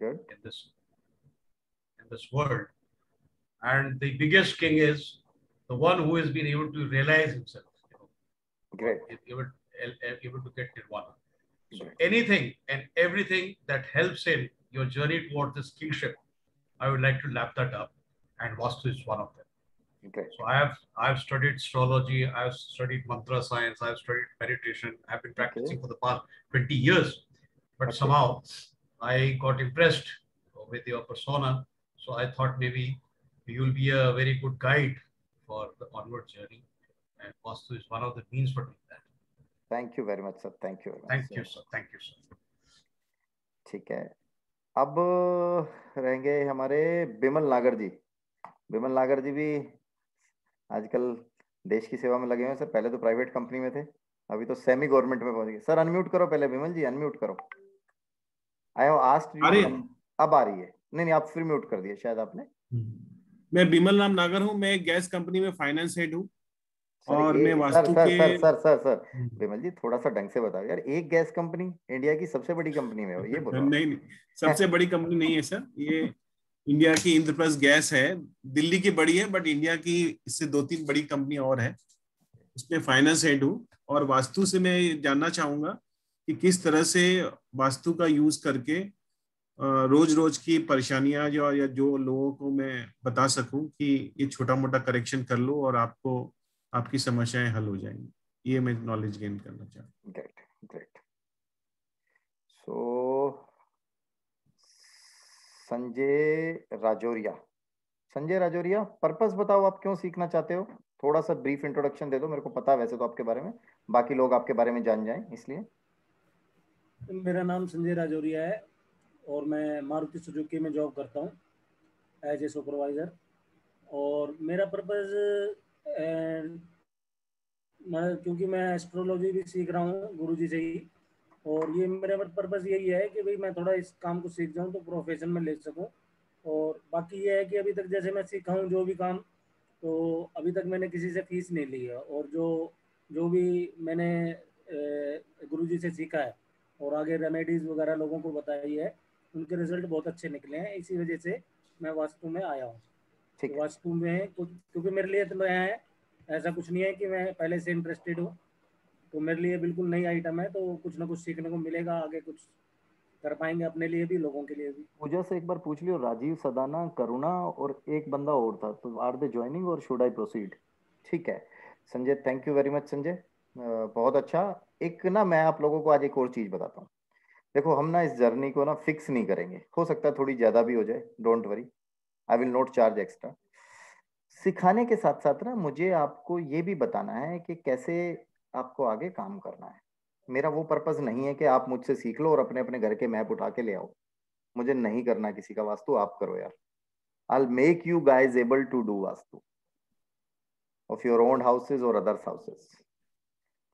Good. in this world. And the biggest king is the one who has been able to realize himself. Great. Able to get nirvana. So Great. anything and everything that helps in your journey towards this kingship, I would like to lap that up, and Vastu is one of them. Great. So I've studied astrology, I've studied mantra science, I've studied meditation. I've been practicing for the past 20 years, but somehow I got impressed with your persona. So I thought maybe you'll be a very good guide for the onward journey, and Vastu is one of the means for doing that. Thank you very much, sir. Thank you very much. Thank you, sir. Thank you, sir. ठीक है, अब रहेंगे हमारे बिमल नागर जी। बिमल नागर जी भी आजकल देश की सेवा में लगे हुए हैं सर। पहले तो प्राइवेट कंपनी में थे, अभी तो सेमी गवर्नमेंट में पहुंच गए। सर अनम्यूट करो पहले, बिमल जी अनम्यूट करो। I have asked you. अब आ रही है? नहीं, आप फिर म्यूट कर दिए शायद आपने। मैं बिमल राम नागर हूं, मैं एक गैस कंपनी में फाइनेंस हेड हूं। और मैं वास्तु सर बिमल जी थोड़ा सा ढंग से बताओ यार। एक गैस कंपनी इंडिया की सबसे बड़ी कंपनी में हो, ये बोलो। नहीं, सबसे बड़ी कंपनी नहीं है सर, ये इंडिया की इंद्रप्रस्थ गैस है। दिल्ली की बड़ी है, बट इंडिया की इससे 2-3 बड़ी कंपनी और है, उसमें फाइनेंस हेड हूँ। और वास्तु से मैं जानना चाहूंगा कि किस तरह से वास्तु का यूज करके रोज रोज की परेशानियां या जो लोगों को मैं बता सकूं कि ये छोटा मोटा करेक्शन कर लो और आपकी समस्याएं हल हो जाएंगी, ये मैं नॉलेज गेन करना चाहता हूँ। ग्रेट। सो संजय राजौरिया, पर्पस बताओ, आप क्यों सीखना चाहते हो? थोड़ा सा ब्रीफ इंट्रोडक्शन दे दो। मेरे को पता है वैसे तो आपके बारे में, बाकी लोग आपके बारे में जान जाएं इसलिए। मेरा नाम संजय राजौरिया है और मैं मारुति सुजुकी में जॉब करता हूँ एज ए सुपरवाइज़र। और मेरा पर्पज़ क्योंकि मैं एस्ट्रोलॉजी भी सीख रहा हूँ गुरुजी से ही, और ये मेरा पर्पज़ यही है कि भाई मैं थोड़ा इस काम को सीख जाऊँ तो प्रोफेशन में ले सकूँ। और बाकी ये है कि अभी तक जैसे मैं सीखा हूँ जो भी काम, तो अभी तक मैंने किसी से फीस नहीं ली है। और जो भी मैंने गुरुजी से सीखा है और आगे रेमेडीज़ वगैरह लोगों को बताई है, उनके रिजल्ट बहुत अच्छे निकले हैं। इसी वजह से मैं वास्तु में आया हूँ। तो वास्तु में कुछ, क्योंकि मेरे लिए तो नया है, ऐसा कुछ नहीं है कि मैं पहले से इंटरेस्टेड हूँ, तो मेरे लिए बिल्कुल नई आइटम है। तो कुछ ना कुछ सीखने को मिलेगा, आगे कुछ कर पाएंगे अपने लिए भी, लोगों के लिए भी। पूजा से एक बार पूछ लियो, राजीव, सदाना, करुणा और एक बंदा और था, तो आर दे ज्वाइनिंग और शुड आई प्रोसीड? ठीक है Sanjay, thank you very much Sanjay, बहुत अच्छा। एक ना मैं आप लोगों को आज एक और चीज बताता हूँ। देखो हम ना इस जर्नी को ना फिक्स नहीं करेंगे, हो सकता है थोड़ी ज्यादा भी हो जाए, don't worry, I will not charge extra. सिखाने के साथ साथ ना मुझे आपको ये भी बताना है कि कैसे आपको आगे काम करना है। मेरा वो पर्पस नहीं है कि आप मुझसे सीख लो और अपने अपने घर के मैप उठा के ले आओ। मुझे नहीं करना किसी का वास्तु, आप करो यार। I will make you guys able to do vastu of your own houses और अदर्स हाउसेज।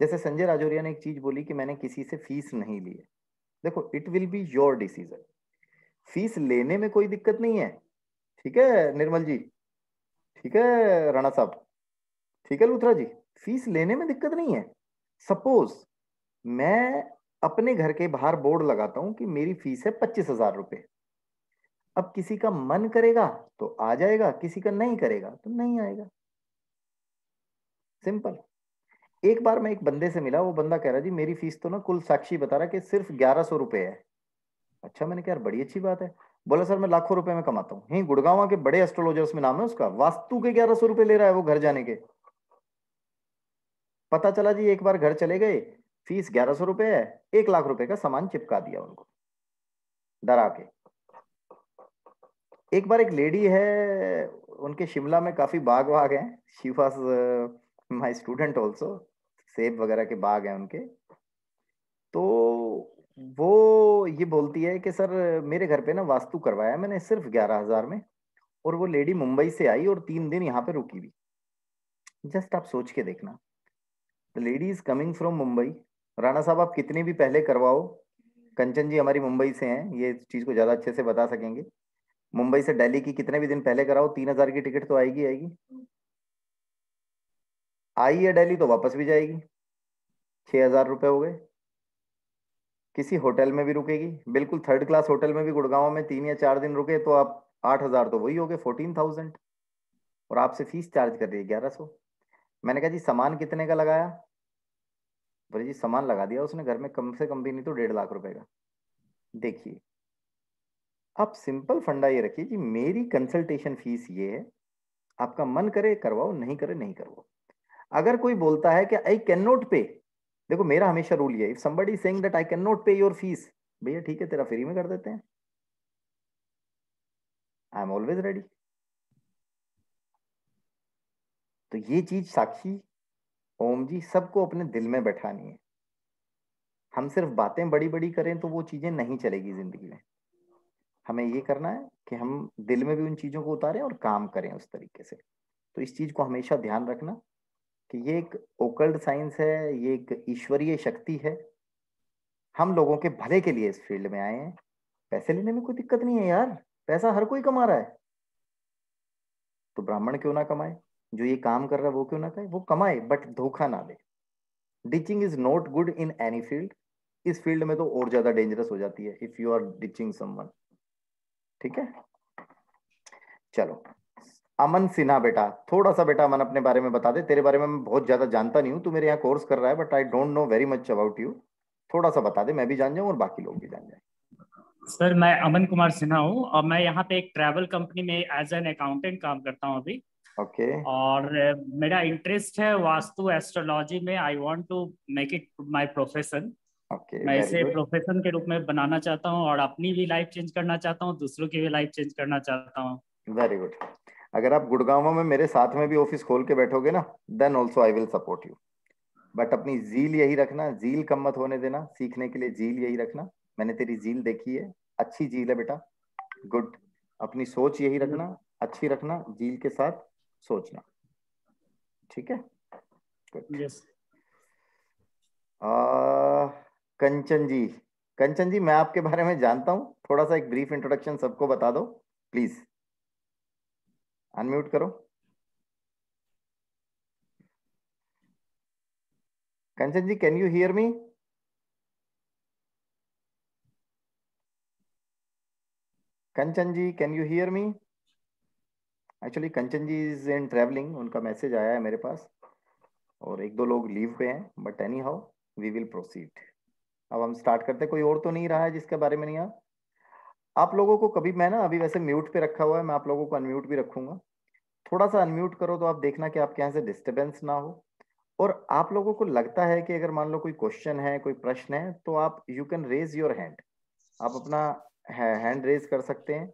जैसे संजय राजौरिया ने एक चीज बोली कि मैंने किसी से फीस नहीं ली है। देखो it will be your decision. Fees लेने में कोई दिक्कत नहीं है, ठीक है निर्मल जी, ठीक है राणा साहब, ठीक है लूथरा जी, फीस लेने में दिक्कत नहीं है। सपोज मैं अपने घर के बाहर बोर्ड लगाता हूं कि मेरी फीस है 25,000 रुपए। अब किसी का मन करेगा तो आ जाएगा, किसी का नहीं करेगा तो नहीं आएगा, सिंपल। एक बार मैं एक बंदे से मिला, वो बंदा कह रहा जी मेरी फीस तो ना कुल साक्षी बता रहा कि सिर्फ 1100 रुपए है। अच्छा, मैंने कहा यार बड़ी अच्छी बात है। बोला सर मैं लाखों रुपए में कमाता हूँ। यही गुड़गांव के बड़े एस्ट्रोलॉजर्स में नाम है उसका, वास्तु के 1100 रुपए ले रहा है वो घर जाने के। पता चला जी एक बार घर चले गए, फीस 1100 रुपए है, 1 लाख रुपए का सामान चिपका दिया उनको डरा के। एक बार एक लेडी है, उनके शिमला में काफी बाग वाग हैं, she was my student also, सेब वगैरह के बाग हैं उनके। तो वो ये बोलती है कि सर मेरे घर पे ना वास्तु करवाया मैंने सिर्फ 11,000 में, और वो लेडी मुंबई से आई और 3 दिन यहाँ पे रुकी भी। जस्ट आप सोच के देखना, the lady is coming from Mumbai. Rana साहब आप कितने भी पहले करवाओ, कंचन जी हमारी मुंबई से हैं, ये चीज को ज्यादा अच्छे से बता सकेंगे। मुंबई से दिल्ली की कितने भी दिन पहले कराओ, 3,000 की टिकट तो आएगी आएगी। आई है दिल्ली तो वापस भी जाएगी, 6,000 रुपए हो गए। किसी होटल में भी रुकेगी, बिल्कुल थर्ड क्लास होटल में भी गुड़गांव में 3 या 4 दिन रुके तो आप 8,000 तो वही हो गए 14,000, और आपसे फीस चार्ज कर रही है 1100। मैंने कहा जी सामान कितने का लगाया? बोले जी सामान लगा दिया उसने घर में कम से कम भी नहीं तो 1.5 लाख रुपए का। देखिए आप सिंपल फंडा ये रखिए कि मेरी कंसल्टेशन फीस ये है, आपका मन करे करवाओ, नहीं करे नहीं करवाओ। अगर कोई बोलता है कि आई कैन नॉट पे, देखो मेरा हमेशा रूल ये है, if somebody saying that I can not पे योर फीस, भैया ठीक है तेरा फ्री में कर देते हैं, आई एम ऑलवेज रेडी। तो ये चीज साक्षी, ओम जी, सबको अपने दिल में बैठानी है। हम सिर्फ बातें बड़ी बड़ी करें तो वो चीजें नहीं चलेगी जिंदगी में। हमें ये करना है कि हम दिल में भी उन चीजों को उतारें और काम करें उस तरीके से। तो इस चीज को हमेशा ध्यान रखना कि ये एक ओकल्ट साइंस है, ये एक ईश्वरीय शक्ति है। हम लोगों के भले के लिए इस फील्ड में आए हैं। पैसे लेने में कोई दिक्कत नहीं है यार, पैसा हर कोई कमा रहा है। तो ब्राह्मण क्यों ना कमाए, जो ये काम कर रहा है वो क्यों ना करे, वो कमाए बट धोखा ना दे। Ditching is not good in any field. इस फील्ड में तो और ज्यादा डेंजरस हो जाती है if you are ditching someone. ठीक है, चलो अमन सिन्हा बेटा, थोड़ा सा बेटा अमन अपने बारे में बता दे। तेरे बारे में मैं बहुत ज्यादा जानता नहीं हूँ, तू मेरे यहाँ कोर्स कर रहा है but I don't know very much about you. थोड़ा सा बता दे, मैं भी जान जाऊँ और बाकी लोग भी जान जाए। सर मैं अमन कुमार सिन्हा हूँ और मैं यहाँ पे एक ट्रैवल कंपनी में एज एन अकाउंटेंट काम करता हूँ अभी। ओके और मेरा इंटरेस्ट है वास्तु एस्ट्रोलॉजी में। I want to make it my profession. Okay, मैं वेरी इसे गुड, प्रोफेशन के रूप में बनाना चाहता हूँ और अपनी भी लाइफ चेंज करना चाहता हूँ, दूसरों की भी लाइफ चेंज करना चाहता हूँ। Very good. अगर आप गुड़गांव में मेरे साथ में भी ऑफिस खोल के बैठोगे ना, then also I will support you. But अपनी जील यही रखना, जील कम मत होने देना, सीखने के लिए जील यही रखना। मैंने तेरी जील देखी है, अच्छी जील है बेटा, गुड। अपनी सोच यही रखना, अच्छी रखना, जील के साथ सोचना। ठीक है, गुड। यस। कंचन जी, कंचन जी मैं आपके बारे में जानता हूँ, थोड़ा सा एक ब्रीफ इंट्रोडक्शन सबको बता दो प्लीज। अनम्यूट करो Kanchan ji, can you hear me? Kanchan ji can you hear me? Actually Kanchan ji is in travelling, उनका मैसेज आया है मेरे पास, और एक दो लोग लीव पे हैं, but anyhow we will proceed. अब हम स्टार्ट करते हैं। कोई और तो नहीं रहा है जिसके बारे में नहीं आ? आप लोगों को कभी, मैं ना अभी वैसे म्यूट पे रखा हुआ है, मैं आप लोगों को अनम्यूट भी रखूंगा। थोड़ा सा अनम्यूट करो तो आप देखना कि आपके यहाँ से डिस्टरबेंस ना हो। और आप लोगों को लगता है कि अगर मान लो कोई क्वेश्चन है, कोई प्रश्न है, तो आप you can raise your hand. आप अपना हैंड रेज कर सकते हैं।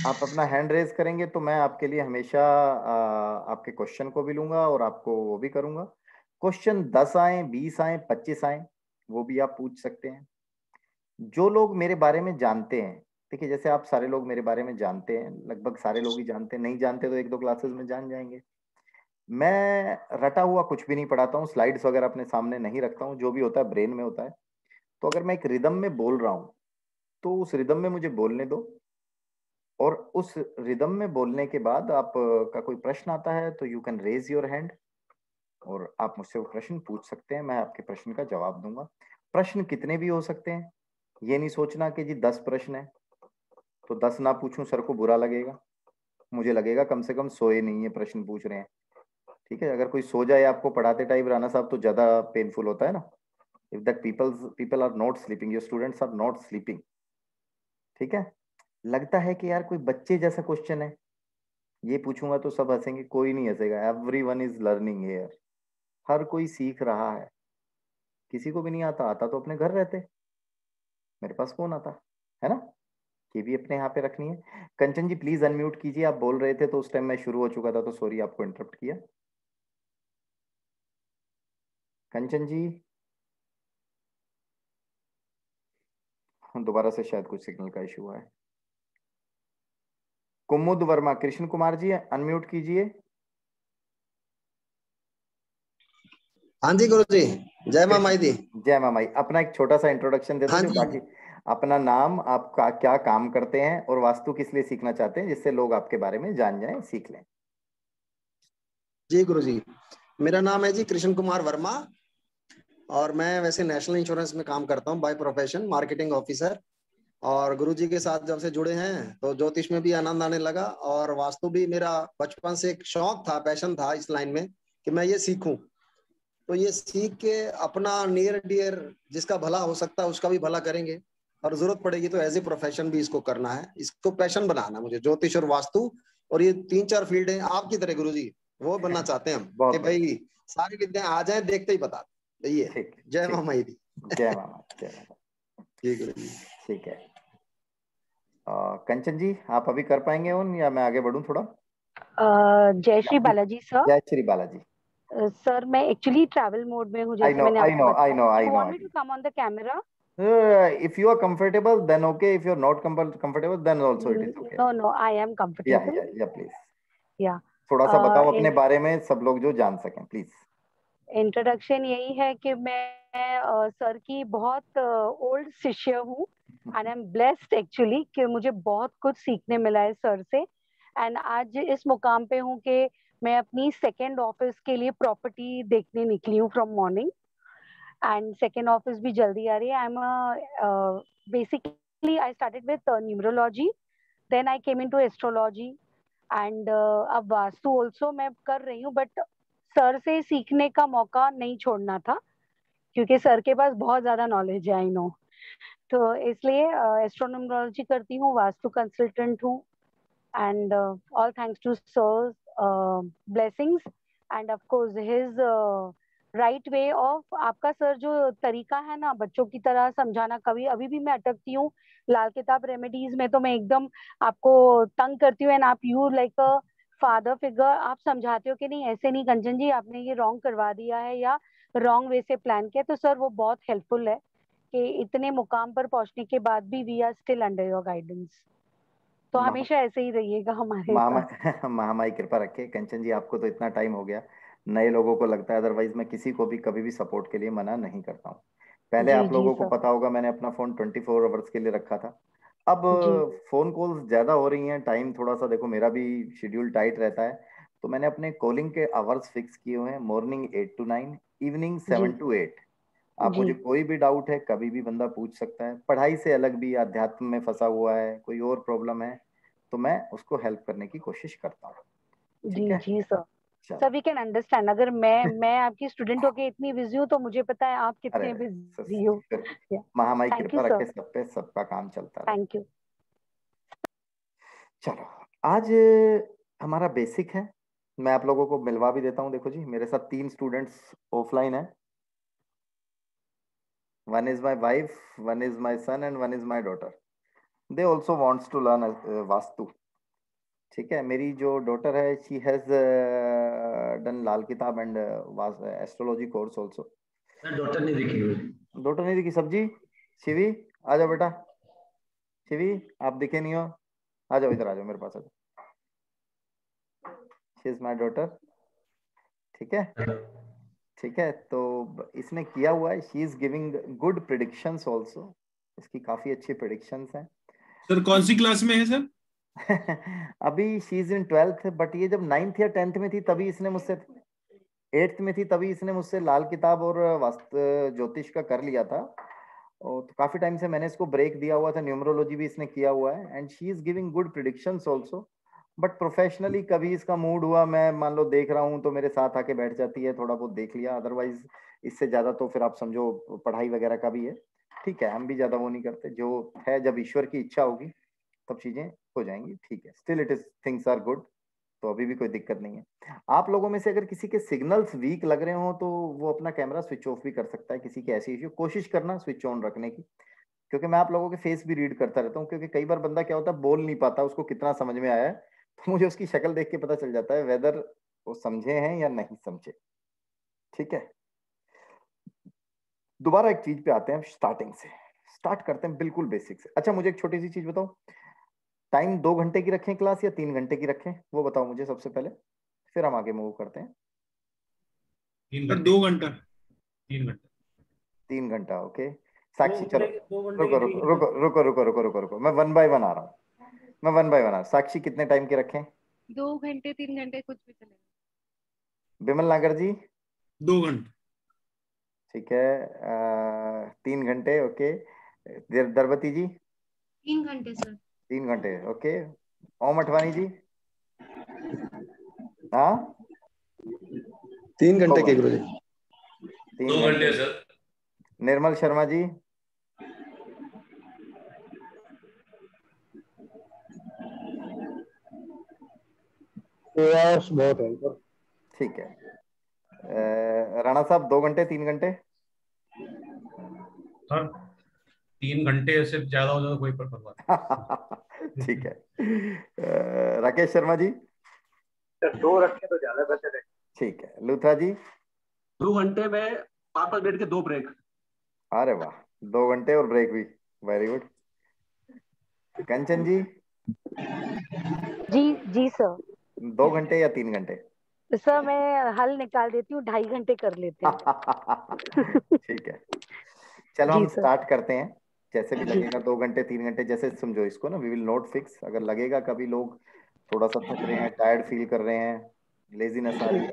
आप अपना हैंड रेज करेंगे तो मैं आपके लिए हमेशा आपके क्वेश्चन को भी लूंगा और आपको वो भी करूंगा। क्वेश्चन 10 आए, 20 आए, 25 आए, वो भी आप पूछ सकते हैं। जो लोग मेरे बारे में जानते हैं, देखिए जैसे आप सारे लोग मेरे बारे में जानते हैं, लगभग सारे लोग ही जानते हैं, नहीं जानते तो एक दो क्लासेस में जान जाएंगे। मैं रटा हुआ कुछ भी नहीं पढ़ाता हूँ, स्लाइड्स वगैरह अपने सामने नहीं रखता हूँ, जो भी होता है ब्रेन में होता है। तो अगर मैं एक रिदम में बोल रहा हूँ तो उस रिदम में मुझे बोलने दो, और उस रिदम में बोलने के बाद आप का कोई प्रश्न आता है तो you can raise your hand और आप मुझसे वो प्रश्न पूछ सकते हैं, मैं आपके प्रश्न का जवाब दूंगा। प्रश्न कितने भी हो सकते हैं, ये नहीं सोचना कि जी 10 प्रश्न है तो 10 ना पूछूं, सर को बुरा लगेगा। मुझे लगेगा कम से कम सोए नहीं है प्रश्न पूछ रहे हैं। ठीक है, अगर कोई सो जाए आपको पढ़ाते टाइम राणा साहब तो ज्यादा पेनफुल होता है ना। If that people are not sleeping, your students are not sleeping, ठीक है। लगता है कि यार कोई बच्चे जैसा क्वेश्चन है, ये पूछूंगा तो सब हंसेंगे, कोई नहीं हंसेगा। एवरीवन इज लर्निंग हियर, हर कोई सीख रहा है। किसी को भी नहीं आता, आता तो अपने घर रहते, मेरे पास कौन आता है ना। ये भी अपने यहाँ पे रखनी है। कंचन जी प्लीज अनम्यूट कीजिए, आप बोल रहे थे तो उस टाइम मैं शुरू हो चुका था, तो सॉरी आपको इंटरप्ट किया। कंचन जी दोबारा से शायद कुछ सिग्नल का इशू हुआ है। कुमुद वर्मा, कृष्ण कुमार जी अनम्यूट कीजिए। हाँ जी गुरु जी, जय माँ माई दी। जय माँ माई। अपना एक छोटा सा इंट्रोडक्शन दे दो, हाँ जो जी। बाकी अपना नाम, आपका क्या काम करते हैं और वास्तु किस लिए सीखना चाहते हैं, जिससे लोग आपके बारे में जान जाएं, सीख लें। जी गुरु जी, मेरा नाम है जी कृष्ण कुमार वर्मा और मैं वैसे नेशनल इंश्योरेंस में काम करता हूँ बाय प्रोफेशन, मार्केटिंग ऑफिसर। और गुरुजी के साथ जब से जुड़े हैं तो ज्योतिष में भी आनंद आने लगा, और वास्तु भी मेरा बचपन से एक शौक था, पैशन था इस लाइन में कि मैं ये सीखूं। तो ये सीख के अपना नियर डियर जिसका भला हो सकता है उसका भी भला करेंगे, और जरूरत पड़ेगी तो एज ए प्रोफेशन भी इसको करना है, इसको पैशन बनाना मुझे, ज्योतिष और वास्तु। और ये 3-4 फील्ड है आपकी तरह गुरुजी, वो बनना चाहते हैं हम कि भाई सारी विद्या आ जाए, देखते ही बता ये। जय मां माई दी। जय मामा, जय मामा। ठीक है, ठीक है। कंचन जी, आप अभी कर पाएंगे ऑन या मैं आगे बढ़ूं थोड़ा? जय श्री बालाजी सर। जय श्री बालाजी। सर मैं एक्चुअली ट्रैवल मोड में हूँ, जैसे मैंने आपको बताया। You want me to come on the camera? If you are comfortable, then okay. If you are not comfortable, then also it is okay. No, I am comfortable. Yeah, please. Yeah. थोड़ा सा बताओ अपने बारे में, सब लोग जो जान सकें, प्लीज। इंट्रोडक्शन यही है कि मैं सर की बहुत ओल्ड शिष्य हूँ, and I am blessed actually कि मुझे बहुत कुछ सीखने मिला है सर से। एंड आज इस मुकाम पे हूँ कि मैं अपनी सेकेंड ऑफिस के लिए प्रॉपर्टी देखने निकली हूँ from morning, and second office भी जल्दी आ रही है। I am basically I started with numerology, then I came into astrology, and अब वास्तु ऑल्सो मैं कर रही हूँ, बट सर से सीखने का मौका नहीं छोड़ना था क्योंकि सर के पास बहुत ज्यादा नॉलेज है, आई नो। तो इसलिए एस्ट्रोनोमोलॉजी करती हूँ, वास्तु कंसल्टेंट हूँ, and all thanks to sir's blessings and of course his right way of. आपका सर जो तरीका है ना बच्चों की तरह समझाना, कभी अभी भी मैं अटकती हूँ लाल किताब रेमेडीज में, तो मैं एकदम आपको तंग करती हूँ, एंड आप you like a father figure, आप समझाते हो कि नहीं ऐसे नहीं कंचन जी, आपने ये रॉन्ग करवा दिया है या रॉन्ग वे से प्लान किया। तो सर वो बहुत हेल्पफुल है कि इतने मुकाम पर पहुंचने के बाद भी we are still under your guidance. तो हमेशा ऐसे ही रहिएगा हमारे साथ। महामाई कृपा रखे। कंचन जी, आपको तो इतना टाइम हो गया, नए लोगों को लगता है, अदरवाइज मैं किसी को भी कभी भी सपोर्ट के लिए मना नहीं करता हूँ। पहले आप लोगों को पता होगा मैंने अपना फोन 24 आवर्स के लिए रखा था। अब फोन कॉल्स ज्यादा हो रही हैं, टाइम थोड़ा सा देखो मेरा भी शेड्यूल टाइट रहता है, तो मैंने अपने कॉलिंग के आवर्स फिक्स किए हुए हैं। Morning 8 to 9, evening 7 to 8। आप मुझे कोई भी डाउट है कभी भी बंदा पूछ सकता है। पढ़ाई से अलग भी अध्यात्म में फंसा हुआ है, कोई और प्रॉब्लम है तो मैं उसको हेल्प करने की कोशिश करता हूँ। ठीक है जी सर, सभी कैन अंडरस्टैंड। अगर मैं आपकी स्टूडेंट होके इतनी बिजी हूँ तो मुझे पता है आप कितने बिजी हो। महामाई कृपा रखे सब पे, सबका काम चलता रहे। Thank you. चलो, आज हमारा बेसिक है, मैं आप लोगों को मिलवा भी देता हूँ। देखो जी, मेरे साथ 3 स्टूडेंट्स ऑफलाइन है। One is my wife, one is my son and one is my daughter. They also wants to learn vastu. ठीक है, मेरी जो डॉटर है शी हैज डन लाल किताब and astrology course also. Daughter नहीं दिखी हुई, डॉटर नहीं दिखी। सब्जी शिवी आ जाओ बेटा, शिवी आप दिखे नहीं हो, आ जाओ इधर, आ जाओ मेरे पास आ जाओ। She is my daughter. ठीक है, ठीक है। तो इसने किया हुआ है, she is giving good predictions also, इसकी काफी अच्छी प्रिडिक्शंस हैं। सर कौन सी क्लास में है सर? अभी she is in 12th, but ये जब 9th या 10th में थी तभी इसने मुझसे, 8th में थी तभी इसने मुझसे लाल किताब और वास्तु ज्योतिष का कर लिया था। और तो काफी टाइम से मैंने इसको ब्रेक दिया हुआ था। न्यूमरोलॉजी भी इसने किया हुआ है and she is giving good predictions also. But professionally कभी इसका मूड हुआ, मैं मान लो देख रहा हूँ तो मेरे साथ आके बैठ जाती है, थोड़ा बहुत देख लिया, अदरवाइज इससे ज्यादा तो फिर आप समझो पढ़ाई वगैरह का भी है। ठीक है, हम भी ज्यादा वो नहीं करते, जो है जब ईश्वर की इच्छा होगी तब चीजें हो जाएंगी। ठीक है, still it is things are good, तो अभी भी कोई दिक्कत नहीं है। आप लोगों में से अगर किसी के सिग्नल्स वीक लग रहे हो तो वो अपना कैमरा स्विच ऑफ भी कर सकता है। किसी की ऐसी इश्यू, कोशिश करना स्विच ऑन रखने की, क्योंकि मैं आप लोगों के फेस भी रीड करता रहता हूँ। क्योंकि कई बार बंदा क्या होता है बोल नहीं पाता, उसको कितना समझ में आया है, तो मुझे उसकी शक्ल देख के पता चल जाता है वेदर वो समझे हैं या नहीं समझे। ठीक है, दोबारा एक चीज पे आते हैं, स्टार्टिंग से स्टार्ट करते हैं, बिल्कुल बेसिक से। अच्छा, मुझे एक छोटी सी चीज बताओ, टाइम 2 घंटे की रखें क्लास या 3 घंटे की रखें, वो बताओ मुझे सबसे पहले, फिर हम आगे मूव करते हैं। 2 घंटा। 3 घंटा। 3 घंटा, ओके। साक्षी चलो, 2 घंटे रुको रुको रुको रुको रुको रुको रुको रुको, मैं 1 by 1 आ रहा हूँ, मैं 1 by 1 आ रहा हूँ। साक्षी कितने टाइम के रखें? 2 घंटे 3 घंटे कुछ भी चलेगा। बिमल नागर जी? 2 घंटे। ठीक है, 3 घंटे, ओके। दरबती जी? 3 घंटे सर। 3 घंटे, ओके। ओम अठवानी जी? हाँ, 3 घंटे 2 के घंटे, गुरुजी। 3 2 घंटे घंटे। सर। निर्मल शर्मा जी? बहुत है सर। ठीक है। राणा साहब 2 घंटे 3 घंटे? सर 3 घंटे से ज्यादा हो जाए तो कोई परवाह नहीं। ठीक है। राकेश शर्मा जी? सर 2 रखें तो ज्यादा बेहतर है। ठीक है। लूथरा जी? 2 घंटे में 5 मिनट के 2 ब्रेक। अरे वाह, 2 घंटे और ब्रेक भी, वेरी गुड। कंचन जी? जी जी सर। 2 घंटे या 3 घंटे? सर मैं हल निकाल देती हूँ, 2.5 घंटे कर लेते हैं। ठीक है, चलो जी हम सर। स्टार्ट करते हैं। जैसे भी जी लगेगा 2 घंटे 3 घंटे, जैसे समझो इसको ना, वी विल नोट फिक्स। अगर लगेगा कभी लोग थोड़ा सा थक रहे हैं, टायर्ड फील कर रहे हैं, लेजीनेस आ रही है,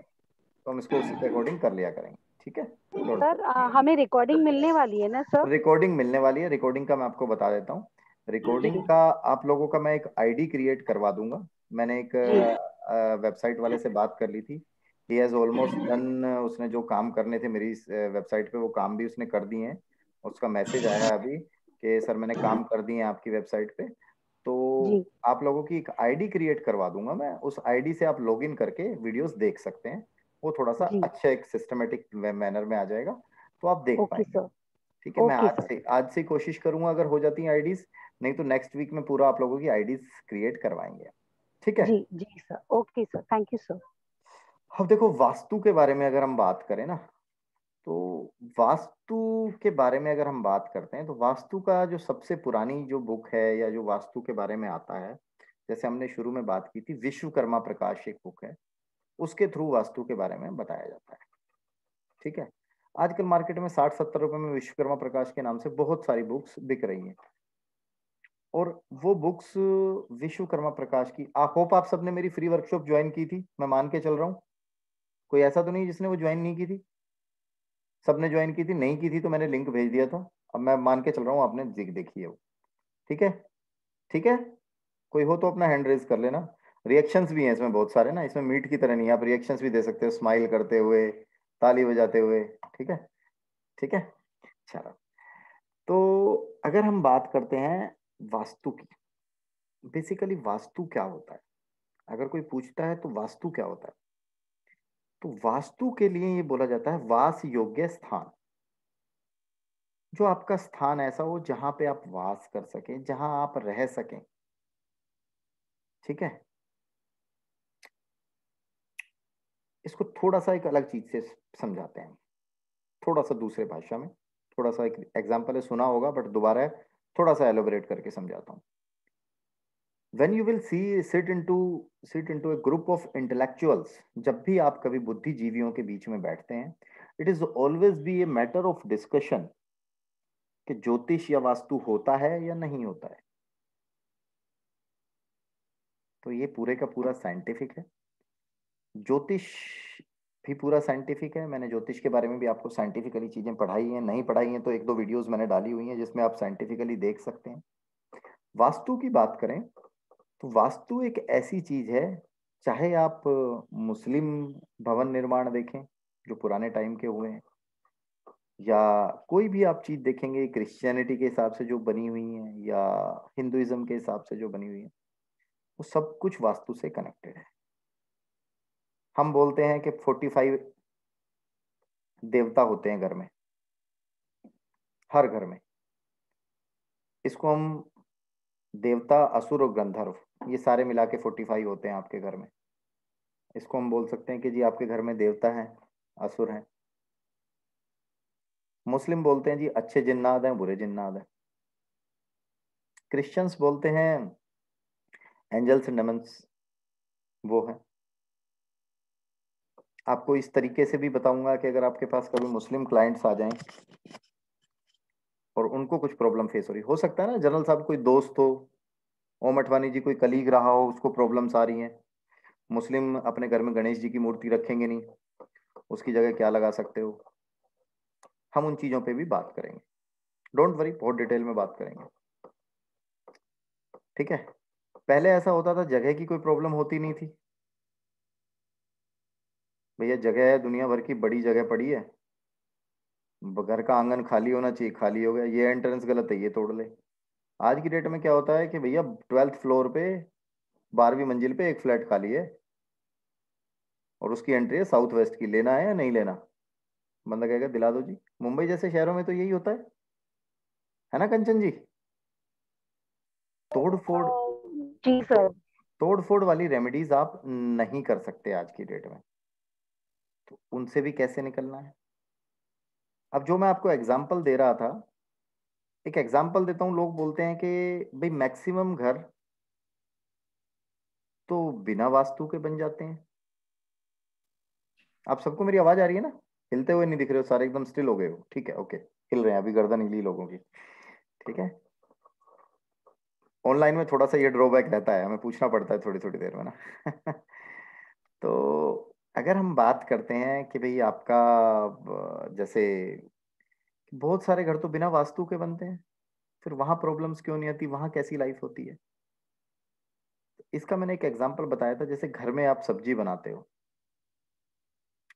तो हम इसको उसी के अकॉर्डिंग कर लिया करेंगे। ठीक है, डोंट सर हमें रिकॉर्डिंग मिलने वाली है ना सर? रिकॉर्डिंग मिलने वाली है। रिकॉर्डिंग का मैं आपको बता देता हूँ। रिकॉर्डिंग जी का आप लोगों का मैं एक आईडी क्रिएट करवा दूंगा। मैंने एक जी वेबसाइट वाले से बात कर ली थी। He has almost done. उसने जो काम करने थे मेरी वेबसाइट पे, वो काम भी उसने कर दिए हैं। उसका मैसेज आया अभी कि सर मैंने काम कर दिए हैं आपकी वेबसाइट पे। जी तो आप लोगों की एक आईडी क्रिएट करवा दूंगा मैं। उस आईडी से आप लॉगिन करके वीडियोस देख सकते हैं। वो थोड़ा सा जी। अच्छा एक सिस्टमेटिक मैनर में आ जाएगा, तो आप देख ओके पाएंगे। सर। ठीक है, मैं ओके सर। आज से कोशिश करूंगा अगर हो जाती हैं आईडीज। नहीं तो नेक्स्ट वीक में पूरा आप लोगों की आईडीज क्रिएट करवाएंगे। ठीक है। जी जी sir. Okay sir, thank you sir. अब देखो, वास्तु के बारे में अगर हम बात करें ना, तो वास्तु के बारे में अगर हम बात करते हैं, तो वास्तु का जो सबसे पुरानी जो बुक है, या जो वास्तु के बारे में आता है, जैसे हमने शुरू में बात की थी, विश्वकर्मा प्रकाश एक बुक है, उसके थ्रू वास्तु के बारे में बताया जाता है। ठीक है। आजकल मार्केट में 60-70 रुपए में विश्वकर्मा प्रकाश के नाम से बहुत सारी बुक्स बिक रही हैं। और वो बुक्स विश्वकर्मा प्रकाश की, आप होप आप सबने मेरी फ्री वर्कशॉप ज्वाइन की थी, मैं मान के चल रहा हूँ। कोई ऐसा तो नहीं जिसने वो ज्वाइन नहीं की थी? सबने ज्वाइन की थी। नहीं की थी तो मैंने लिंक भेज दिया था। अब मैं मान के चल रहा हूँ आपने देखी है वो। ठीक है, ठीक है। कोई हो तो अपना हैंड रेज कर लेना। रिएक्शंस भी हैं इसमें बहुत सारे ना, इसमें मीट की तरह नहीं है, आप रिएक्शंस भी दे सकते हो, स्माइल करते हुए, ताली बजाते हुए। ठीक है, ठीक है। चलो, तो अगर हम बात करते हैं वास्तु की, बेसिकली वास्तु क्या होता है? अगर कोई पूछता है तो वास्तु क्या होता है, तो वास्तु के लिए ये बोला जाता है वास योग्य स्थान। जो आपका स्थान ऐसा हो जहां पे आप वास कर सकें, जहां आप रह सकें। ठीक है। इसको थोड़ा सा एक अलग चीज से समझाते हैं, थोड़ा सा दूसरे भाषा में। थोड़ा सा एक एग्जांपल है, सुना होगा, बट दोबारा है, थोड़ा सा एलोबरेट करके समझाता हूँ। when you will see sit into a group of intellectuals, जब भी आप कभी बुद्धिजीवियों के बीच में बैठते हैं, it is always be a matter of discussion कि ज्योतिष या वास्तु होता है या नहीं होता है। तो ये पूरे का पूरा साइंटिफिक है। ज्योतिष भी पूरा साइंटिफिक है। मैंने ज्योतिष के बारे में भी आपको साइंटिफिकली चीजें पढ़ाई हैं, नहीं पढ़ाई हैं तो 1-2 वीडियोस मैंने डाली हुई हैं जिसमें आप साइंटिफिकली देख सकते हैं। वास्तु की बात करें तो वास्तु एक ऐसी चीज है, चाहे आप मुस्लिम भवन निर्माण देखें जो पुराने टाइम के हुए हैं, या कोई भी आप चीज देखेंगे क्रिश्चियनिटी के हिसाब से जो बनी हुई है, या हिंदुइज्म के हिसाब से जो बनी हुई है, वो सब कुछ वास्तु से कनेक्टेड है। हम बोलते हैं कि 45 देवता होते हैं घर में, हर घर में। इसको हम देवता, असुर और गंधर्व, ये सारे मिला के 45 होते हैं आपके घर में। इसको हम बोल सकते हैं कि जी आपके घर में देवता हैं, असुर हैं। मुस्लिम बोलते हैं जी अच्छे जिन्नात हैं, बुरे जिन्नात हैं। क्रिश्चियंस बोलते हैं एंजल्स एंड डेमन्स वो हैं। आपको इस तरीके से भी बताऊंगा कि अगर आपके पास कभी मुस्लिम क्लाइंट्स आ जाएं और उनको कुछ प्रॉब्लम फेस हो सकता है ना, जनरल साहब कोई दोस्त हो, ओम अठवानी जी कोई कलीग रहा हो, उसको प्रॉब्लम्स आ रही हैं। मुस्लिम अपने घर में गणेश जी की मूर्ति रखेंगे नहीं, उसकी जगह क्या लगा सकते हो? हम उन चीजों पे भी बात करेंगे, डोंट वरी, बहुत डिटेल में बात करेंगे, ठीक है। पहले ऐसा होता था जगह की कोई प्रॉब्लम होती नहीं थी, भैया जगह है दुनिया भर की, बड़ी जगह पड़ी है, घर का आंगन खाली होना चाहिए, खाली हो गया, ये एंट्रेंस गलत है ये तोड़ ले। आज की डेट में क्या होता है कि भैया 12th फ्लोर पे 12वीं मंजिल पे एक फ्लैट खाली है और उसकी एंट्री है साउथ वेस्ट की, लेना है या नहीं लेना? बंदा कहेगा दिला दो जी। मुंबई जैसे शहरों में तो यही होता है ना कंचन जी? तोड़ फोड़, जी सर, तोड़ फोड़ वाली रेमेडीज आप नहीं कर सकते आज की डेट में, तो उनसे भी कैसे निकलना है? अब जो मैं आपको एग्जाम्पल दे रहा था, एक एग्जाम्पल देता हूँ, लोग बोलते हैं कि भाई मैक्सिमम घर तो बिना वास्तु के बन जाते हैं। आप सबको मेरी आवाज आ रही है ना? हिलते हुए नहीं दिख रहे हो सारे, एकदम स्टिल हो गए हो, ठीक है, ओके। हिल रहे हैं अभी, गर्दन हिली लोगों की, ठीक है। ऑनलाइन में थोड़ा सा ये ड्रॉबैक रहता है, हमें पूछना पड़ता है थोड़ी थोड़ी देर में ना तो अगर हम बात करते हैं कि भाई आपका जैसे बहुत सारे घर तो बिना वास्तु के बनते हैं, फिर वहां प्रॉब्लम्स क्यों नहीं आती, वहां कैसी लाइफ होती है? इसका मैंने एक एग्जांपल बताया था, जैसे घर में आप सब्जी बनाते हो,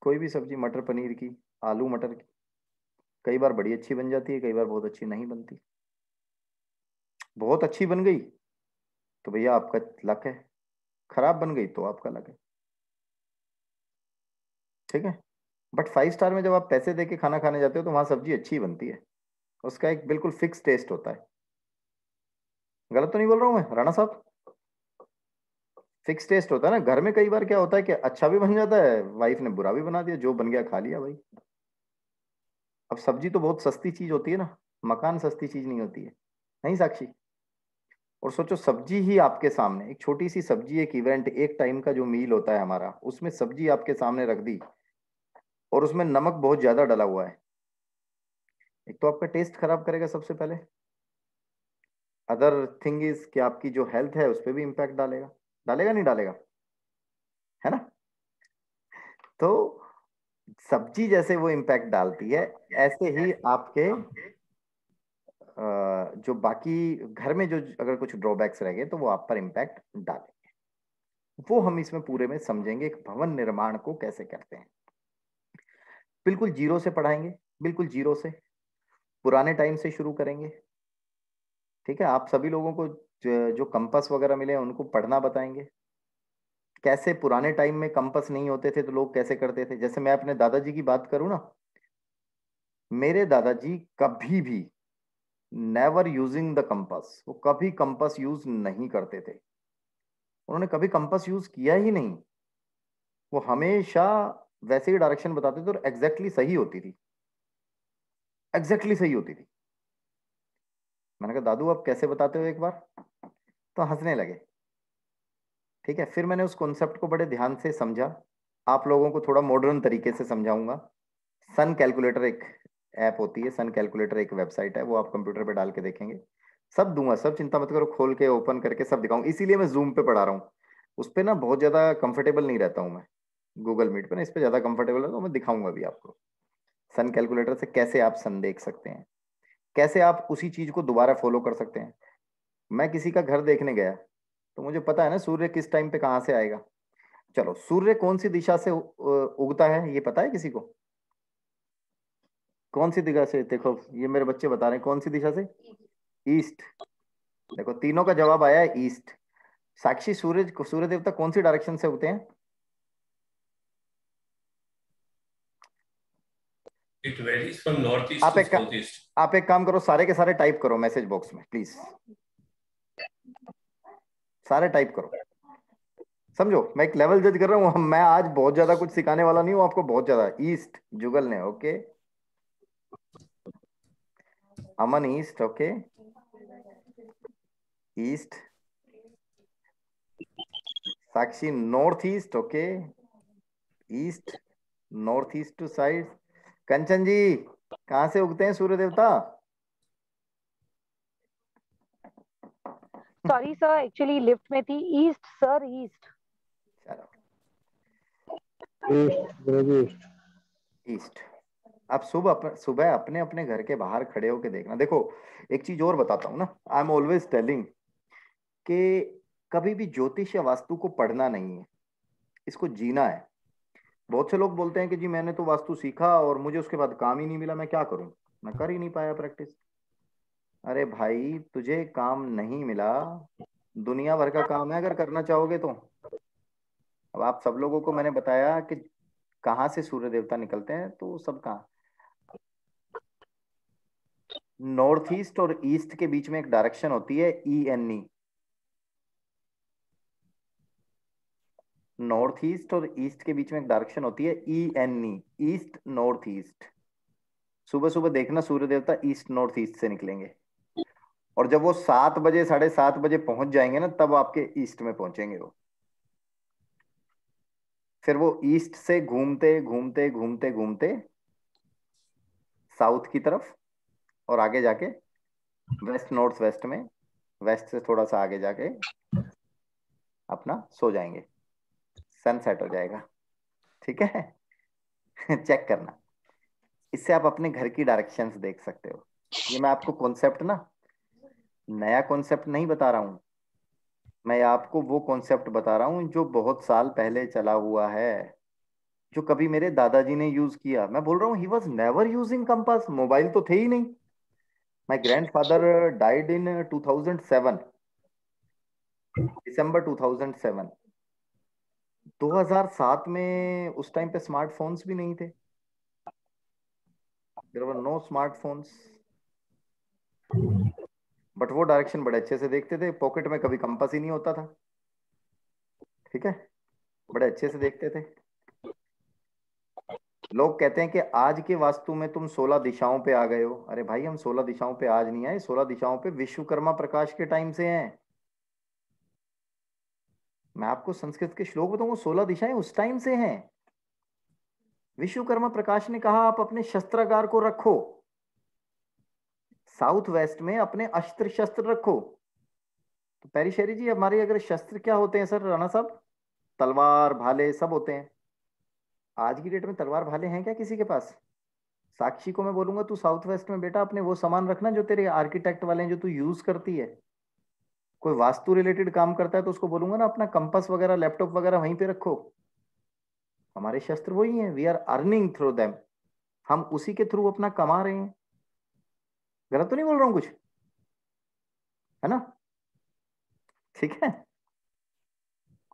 कोई भी सब्जी, मटर पनीर की, आलू मटर की, कई बार बड़ी अच्छी बन जाती है, कई बार बहुत अच्छी नहीं बनती। बहुत अच्छी बन गई तो भैया आपका लक है, खराब बन गई तो आपका लक है, ठीक है। बट 5 स्टार में जब आप पैसे दे के खाना खाने जाते हो तो वहां सब्जी अच्छी बनती है, उसका एक बिल्कुल फिक्स टेस्ट होता है। गलत तो नहीं बोल रहा हूं मैं राणा साहब? फिक्स टेस्ट होता है ना। घर में कई बार क्या होता है कि अच्छा भी बन जाता है, वाइफ ने बुरा भी बना दिया, जो बन गया खा लिया भाई। अब सब्जी तो बहुत सस्ती चीज होती है ना, मकान सस्ती चीज नहीं होती है, नहीं साक्षी? और सोचो सब्जी ही आपके सामने, एक छोटी सी सब्जी, एक इवेंट, एक टाइम का जो मील होता है हमारा, उसमें सब्जी आपके सामने रख दी और उसमें नमक बहुत ज्यादा डला हुआ है, एक तो आपका टेस्ट खराब करेगा सबसे पहले, अदर थिंग इज कि आपकी जो हेल्थ है उस पर भी इम्पैक्ट डालेगा, डालेगा नहीं डालेगा, है ना? तो सब्जी जैसे वो इम्पैक्ट डालती है, ऐसे ही आपके जो बाकी घर में जो अगर कुछ ड्रॉबैक्स रह गए तो वो आप पर इम्पैक्ट डालेंगे। वो हम इसमें पूरे में समझेंगे, एक भवन निर्माण को कैसे करते हैं, बिल्कुल जीरो से पढ़ाएंगे, बिल्कुल जीरो से, पुराने टाइम से शुरू करेंगे, ठीक है। आप सभी लोगों को जो कंपास वगैरह मिले हैं उनको पढ़ना बताएंगे, कैसे पुराने टाइम में कंपास नहीं होते थे तो लोग कैसे करते थे। जैसे मैं अपने दादाजी की बात करूं ना, मेरे दादाजी कभी भी नेवर यूजिंग द कंपास, वो कभी कंपास यूज नहीं करते थे, उन्होंने कभी कंपास यूज किया ही नहीं, वो हमेशा वैसे ही डायरेक्शन बताते थे और एग्जैक्टली सही होती थी, एग्जैक्टली सही होती थी। मैंने कहा दादू आप कैसे बताते हो एक बार, तो हंसने लगे, ठीक है। फिर मैंने उस कॉन्सेप्ट को बड़े ध्यान से समझा, आप लोगों को थोड़ा मॉडर्न तरीके से समझाऊंगा। सन कैलकुलेटर एक ऐप होती है, सन कैलकुलेटर एक वेबसाइट है, वो आप कंप्यूटर पे डाल के देखेंगे, सब दूंगा, सब चिंता मत करो, खोल के ओपन करके सब दिखाऊंगा। इसीलिए मैं जूम पे पढ़ा रहा हूँ, उस पर ना बहुत ज्यादा कंफर्टेबल नहीं रहता हूँ मैं, गूगल मीट पे ना इस पे ज्यादा कंफर्टेबल है, तो मैं दिखाऊंगा भी आपको सन कैलकुलेटर से कैसे आप सन देख सकते हैं, कैसे आप उसी चीज को दोबारा फॉलो कर सकते हैं। मैं किसी का घर देखने गया तो मुझे पता है ना सूर्य किस टाइम पे कहाँ से आएगा। चलो सूर्य कौन सी दिशा से उगता है ये पता है किसी को? कौन सी दिशा से? देखो ये मेरे बच्चे बता रहे हैं, कौन सी दिशा से? ईस्ट। देखो तीनों का जवाब आया है ईस्ट। साक्षी सूर्य देवता कौन सी डायरेक्शन से उगते हैं? It varies from northeast to southeast. आप एक काम करो, सारे के सारे टाइप करो मैसेज बॉक्स में प्लीज, सारे टाइप करो। समझो मैं एक लेवल जज कर रहा हूँ, मैं आज बहुत ज्यादा कुछ सिखाने वाला नहीं हूँ आपको, बहुत ज्यादा। ईस्ट जुगल ने, okay, Aman east, okay, east. Sakshi north east, okay, east, north east two side. Kanchan ji कहां से उगते हैं सूर्य देवता? सॉरी सर, एक्चुअली लिफ्ट में थी। East sir, east. चलो ईस्ट, ईस्ट। आप सुबह अपने अपने घर के बाहर खड़े होके देखना। देखो एक चीज और बताता हूँ ना, आई एम ऑलवेज टेलिंग कि कभी भी ज्योतिष या वास्तु को पढ़ना नहीं है, इसको जीना है। बहुत से लोग बोलते हैं कि जी मैंने तो वास्तु सीखा और मुझे उसके बाद काम ही नहीं मिला, मैं क्या करूं, मैं कर ही नहीं पाया प्रैक्टिस। अरे भाई तुझे काम नहीं मिला, दुनिया भर का काम है अगर करना चाहोगे तो। अब आप सब लोगों को मैंने बताया कि कहाँ से सूर्य देवता निकलते हैं, तो सब कहाँ, नॉर्थ ईस्ट और ईस्ट के बीच में एक डायरेक्शन होती है ENE। नॉर्थ ईस्ट और ईस्ट के बीच में एक डायरेक्शन होती है ENE, ईस्ट नॉर्थ ईस्ट। सुबह सुबह देखना सूर्य देवता ईस्ट नॉर्थ ईस्ट से निकलेंगे, और जब वो 7 बजे 7:30 बजे पहुंच जाएंगे ना, तब आपके ईस्ट में पहुंचेंगे वो। फिर वो ईस्ट से घूमते घूमते घूमते घूमते साउथ की तरफ, और आगे जाके वेस्ट नॉर्थ वेस्ट में, वेस्ट से थोड़ा सा आगे जाके अपना सो जाएंगे, सनसेट हो जाएगा। ठीक है। चेक करना, इससे आप अपने घर की डायरेक्शंस देख सकते हो। ये मैं आपको कॉन्सेप्ट ना, नया कॉन्सेप्ट नहीं बता रहा हूं, मैं आपको वो कॉन्सेप्ट बता रहा हूं जो बहुत साल पहले चला हुआ है, जो कभी मेरे दादाजी ने यूज किया। मैं बोल रहा हूँ he was never using compass, mobile तो थे ही नहीं। माई ग्रैंडफादर डाइड इन 2007, दिसंबर 2007। 2007 में उस टाइम पे स्मार्टफोन्स भी नहीं थे, there were no smartphones, but वो डायरेक्शन बड़े अच्छे से देखते थे, पॉकेट में कभी कंपास ही नहीं होता था। ठीक है, बड़े अच्छे से देखते थे। लोग कहते हैं कि आज के वास्तु में तुम 16 दिशाओं पे आ गए हो। अरे भाई हम 16 दिशाओं पे आज नहीं आए, 16 दिशाओं पे विश्वकर्मा प्रकाश के टाइम से हैं। मैं आपको संस्कृत के श्लोक बताऊंगा, 16 दिशाएं उस टाइम से हैं। विश्वकर्मा प्रकाश ने कहा आप अपने शस्त्रागार को रखो, साउथ वेस्ट में अपने अस्त्र शस्त्र रखो। तो पेरिशेरी जी हमारे अगर शस्त्र क्या होते हैं सर, राणा साहब? तलवार भाले सब होते हैं। आज की डेट में तलवार भाले हैं क्या किसी के पास? साक्षी को मैं बोलूंगा तू साउथ वेस्ट में बेटा अपने वो सामान रखना जो तेरे आर्किटेक्ट वाले हैं, जो तू यूज करती है। कोई वास्तु रिलेटेड काम करता है तो उसको बोलूंगा ना अपना कंपास वगैरह लैपटॉप वगैरह वहीं पे रखो। हमारे शस्त्र वही हैं, we are earning through them, हम उसी के थ्रू अपना कमा रहे हैं। गलत तो नहीं बोल रहा हूं कुछ, है ना? ठीक है,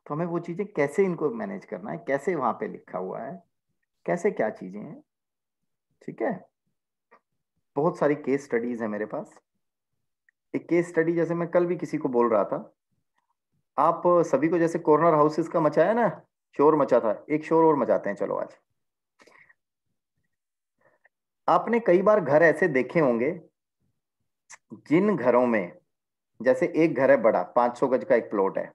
तो हमें वो चीजें कैसे इनको मैनेज करना है, कैसे वहां पे लिखा हुआ है, कैसे क्या चीजें हैं। ठीक है, बहुत सारी केस स्टडीज है मेरे पास। एक केस स्टडी जैसे मैं कल भी किसी को बोल रहा था, आप सभी को जैसे कॉर्नर हाउसेस का मचाया ना, शोर मचा था, एक शोर और मचाते हैं चलो आज। आपने कई बार घर ऐसे देखे होंगे जिन घरों में, जैसे एक घर है बड़ा 500 गज का एक प्लॉट है,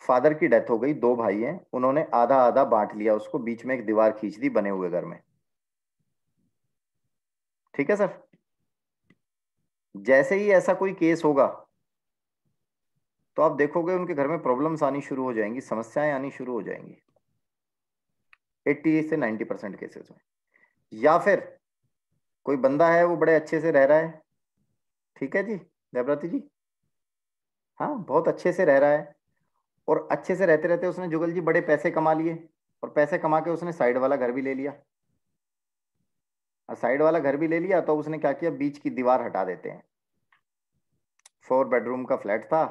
फादर की डेथ हो गई, 2 भाई हैं, उन्होंने आधा आधा बांट लिया उसको, बीच में एक दीवार खींच दी बने हुए घर में। ठीक है सर, जैसे ही ऐसा कोई केस होगा तो आप देखोगे उनके घर में प्रॉब्लम्स आनी शुरू हो जाएंगी, समस्याएं आनी शुरू हो जाएंगी 80 से 90% केसेस में। या फिर कोई बंदा है वो बड़े अच्छे से रह रहा है, ठीक है जी देवव्रती जी, हाँ बहुत अच्छे से रह रहा है, और अच्छे से रहते रहते उसने जुगल जी बड़े पैसे कमा लिए, और पैसे कमा के उसने साइड वाला घर भी ले लिया। और साइड वाला घर भी ले लिया तो उसने क्या किया, बीच की दीवार हटा देते हैं। 4 बेडरूम का फ्लैट था,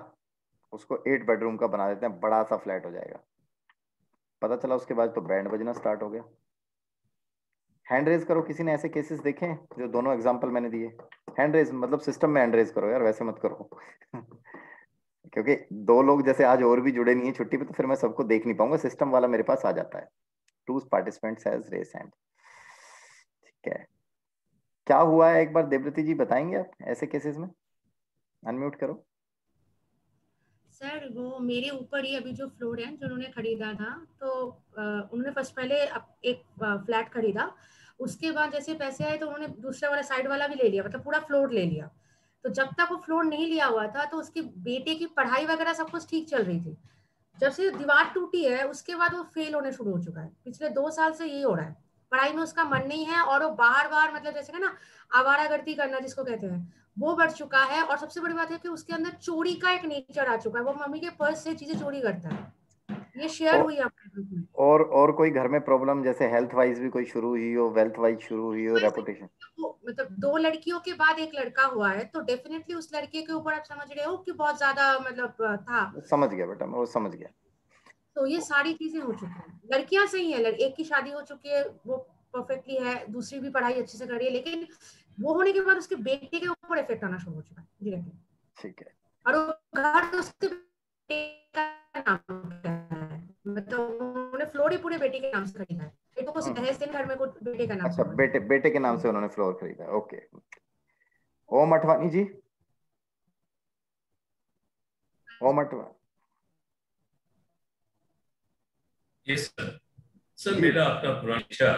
उसको 8 बेडरूम का बना देते हैं, बड़ा सा फ्लैट हो जाएगा। पता चला उसके बाद तो बैंड बजना स्टार्ट हो गया। हैंड रेज करो, किसी ने ऐसे केसेस देखे हैं जो दोनों एग्जांपल मैंने दिए? हैंड रेज मतलब सिस्टम में हैंड रेज करो यार, वैसे मत करो। क्योंकि 2 लोग जैसे आज और भी जुड़े नहीं है छुट्टी पे, तो फिर मैं सबको देख नहीं पाऊंगा, सिस्टम वाला मेरे पास आ जाता है। 2 पार्टिसिपेंट्स हैज रेज हैंड। ठीक है, क्या हुआ है एक बार देवव्रती जी बताएंगे आप ऐसे केसेस में? अनम्यूट करो। सर वो मेरे ऊपर ही अभी जो फ्लोर है जो उन्होंने खरीदा था, तो उन्होंने फर्स्ट पहले एक फ्लैट खरीदा, उसके बाद जैसे पैसे आए तो उन्होंने दूसरा वाला साइड वाला भी ले लिया, मतलब पूरा फ्लोर ले लिया। तो जब तक वो फ्लोर नहीं लिया हुआ था तो उसके बेटे की पढ़ाई वगैरह सब कुछ ठीक चल रही थी। जब से दीवार टूटी है उसके बाद वो फेल होने शुरू हो चुका है, पिछले 2 साल से यही हो रहा है, पढ़ाई में उसका मन नहीं है और वो बाहर बाहर मतलब जैसे कि ना आवारागर्दी करना जिसको कहते हैं वो बढ़ चुका है। और सबसे बड़ी बात है कि उसके अंदर चोरी का एक नेचर आ चुका है, वो मम्मी के पर्स से चीजें चोरी करता है। ये शेयर हुई आपके ग्रुप में। और कोई घर में प्रॉब्लम जैसे हेल्थ वाइज भी कोई शुरू हुई हो, वेल्थ वाइज शुरू हुई हो, रेपुटेशन? मतलब 2 लड़कियों के बाद एक लड़का हुआ है तो डेफिनेटली उस लड़के के ऊपर आप समझ रहे हो कि बहुत ज्यादा मतलब था। समझ गया बेटा, मैं वो समझ गया। तो ये सारी चीजें हो चुकी हैं। लड़कियां सही है, एक की शादी हो चुकी है वो परफेक्टली है, दूसरी भी पढ़ाई अच्छे से कर रही है, लेकिन वो होने के बाद उसके बेटे के ऊपर इफेक्ट आना शुरू हो चुका है डायरेक्टली। ठीक है। और वो घर उसके बेटे का नाम है, मतलब उन्होंने फ्लोर ही पूरे बेटे के नाम से खरीदा है। एक तो कुछ दहेज देने घर में कुछ बेटे का नाम। अच्छा, बेटे के नाम से उन्होंने फ्लोर खरीदा। Okay. Om Athwani ji, Om Athwani. Yes sir. Sir मेरा आपका पुराना इच्छा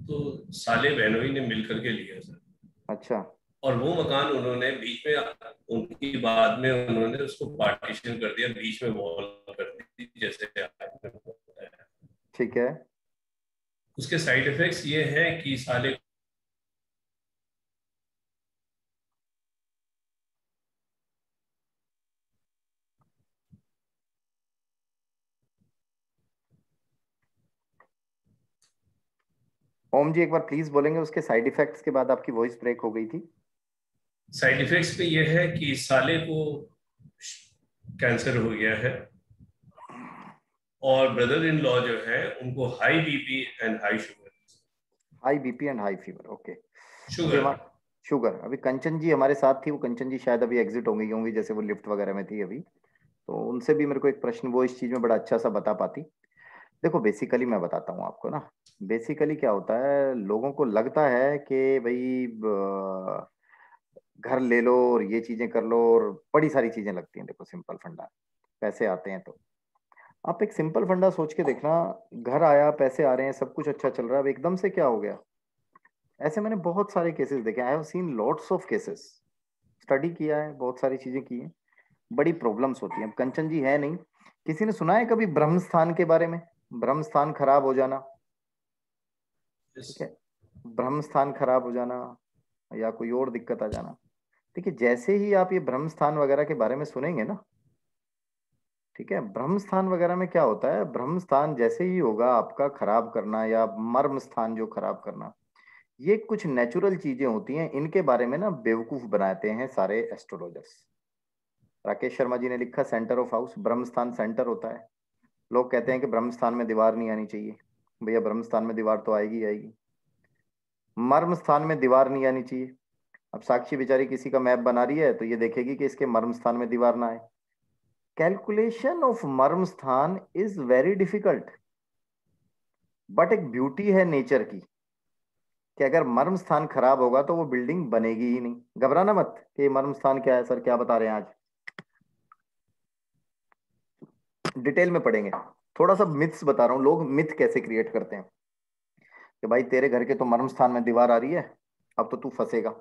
तो साले बहनोई ने मिलकर के लिया सर। अच्छा। और वो मकान उन्होंने बीच में, उनकी बाद में उन्होंने उसको पार्टीशन कर दिया, बीच में वॉल कर दी जैसे आपने बताया। ठीक है। उसके साइड इफेक्ट्स ये हैं कि साले ओम जी एक बार प्लीज बोलेंगे उसके साइड इफेक्ट्स के बाद? आपकी वॉइस ब्रेक हो गई थी। साइड इफेक्ट्स में ये है कि साले को कैंसर हो गया है और ब्रदर इन लॉ जो है उनको high BP and high sugar. High BP and high fever. Okay. Sugar. Sugar. अभी कंचन जी हमारे साथ थी, वो कंचन जी शायद अभी एग्जिट हो गई होंगी, जैसे वो लिफ्ट वगैरह में थी अभी, तो उनसे भी मेरे को एक प्रश्न, वो इस चीज में बड़ा अच्छा सा बता पाती। देखो बेसिकली मैं बताता हूँ आपको ना, बेसिकली क्या होता है, लोगों को लगता है कि भाई घर ले लो और ये चीजें कर लो और बड़ी सारी चीजें लगती हैं। देखो सिंपल फंडा, पैसे आते हैं तो आप एक सिंपल फंडा सोच के देखना, घर आया, पैसे आ रहे हैं, सब कुछ अच्छा चल रहा है, अब एकदम से क्या हो गया? ऐसे मैंने बहुत सारे केसेस देखे, I have seen lots of cases, study किया है, बहुत सारी चीजें की हैं, बड़ी प्रॉब्लम्स होती हैं। अब कंचन जी है नहीं, किसी ने सुना है कभी ब्रह्म स्थान के बारे में? ब्रह्म स्थान खराब हो जाना, ठीक है, ब्रह्म स्थान खराब हो जाना या कोई और दिक्कत आ जाना। देखिए जैसे ही आप ये ब्रह्म स्थान वगैरह के बारे में सुनेंगे ना, ठीक है, ब्रह्म स्थान वगैरह में क्या होता है, ब्रह्म स्थान जैसे ही होगा आपका खराब करना या मर्म स्थान जो खराब करना, ये कुछ नेचुरल चीजें होती हैं, इनके बारे में ना बेवकूफ बनाते हैं सारे एस्ट्रोलॉजर्स। राकेश शर्मा जी ने लिखा सेंटर ऑफ हाउस, ब्रह्म स्थान सेंटर होता है। लोग कहते हैं कि ब्रह्म स्थान में दीवार नहीं आनी चाहिए, भैया ब्रह्म स्थान में दीवार तो आएगी आएगी। मर्म स्थान में दीवार नहीं आनी चाहिए। अब साक्षी बेचारी किसी का मैप बना रही है तो ये देखेगी कि इसके मर्म स्थान में दीवार ना आए। कैलकुलेशन ऑफ मर्म स्थान इज वेरी डिफिकल्ट, बट एक ब्यूटी है नेचर की कि अगर मर्म स्थान खराब होगा तो वो बिल्डिंग बनेगी ही नहीं। घबराना मत कि मर्म स्थान क्या है सर, क्या बता रहे हैं आज, डिटेल में पढ़ेंगे। थोड़ा सा मिथ्स बता रहा हूं, लोग मिथ कैसे क्रिएट करते हैं कि भाई तेरे घर के तो मर्म स्थान में दीवार आ रही है, अब तो तू फंसेगा।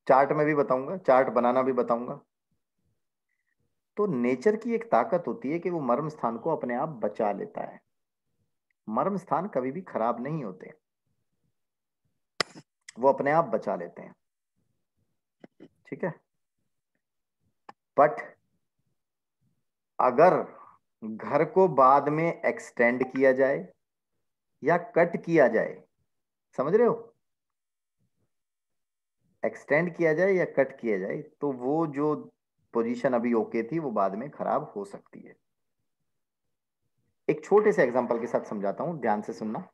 चार्ट में भी बताऊंगा, चार्ट बनाना भी बताऊंगा। तो नेचर की एक ताकत होती है कि वो मर्म स्थान को अपने आप बचा लेता है। मर्म स्थान कभी भी खराब नहीं होते, वो अपने आप बचा लेते हैं, ठीक है। बट अगर घर को बाद में एक्सटेंड किया जाए या कट किया जाए, समझ रहे हो, एक्सटेंड किया जाए या कट किया जाए, तो वो जो पोजीशन अभी ओके थी वो बाद में खराब हो सकती है। एक छोटे से एग्जांपल के साथ समझाता हूं, ध्यान से सुनना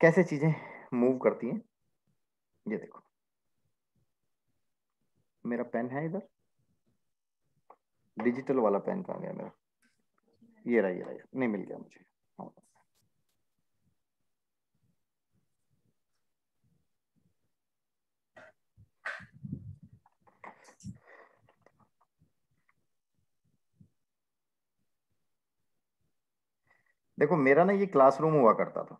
कैसे चीजें मूव करती हैं। ये देखो मेरा पेन है इधर, डिजिटल वाला पेन कहाँ गया मेरा, ये रहा, ये रहा, नहीं मिल गया मुझे। हाँ। देखो मेरा ना ये क्लासरूम हुआ करता था।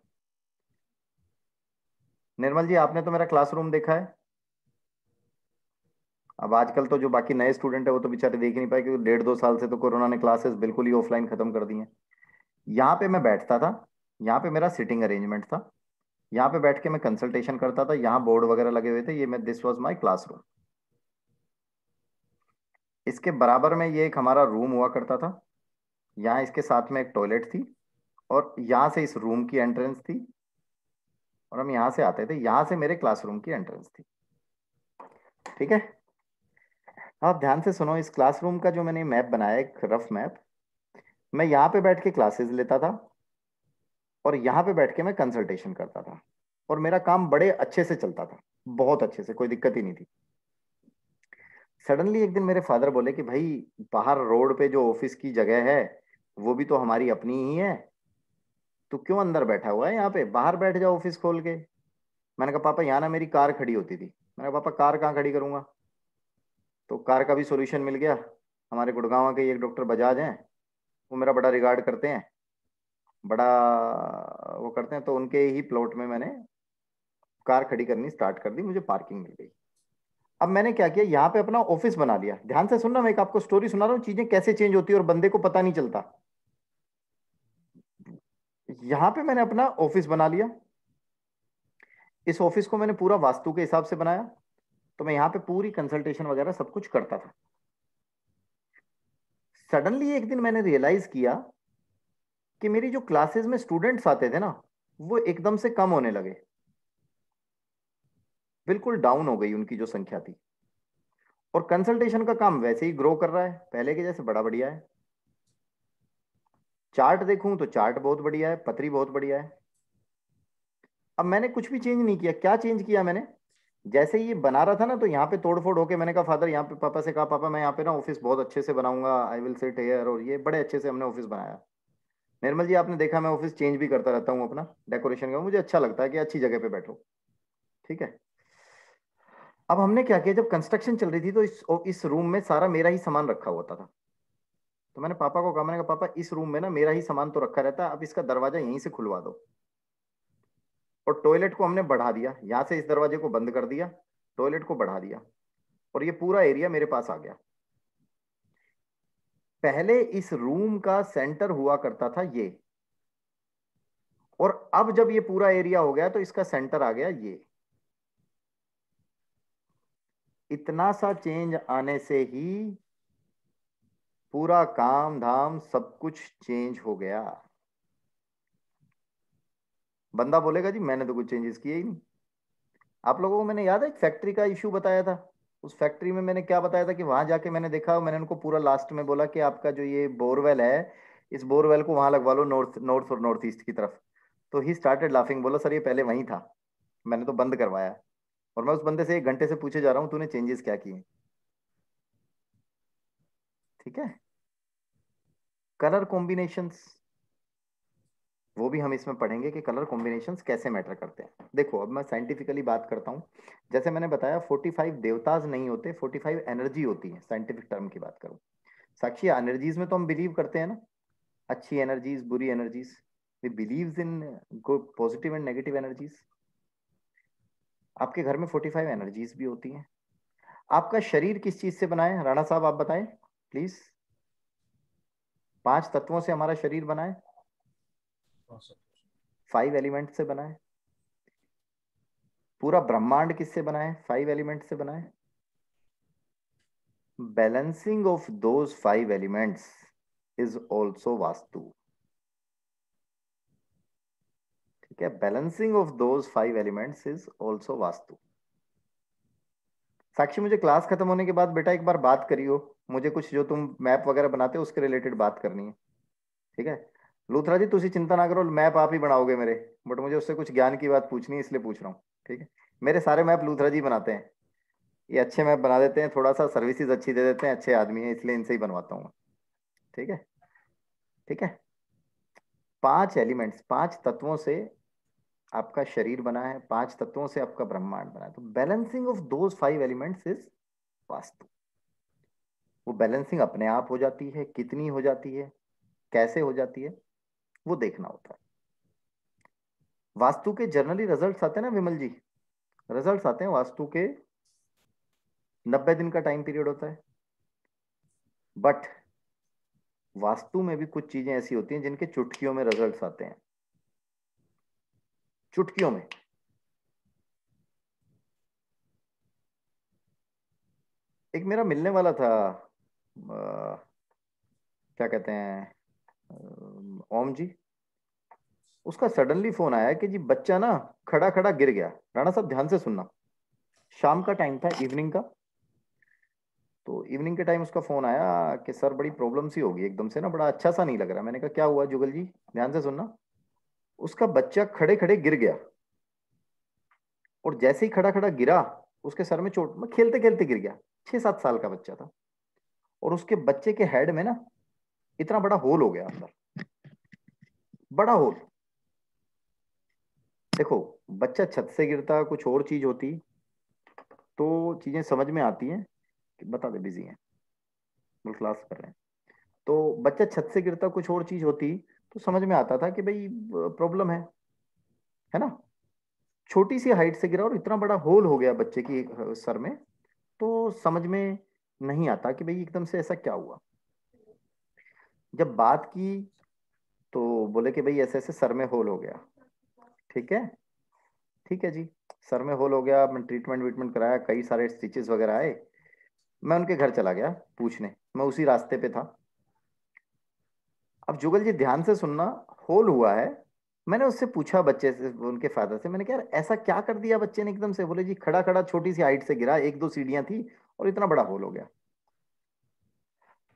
निर्मल जी आपने तो मेरा क्लासरूम देखा है। अब आजकल तो जो बाकी नए स्टूडेंट है वो तो बेचारे देख ही नहीं पाए, क्योंकि 1.5-2 साल से तो कोरोना ने क्लासेस बिल्कुल ही ऑफलाइन खत्म कर दी हैं। यहाँ पे मैं बैठता था, यहाँ पे मेरा सिटिंग अरेंजमेंट था, यहाँ पे बैठ के मैं कंसल्टेशन करता था, यहाँ बोर्ड वगैरह लगे हुए थे, ये मैं दिस वाज माय क्लासरूम। इसके बराबर में ये एक हमारा रूम हुआ करता था, यहाँ इसके साथ में एक टॉयलेट थी, और यहाँ से इस रूम की एंट्रेंस थी, और हम यहाँ से आते थे, यहाँ से मेरे क्लासरूम की एंट्रेंस थी। ठीक है, आप ध्यान से सुनो, इस क्लासरूम का जो मैंने मैप बनाया, एक रफ मैप, मैं यहाँ पे बैठ के क्लासेस लेता था और यहाँ पे बैठ के मैं कंसल्टेशन करता था, और मेरा काम बड़े अच्छे से चलता था, बहुत अच्छे से, कोई दिक्कत ही नहीं थी। सडनली एक दिन मेरे फादर बोले कि भाई बाहर रोड पे जो ऑफिस की जगह है वो भी तो हमारी अपनी ही है, तू क्यों अंदर बैठा हुआ है, यहाँ पे बाहर बैठ जाओ ऑफिस खोल के। मैंने कहा पापा यहाँ ना मेरी कार खड़ी होती थी। मैंने कहा पापा कार कहाँ खड़ी करूंगा, तो कार का भी सोल्यूशन मिल गया। हमारे गुड़गांव के एक डॉक्टर बजाज हैं, वो मेरा बड़ा रिगार्ड करते हैं, बड़ा वो करते हैं, तो उनके ही प्लॉट में मैंने कार खड़ी करनी स्टार्ट कर दी, मुझे पार्किंग मिल गई। अब मैंने क्या किया, यहाँ पे अपना ऑफिस बना लिया। ध्यान से सुनना, मैं एक आपको स्टोरी सुना रहा हूँ, चीजें कैसे चेंज होती है और बंदे को पता नहीं चलता। यहाँ पे मैंने अपना ऑफिस बना लिया, इस ऑफिस को मैंने पूरा वास्तु के हिसाब से बनाया, तो मैं यहाँ पे पूरी कंसल्टेशन वगैरह सब कुछ करता था। सडनली एक दिन मैंने रियलाइज किया कि मेरी जो क्लासेस में स्टूडेंट्स आते थे ना, वो एकदम से कम होने लगे, बिल्कुल डाउन हो गई उनकी जो संख्या थी, और कंसल्टेशन का काम वैसे ही ग्रो कर रहा है, पहले के जैसे बड़ा बढ़िया है। चार्ट देखूं तो चार्ट बहुत बढ़िया है, पतरी बहुत बढ़िया है। अब मैंने कुछ भी चेंज नहीं किया। क्या चेंज किया मैंने, जैसे ही ये बना रहा था ना, तो यहाँ पे तोड़फोड़ होके मैंने कहा फादर, यहाँ पे पापा से कहा, पापा मैं यहाँ पे ना ऑफिस बहुत अच्छे से बनाऊंगा, आई विल सिट हियर, और ये बड़े अच्छे से हमने ऑफिस बनाया। निर्मल जी आपने देखा मैं ऑफिस चेंज भी करता रहता हूँ अपना डेकोरेशन का, मुझे अच्छा लगता है कि अच्छी जगह पे बैठो। ठीक है, अब हमने क्या किया, जब कंस्ट्रक्शन चल रही थी तो इस रूम में सारा मेरा ही सामान रखा होता था। तो मैंने पापा को कहा, मैंने कहा पापा इस रूम में ना मेरा ही सामान तो रखा रहता है, अब इसका दरवाजा यहीं से खुलवा दो। और टॉयलेट को हमने बढ़ा दिया, यहां से इस दरवाजे को बंद कर दिया, टॉयलेट को बढ़ा दिया, और ये पूरा एरिया मेरे पास आ गया। पहले इस रूम का सेंटर हुआ करता था ये, और अब जब ये पूरा एरिया हो गया तो इसका सेंटर आ गया ये। इतना सा चेंज आने से ही पूरा काम धाम सब कुछ चेंज हो गया। बंदा बोलेगा जी मैंने तो कुछ चेंजेस किए ही नहीं। आप लोगों को मैंने याद है एक फैक्ट्री का इश्यू बताया था, उस फैक्ट्री में मैंने क्या बताया था कि वहां जाके मैंने देखा, मैंने उनको पूरा लास्ट में बोला कि आपका जो ये बोरवेल है, इस बोरवेल को वहां लगवा लो, नॉर्थ नॉर्थ और नॉर्थ ईस्ट की तरफ। तो ही स्टार्टेड लाफिंग, बोला सर ये पहले वहीं था, मैंने तो बंद करवाया। और मैं उस बंदे से 1 घंटे से पूछे जा रहा हूँ तूने चेंजेस क्या किए। ठीक है, कलर कॉम्बिनेशंस, वो भी हम इसमें पढ़ेंगे कि कलर कॉम्बिनेशंस कैसे मैटर करते हैं। देखो अब मैं साइंटिफिकली बात करता हूँ, जैसे मैंने बताया 45 देवताज नहीं होते, 45 एनर्जी होती है, साइंटिफिक टर्म की बात करूँ। साक्षी एनर्जीज में तो हम बिलीव करते हैं ना, अच्छी एनर्जीज बुरी energies, we believes in good positive and negative energies. आपके घर में 45 एनर्जीज भी होती हैं। आपका शरीर किस चीज से बना है, राणा साहब आप बताएं प्लीज। 5 तत्वों से हमारा शरीर बना है, 5 एलिमेंट से बना है। पूरा ब्रह्मांड किससे बना है, 5 एलिमेंट से बना है। Balancing of those 5 elements is also vastu. ठीक है, balancing of those 5 elements is also vastu. Sakshi मुझे क्लास खत्म होने के बाद बेटा एक बार बात करियो, मुझे कुछ जो तुम मैप वगैरह बनाते हो उसके रिलेटेड बात करनी है। ठीक है, लूथरा जी तुसी चिंता ना करो, मैप आप ही बनाओगे मेरे, बट मुझे उससे कुछ ज्ञान की बात पूछनी है इसलिए पूछ रहा हूँ। ठीक है, मेरे सारे मैप लूथरा जी बनाते हैं, ये अच्छे मैप बना देते हैं, थोड़ा सा सर्विसेज अच्छी दे देते हैं, अच्छे आदमी है इसलिए इनसे ही बनवाता हूँ। ठीक है, ठीक है, 5 एलिमेंट्स, 5 तत्वों से आपका शरीर बना है, 5 तत्वों से आपका ब्रह्मांड बना है। तो balancing of those 5 elements is vastu. वो बैलेंसिंग अपने आप हो जाती है, कितनी हो जाती है, कैसे हो जाती है, वो देखना होता है। वास्तु के जनरली रिजल्ट्स आते हैं ना विमल जी, रिजल्ट्स आते हैं वास्तु के 90 दिन का टाइम पीरियड होता है। बट वास्तु में भी कुछ चीजें ऐसी होती हैं जिनके चुटकियों में रिजल्ट्स आते हैं। चुटकियों में। एक मेरा मिलने वाला था, क्या कहते हैं, ओम जी, उसका सडनली फोन आया कि जी बच्चा ना खड़ा खड़ा गिर गया। राणा साहब ध्यान से सुनना, शाम का टाइम था, इवनिंग का। तो इवनिंग के टाइम उसका फोन आया कि सर बड़ी प्रॉब्लम सी होगी, एकदम से ना बड़ा अच्छा सा नहीं लग रहा। मैंने कहा क्या हुआ जुगल जी, ध्यान से सुनना। उसका बच्चा खड़े खड़े गिर गया, और जैसे ही खड़ा खड़ा गिरा उसके सर में चोट, मैं खेलते खेलते गिर गया। 6-7 साल का बच्चा था, और उसके बच्चे के हेड में ना इतना बड़ा होल हो गया अंदर, बड़ा होल। देखो बच्चा छत से गिरता कुछ और चीज होती तो चीजें समझ में आती हैं कि बता दे बिजी हैं, फुल क्लास कर रहे हैं। तो बच्चा छत से गिरता कुछ और चीज होती तो समझ में आता था कि भाई प्रॉब्लम है ना। छोटी सी हाइट से गिरा और इतना बड़ा होल हो गया बच्चे की सर में, तो समझ में नहीं आता कि भाई एकदम से ऐसा क्या हुआ। जब बात की तो बोले कि भाई ऐसे ऐसे सर में होल हो गया। ठीक है, ठीक है जी, सर में होल हो गया। मैं ट्रीटमेंट वीटमेंट कराया, कई सारे स्टिचेस वगैरह आए। मैं उनके घर चला गया पूछने, मैं उसी रास्ते पे था। अब जुगल जी ध्यान से सुनना, होल हुआ है। मैंने उससे पूछा बच्चे से, उनके फादर से, मैंने कहा यार ऐसा क्या कर दिया बच्चे ने एकदम से। बोले जी खड़ा खड़ा छोटी सी हाइट से गिरा, 1-2 सीढ़ियां थी और इतना बड़ा होल हो गया।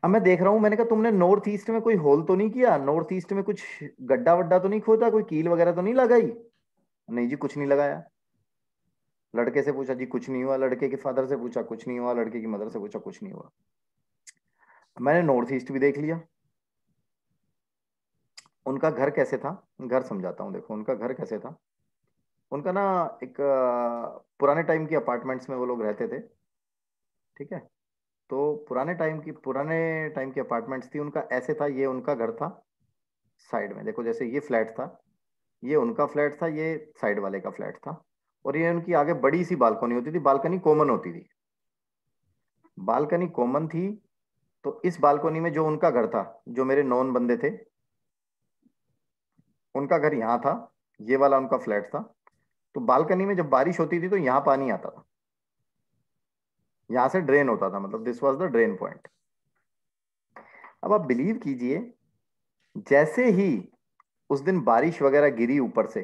अब मैं देख रहा हूं, मैंने कहा तुमने नॉर्थ ईस्ट में कोई होल तो नहीं किया, नॉर्थ ईस्ट में कुछ गड्ढा वड्डा तो नहीं खोदा, कोई कील वगैरह तो नहीं लगाई? नहीं जी कुछ नहीं लगाया। लड़के से पूछा जी कुछ नहीं हुआ, लड़के के फादर से पूछा कुछ नहीं हुआ, लड़के की मदर से पूछा कुछ नहीं हुआ। मैंने नॉर्थ ईस्ट भी देख लिया। उनका घर कैसे था, घर समझाता हूँ। देखो उनका घर कैसे था, उनका ना एक पुराने टाइम की अपार्टमेंट्स में वो लोग रहते थे। ठीक है, तो पुराने टाइम की अपार्टमेंट्स थी। उनका ऐसे था, ये उनका घर था साइड में, देखो जैसे ये फ्लैट था, ये उनका फ्लैट था, ये साइड वाले का फ्लैट था, और ये उनकी आगे बड़ी सी बालकनी होती थी। बालकनी कॉमन होती थी, बालकनी कॉमन थी। तो इस बालकनी में जो उनका घर था, जो मेरे नॉन बंदे थे, उनका घर यहाँ था, ये वाला उनका फ्लैट था। तो बालकनी में जब बारिश होती थी तो यहाँ पानी आता था, यहाँ से ड्रेन होता था, मतलब this was the drain point. अब आप बिलीव कीजिए, जैसे ही उस दिन बारिश वगैरह गिरी ऊपर से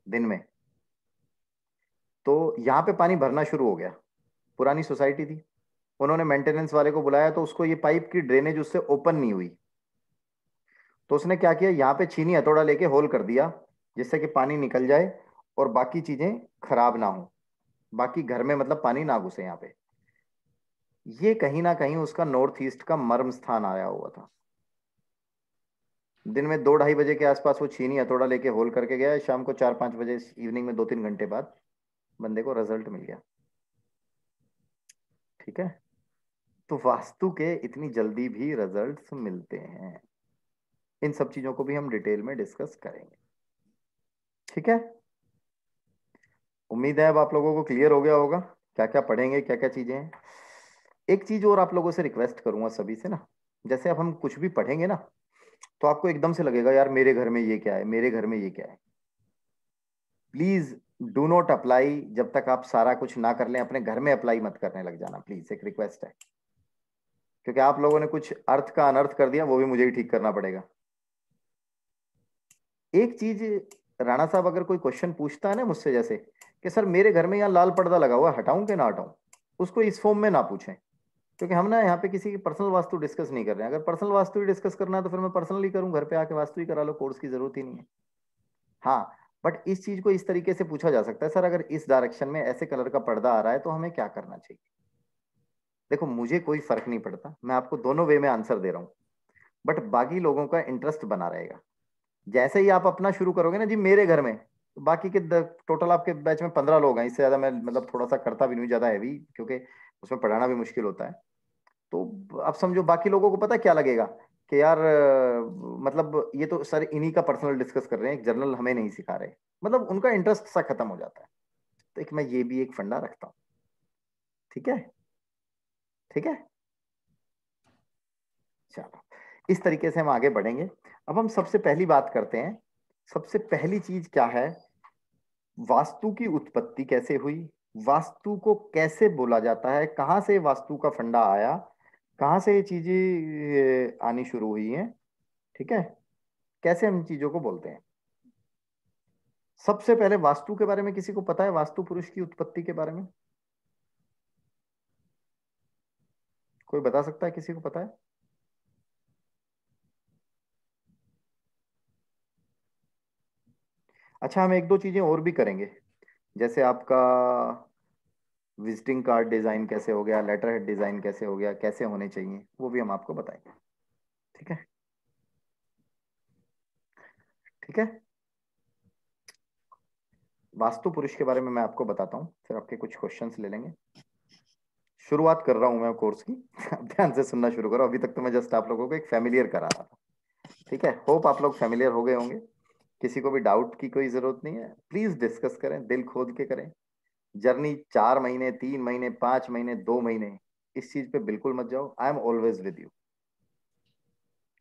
दिन में, तो यहाँ पे पानी भरना शुरू हो गया। पुरानी सोसाइटी थी, उन्होंने मेंटेनेंस वाले को बुलाया, तो उसको ये पाइप की ड्रेनेज उससे ओपन नहीं हुई। तो उसने क्या किया, यहाँ पे छीनी हथौड़ा लेके होल कर दिया, जिससे कि पानी निकल जाए और बाकी चीजें खराब ना हो, बाकी घर में मतलब पानी ना घुसे यहाँ पे। ये कहीं ना कहीं उसका नॉर्थ ईस्ट का मर्म स्थान आया हुआ था। दिन में 2-2:30 बजे के आसपास वो छीनी हथौड़ा लेके होल करके गया, शाम को 4-5 बजे इवनिंग में 2-3 घंटे बाद बंदे को रिजल्ट मिल गया। ठीक है, तो वास्तु के इतनी जल्दी भी रिजल्ट्स मिलते हैं। इन सब चीजों को भी हम डिटेल में डिस्कस करेंगे। ठीक है, उम्मीद है अब आप लोगों को क्लियर हो गया होगा क्या क्या पढ़ेंगे, क्या क्या चीजें हैं। एक चीज और आप लोगों से रिक्वेस्ट करूंगा सभी से ना, जैसे अब हम कुछ भी पढ़ेंगे ना, तो आपको एकदम से लगेगा यार मेरे घर में ये क्या है, मेरे घर में ये क्या है। प्लीज डू नॉट अप्लाई जब तक आप सारा कुछ ना कर लें, अपने घर में अप्लाई मत करने लग जाना प्लीज, एक रिक्वेस्ट है। क्योंकि आप लोगों ने कुछ अर्थ का अनर्थ कर दिया, वो भी मुझे ही ठीक करना पड़ेगा। एक चीज, राणा साहब अगर कोई क्वेश्चन पूछता है ना मुझसे, जैसे कि सर मेरे घर में यहाँ लाल पर्दा लगा हुआ है, हटाऊं कि ना हटाऊं, उसको इस फॉर्म में ना पूछें। क्योंकि हम ना यहाँ पे किसी की पर्सनल वास्तु डिस्कस नहीं कर रहे हैं। अगर पर्सनल वास्तु ही डिस्कस करना है तो फिर मैं पर्सनली करूँ, घर पे आके वास्तु ही करा लो, कोर्स की जरूरत ही नहीं है। हाँ, बट इस चीज को इस तरीके से पूछा जा सकता है, सर अगर इस डायरेक्शन में ऐसे कलर का पर्दा आ रहा है तो हमें क्या करना चाहिए। देखो मुझे कोई फर्क नहीं पड़ता, मैं आपको दोनों वे में आंसर दे रहा हूँ, बट बाकी लोगों का इंटरेस्ट बना रहेगा। जैसे ही आप अपना शुरू करोगे ना जी मेरे घर में, तो बाकी के टोटल आपके बैच में 15 लोग हैं, इससे ज्यादा मैं मतलब थोड़ा सा करता भी नहीं, ज्यादा हैवी, क्योंकि उसमें पढ़ाना भी मुश्किल होता है। तो आप समझो बाकी लोगों को पता क्या लगेगा कि यार मतलब ये तो सर इन्हीं का पर्सनल डिस्कस कर रहे हैं, एक जर्नल हमें नहीं सिखा रहे, मतलब उनका इंटरेस्ट सा खत्म हो जाता है। तो एक मैं ये भी एक फंडा रखता हूँ। ठीक है, ठीक है, चलो इस तरीके से हम आगे बढ़ेंगे। अब हम सबसे पहली बात करते हैं सबसे पहली चीज क्या है, वास्तु की उत्पत्ति कैसे हुई, वास्तु को कैसे बोला जाता है, कहाँ से वास्तु का फंडा आया, कहाँ से ये चीजें आनी शुरू हुई हैं, ठीक है, कैसे हम चीजों को बोलते हैं। सबसे पहले वास्तु के बारे में किसी को पता है, वास्तु पुरुष की उत्पत्ति के बारे में कोई बता सकता है, किसी को पता है? अच्छा, हम एक दो चीजें और भी करेंगे, जैसे आपका विजिटिंग कार्ड डिजाइन कैसे हो गया, लेटर हेड डिजाइन कैसे हो गया, कैसे होने चाहिए, वो भी हम आपको बताएंगे। ठीक है, ठीक है। वास्तु पुरुष के बारे में मैं आपको बताता हूँ, फिर आपके कुछ क्वेश्चंस ले लेंगे। शुरुआत कर रहा हूं मैं कोर्स की। आप ध्यान से सुनना शुरू करो। अभी तक तो मैं जस्ट आप लोगों को एक फैमिलियर करा रहा था, ठीक है। होप आप लोग फैमिलियर हो गए होंगे, किसी को भी डाउट की कोई जरूरत नहीं है। प्लीज डिस्कस करें, दिल खोद के करें। जर्नी 4 महीने, 3 महीने, 5 महीने, 2 महीने, इस चीज पे बिल्कुल मत जाओ। I am always with you,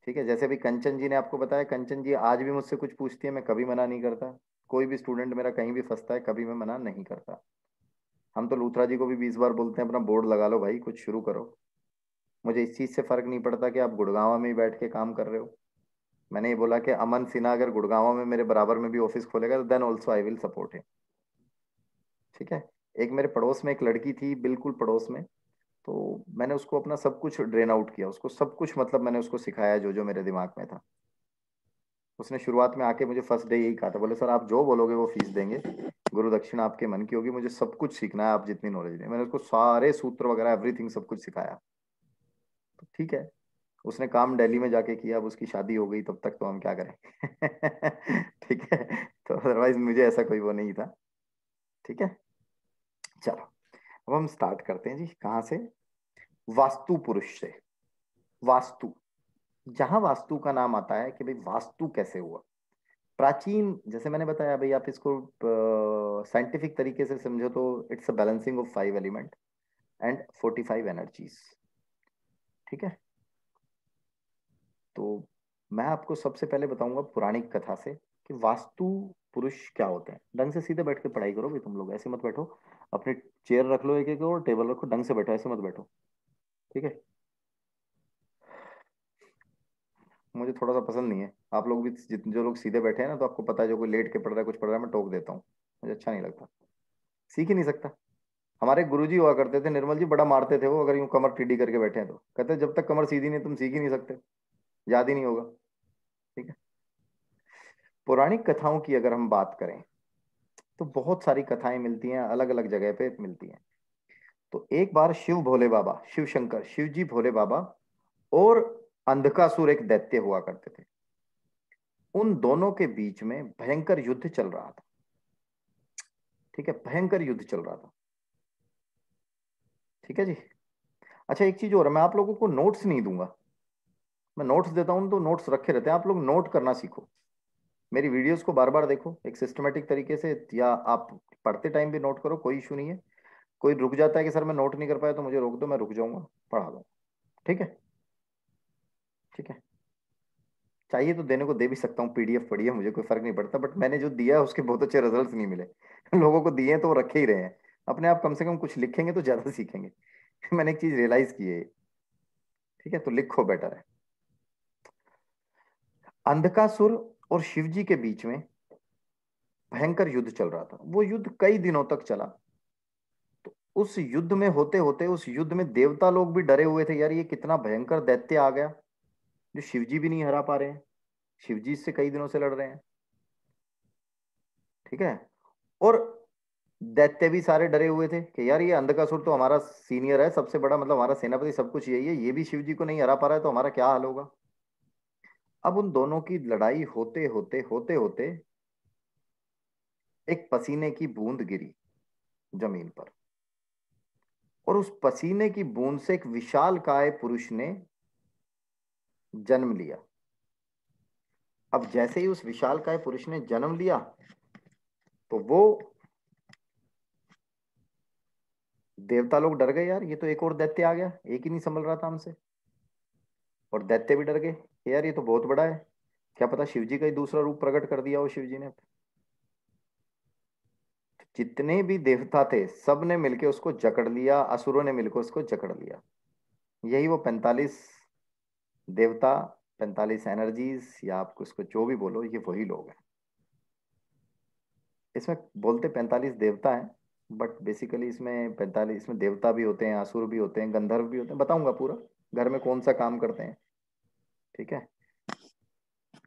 ठीक है। जैसे अभी कंचन जी ने आपको बताया, कंचन जी आज भी मुझसे कुछ पूछती है, मैं कभी मना नहीं करता। कोई भी स्टूडेंट मेरा कहीं भी फंसता है, कभी मैं मना नहीं करता। हम तो लूथरा जी को भी 20 बार बोलते हैं, अपना बोर्ड लगा लो भाई, कुछ शुरू करो। मुझे इस चीज से फर्क नहीं पड़ता कि आप गुड़गांव में ही बैठ के काम कर रहे हो। मैंने ये बोला कि अमन सिन्हा अगर गुड़गांव में मेरे बराबर में भी ऑफिस खोलेगा तो then also I will support him, ठीक है। एक मेरे पड़ोस में एक लड़की थी, बिल्कुल पड़ोस में, तो मैंने उसको अपना सब कुछ ड्रेन आउट किया, उसको सब कुछ, मतलब मैंने उसको सिखाया जो जो मेरे दिमाग में था। उसने शुरुआत में आके मुझे फर्स्ट डे यही कहा था, बोले सर आप जो बोलोगे वो फीस देंगे, गुरु दक्षिणा आपके मन की होगी, मुझे सब कुछ सीखना है, आप जितनी नॉलेज दें। मैंने उसको सारे सूत्र वगैरह एवरीथिंग सब कुछ सिखाया, तो ठीक है। उसने काम दिल्ली में जाके किया, अब उसकी शादी हो गई, तब तक तो हम क्या करें। ठीक है, तो अदरवाइज मुझे ऐसा कोई वो नहीं था, ठीक है। चलो अब हम स्टार्ट करते हैं जी, कहाँ से, वास्तु पुरुष से। वास्तु, जहां वास्तु का नाम आता है कि भाई वास्तु कैसे हुआ, प्राचीन, जैसे मैंने बताया भाई, आप इसको साइंटिफिक तरीके से समझो तो it's a balancing of 5 element and 45 energies, ठीक है। तो मैं आपको सबसे पहले बताऊंगा पौराणिक कथा से कि वास्तु पुरुष क्या होते हैं। ढंग से सीधे बैठ के पढ़ाई करो भाई, तुम लोग ऐसे मत बैठो। अपने चेयर रख लो एक एक, और टेबल रखो, ढंग से बैठो, ऐसे मत बैठो, ठीक है। मुझे थोड़ा सा पसंद नहीं है, आप लोग भी जो लोग सीधे बैठे हैं ना, तो आपको पता है जो कोई लेट के पढ़ रहा है, कुछ पढ़ रहा है, मैं टोक देता हूँ, मुझे अच्छा नहीं लगता, सीख ही नहीं सकता। हमारे गुरुजी हुआ करते थे निर्मल जी, बड़ा मारते थे वो, अगर यूं कमर टेढ़ी करके बैठे हैं तो कहते जब तक कमर सीधी नहीं तुम सीख ही नहीं सकते, याद ही नहीं होगा, ठीक है। पौराणिक कथाओं की अगर हम बात करें तो बहुत सारी कथाएं मिलती हैं, अलग अलग जगह पे मिलती हैं। तो एक बार शिव भोले बाबा, शिव शंकर, शिव जी भोले बाबा और अंधकासुर एक दैत्य हुआ करते थे। उन दोनों के बीच में भयंकर युद्ध चल रहा था, ठीक है, भयंकर युद्ध चल रहा था, ठीक है जी। अच्छा एक चीज और, मैं आप लोगों को नोट्स नहीं दूंगा, मैं नोट्स देता हूं तो नोट्स रखे रहते हैं, आप लोग नोट करना सीखो। मेरी वीडियोस को बार बार देखो एक सिस्टमेटिक तरीके से, या आप पढ़ते टाइम भी नोट करो, कोई इशू नहीं है। कोई रुक जाता है कि सर मैं नोट नहीं कर पाया, तो मुझे रोक दो, मैं रुक जाऊंगा, पढ़ा दूंगा, ठीक है, ठीक है। चाहिए तो देने को दे भी सकता हूँ, पीडीएफ पढ़िए, मुझे कोई फर्क नहीं पड़ता, बट मैंने जो दिया है उसके बहुत अच्छे रिजल्ट्स नहीं मिले। लोगों को दिए हैं तो वो रखे ही रहे हैं। अपने आप कम से कम कुछ लिखेंगे तो ज्यादा सीखेंगे। मैंने एक चीज रियलाइज की है, ठीक है, तो लिखो बेटर है। अंधकासुर और शिव जी के बीच में भयंकर युद्ध चल रहा था, वो युद्ध कई दिनों तक चला। तो उस युद्ध में होते होते, उस युद्ध में देवता लोग भी डरे हुए थे, यार ये कितना भयंकर दैत्य आ गया जो शिवजी भी नहीं हरा पा रहे हैं, शिवजी इससे कई दिनों से लड़ रहे हैं, ठीक है। और दैत्य भी सारे डरे हुए थे कि यार ये अंधकासुर तो हमारा सीनियर है, सबसे बड़ा, मतलब हमारा सेनापति, सब कुछ यही है, ये भी शिवजी को नहीं हरा पा रहा है, तो हमारा क्या हाल होगा। अब उन दोनों की लड़ाई होते होते होते होते एक पसीने की बूंद गिरी जमीन पर, और उस पसीने की बूंद से एक विशालकाय पुरुष ने जन्म लिया। अब जैसे ही उस विशालकाय पुरुष ने जन्म लिया, तो वो देवता लोग डर गए, यार ये तो एक और दैत्य आ गया, एक ही नहीं संभल रहा था हमसे। और दैत्य भी डर गए, यार ये तो बहुत बड़ा है। क्या पता शिव जी का ही दूसरा रूप प्रकट कर दिया हो शिव जी ने। जितने भी देवता थे सब ने मिलके उसको जकड़ लिया, असुरों ने मिलकर उसको जकड़ लिया। यही वो 45 देवता, 45 एनर्जीज, या आप उसको जो भी बोलो, ये वही लोग हैं। इसमें बोलते 45 देवता हैं, बट बेसिकली इसमें 45, इसमें देवता भी होते हैं, असुर भी होते हैं, गंधर्व भी होते हैं। बताऊंगा पूरा घर में कौन सा काम करते हैं, ठीक है।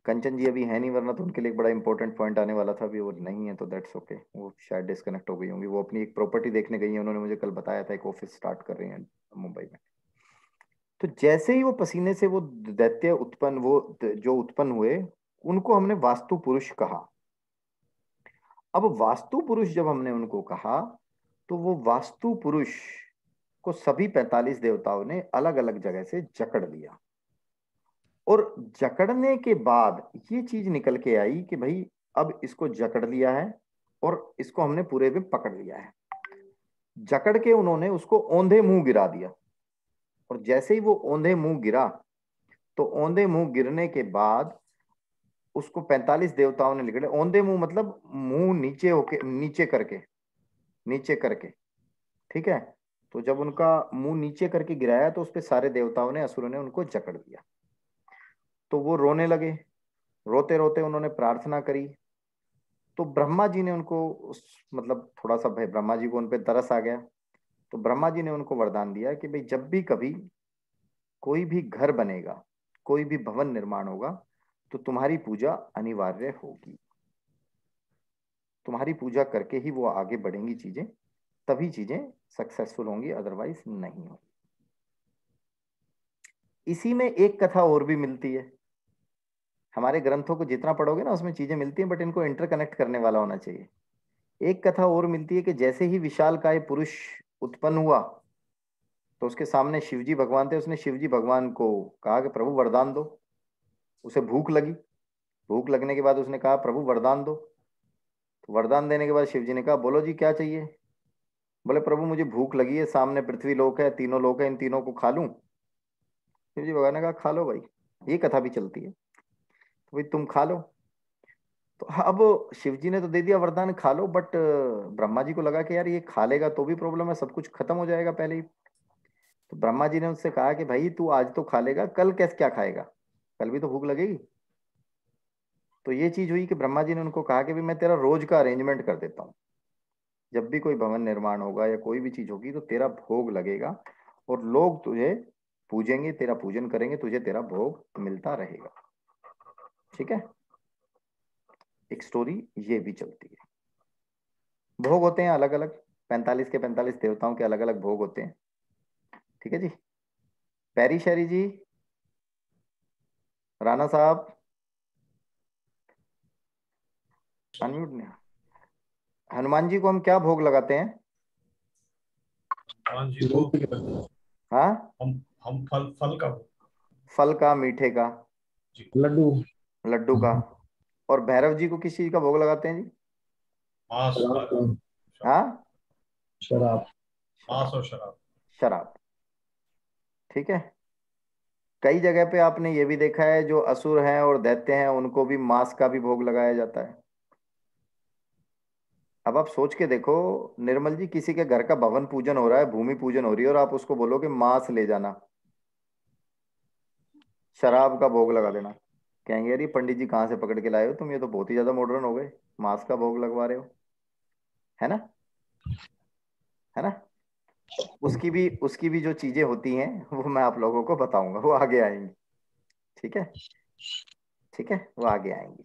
कंचन जी अभी है नहीं, वरना तो उनके लिए एक बड़ा इंपॉर्टेंट पॉइंट आने वाला था, अभी वो नहीं है तो दैट्स ओके। वो शायद डिस्कनेक्ट हो गई होंगी, वो अपनी एक प्रॉपर्टी देखने गई है, उन्होंने मुझे कल बताया था, एक ऑफिस स्टार्ट कर रही हैं मुंबई में। तो जैसे ही वो पसीने से वो दैत्य उत्पन्न, वो जो उत्पन्न हुए, उनको हमने वास्तु पुरुष कहा। अब वास्तु पुरुष जब हमने उनको कहा, तो वो वास्तु पुरुष को सभी 45 देवताओं ने अलग अलग जगह से जकड़ लिया। और जकड़ने के बाद ये चीज निकल के आई कि भाई अब इसको जकड़ लिया है और इसको हमने पूरे में पकड़ लिया है। जकड़ के उन्होंने उसको औंधे मुंह गिरा दिया। और जैसे ही वो औंधे मुंह गिरा, तो औंधे मुंह गिरने के बाद उसको 45 देवताओं ने निकले। औंधे मुंह मतलब मुंह नीचे होके, नीचे करके, ठीक है। तो जब उनका मुंह नीचे करके गिराया, तो उस पे सारे देवताओं ने, असुरों ने उनको जकड़ दिया। तो वो रोने लगे। रोते रोते उन्होंने प्रार्थना करी। तो ब्रह्मा जी ने उनको मतलब थोड़ा सा भाई ब्रह्मा जी को उन पे तरस आ गया। तो ब्रह्मा जी ने उनको वरदान दिया कि भाई जब भी कभी कोई भी घर बनेगा, कोई भी भवन निर्माण होगा, तो तुम्हारी पूजा अनिवार्य होगी। तुम्हारी पूजा करके ही वो आगे बढ़ेंगी चीजें, तभी चीजें सक्सेसफुल होंगी, अदरवाइज नहीं होंगी। इसी में एक कथा और भी मिलती है। हमारे ग्रंथों को जितना पढ़ोगे ना, उसमें चीजें मिलती हैं, बट इनको इंटरकनेक्ट करने वाला होना चाहिए। एक कथा और मिलती है कि जैसे ही विशालकाय पुरुष उत्पन्न हुआ, तो उसके सामने शिवजी भगवान थे। उसने शिवजी भगवान को कहा कि प्रभु वरदान दो। उसे भूख लगी। भूख लगने के बाद उसने कहा प्रभु वरदान दो। तो वरदान देने के बाद शिवजी ने कहा बोलो जी क्या चाहिए। बोले प्रभु मुझे भूख लगी है, सामने पृथ्वी लोक है, तीनों लोक है, इन तीनों को खा लूं। शिवजी भगवान ने कहा खा लो भाई। ये कथा भी चलती है, तो भाई तुम खा लो। तो अब शिवजी ने तो दे दिया वरदान खा लो, बट ब्रह्मा जी को लगा कि यार ये खा लेगा तो भी प्रॉब्लम है, सब कुछ खत्म हो जाएगा पहले ही। तो ब्रह्मा जी ने उससे कहा कि भाई तू आज तो खा लेगा, कल कैसे क्या खाएगा, कल भी तो भूख लगेगी। तो ये चीज हुई कि ब्रह्मा जी ने उनको कहा कि भाई मैं तेरा रोज का अरेंजमेंट कर देता हूँ। जब भी कोई भवन निर्माण होगा या कोई भी चीज होगी, तो तेरा भोग लगेगा और लोग तुझे पूजेंगे, तेरा पूजन करेंगे, तुझे तेरा भोग मिलता रहेगा। ठीक है। एक स्टोरी ये भी चलती है। भोग होते हैं अलग अलग, 45 के 45 देवताओं के अलग अलग भोग होते हैं। ठीक है जी। पैरी शैरी जी, राणा साहब, अनम्यूट नहीं। हनुमान जी को हम क्या भोग लगाते हैं? हनुमान जी को हाँ, हम फल का, फल का, मीठे का, लड्डू का। और भैरव जी को किस चीज का भोग लगाते हैं जी? हाँ, शराब। मांस और शराब। शराब। ठीक है। कई जगह पे आपने ये भी देखा है, जो असुर हैं और दैत्य हैं उनको भी मांस का भी भोग लगाया जाता है। अब आप सोच के देखो निर्मल जी, किसी के घर का भवन पूजन हो रहा है, भूमि पूजन हो रही है, और आप उसको बोलो कि मांस ले जाना, शराब का भोग लगा देना। कहेंगे यार ये पंडित जी कहाँ से पकड़ के लाए हो तुम, ये तो बहुत ही ज्यादा मॉडर्न हो गए, मांस का भोग लगवा रहे हो। है ना, है ना। उसकी भी जो चीजें होती हैं वो मैं आप लोगों को बताऊंगा, वो आगे आएंगी। ठीक है, ठीक है, वो आगे आएंगी।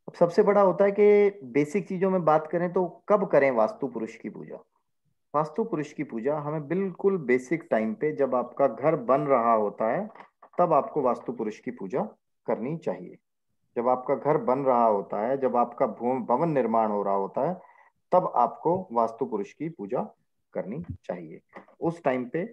अब सबसे बड़ा होता है कि बेसिक चीजों में बात करें तो कब करें वास्तु पुरुष की पूजा। वास्तु पुरुष की पूजा हमें बिल्कुल बेसिक टाइम पे, जब आपका घर बन रहा होता है, तब आपको वास्तु पुरुष की पूजा करनी चाहिए। जब आपका घर बन रहा होता है, जब आपका भवन निर्माण हो रहा होता है, तब आपको वास्तु पुरुष की पूजा करनी चाहिए। उस टाइम पे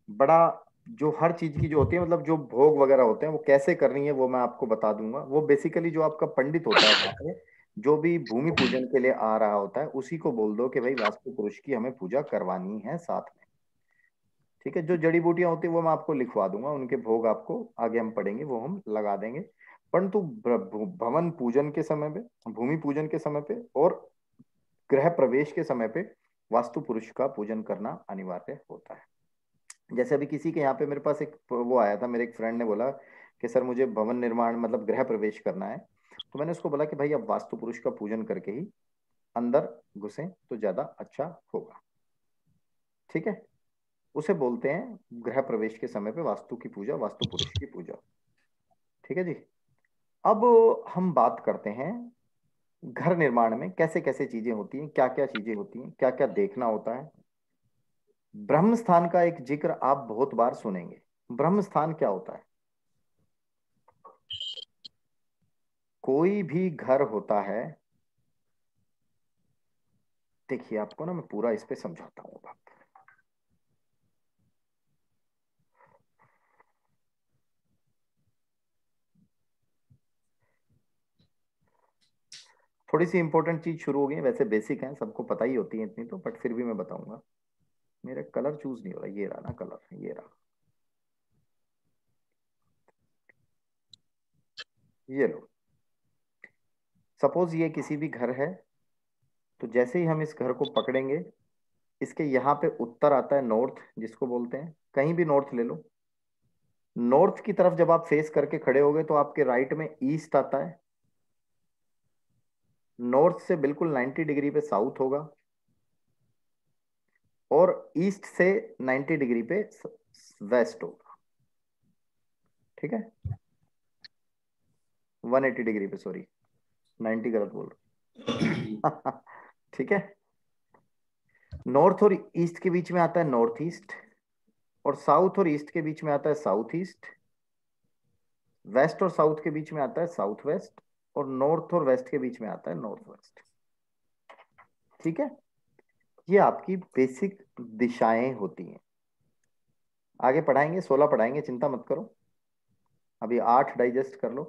बड़ा जो हर चीज की जो होती है, मतलब जो भोग वगैरह होते हैं वो कैसे करनी है वो मैं आपको बता दूंगा। वो बेसिकली जो आपका पंडित होता है वहाँ पे, जो भी भूमि पूजन के लिए आ रहा होता है, उसी को बोल दो कि भाई वास्तु पुरुष की हमें पूजा करवानी है साथ में। ठीक है। जो जड़ी बूटियां होती है वो मैं आपको लिखवा दूंगा, उनके भोग आपको आगे हम पढ़ेंगे, वो हम लगा देंगे। परंतु भवन पूजन के समय पे, भूमि पूजन के समय पे और गृह प्रवेश के समय पे वास्तु पुरुष का पूजन करना अनिवार्य होता है। जैसे अभी किसी के यहाँ पे मेरे पास एक वो आया था, मेरे एक फ्रेंड ने बोला कि सर मुझे भवन निर्माण मतलब गृह प्रवेश करना है, तो मैंने उसको बोला कि भाई अब वास्तु पुरुष का पूजन करके ही अंदर घुसें तो ज्यादा अच्छा होगा। ठीक है, उसे बोलते हैं गृह प्रवेश के समय पे वास्तु की पूजा, वास्तु पुरुष की पूजा। ठीक है जी। अब हम बात करते हैं घर निर्माण में कैसे कैसे चीजें होती हैं, क्या क्या चीजें होती हैं, क्या क्या देखना होता है। ब्रह्म स्थान का एक जिक्र आप बहुत बार सुनेंगे। ब्रह्म स्थान क्या होता है? कोई भी घर होता है, देखिए आपको ना मैं पूरा इस पे समझाता हूँ बात। थोड़ी सी इंपॉर्टेंट चीज शुरू हो गई है, वैसे बेसिक है, सबको पता ही होती है इतनी तो, बट फिर भी मैं बताऊंगा। मेरा कलर चूज नहीं हो रहा, ये रहा ना कलर, ये रहा, ये लो। सपोज ये किसी भी घर है, तो जैसे ही हम इस घर को पकड़ेंगे, इसके यहाँ पे उत्तर आता है, नॉर्थ जिसको बोलते हैं, कहीं भी नॉर्थ ले लो। नॉर्थ की तरफ जब आप फेस करके खड़े होगे तो आपके राइट में ईस्ट आता है। नॉर्थ से बिल्कुल 90 डिग्री पे साउथ होगा, और ईस्ट से 90 डिग्री पे वेस्ट होगा। ठीक है, 180 डिग्री पे, सॉरी 90 गलत बोल रहा। ठीक है, नॉर्थ और ईस्ट के बीच में आता है नॉर्थ ईस्ट, और साउथ और ईस्ट के बीच में आता है साउथ ईस्ट। वेस्ट और साउथ के बीच में आता है साउथ वेस्ट, और नॉर्थ और वेस्ट के बीच में आता है नॉर्थ वेस्ट। ठीक है, ये आपकी बेसिक दिशाएं होती हैं। आगे पढ़ाएंगे, 16 पढ़ाएंगे, चिंता मत करो। अभी 8 डाइजेस्ट कर लो,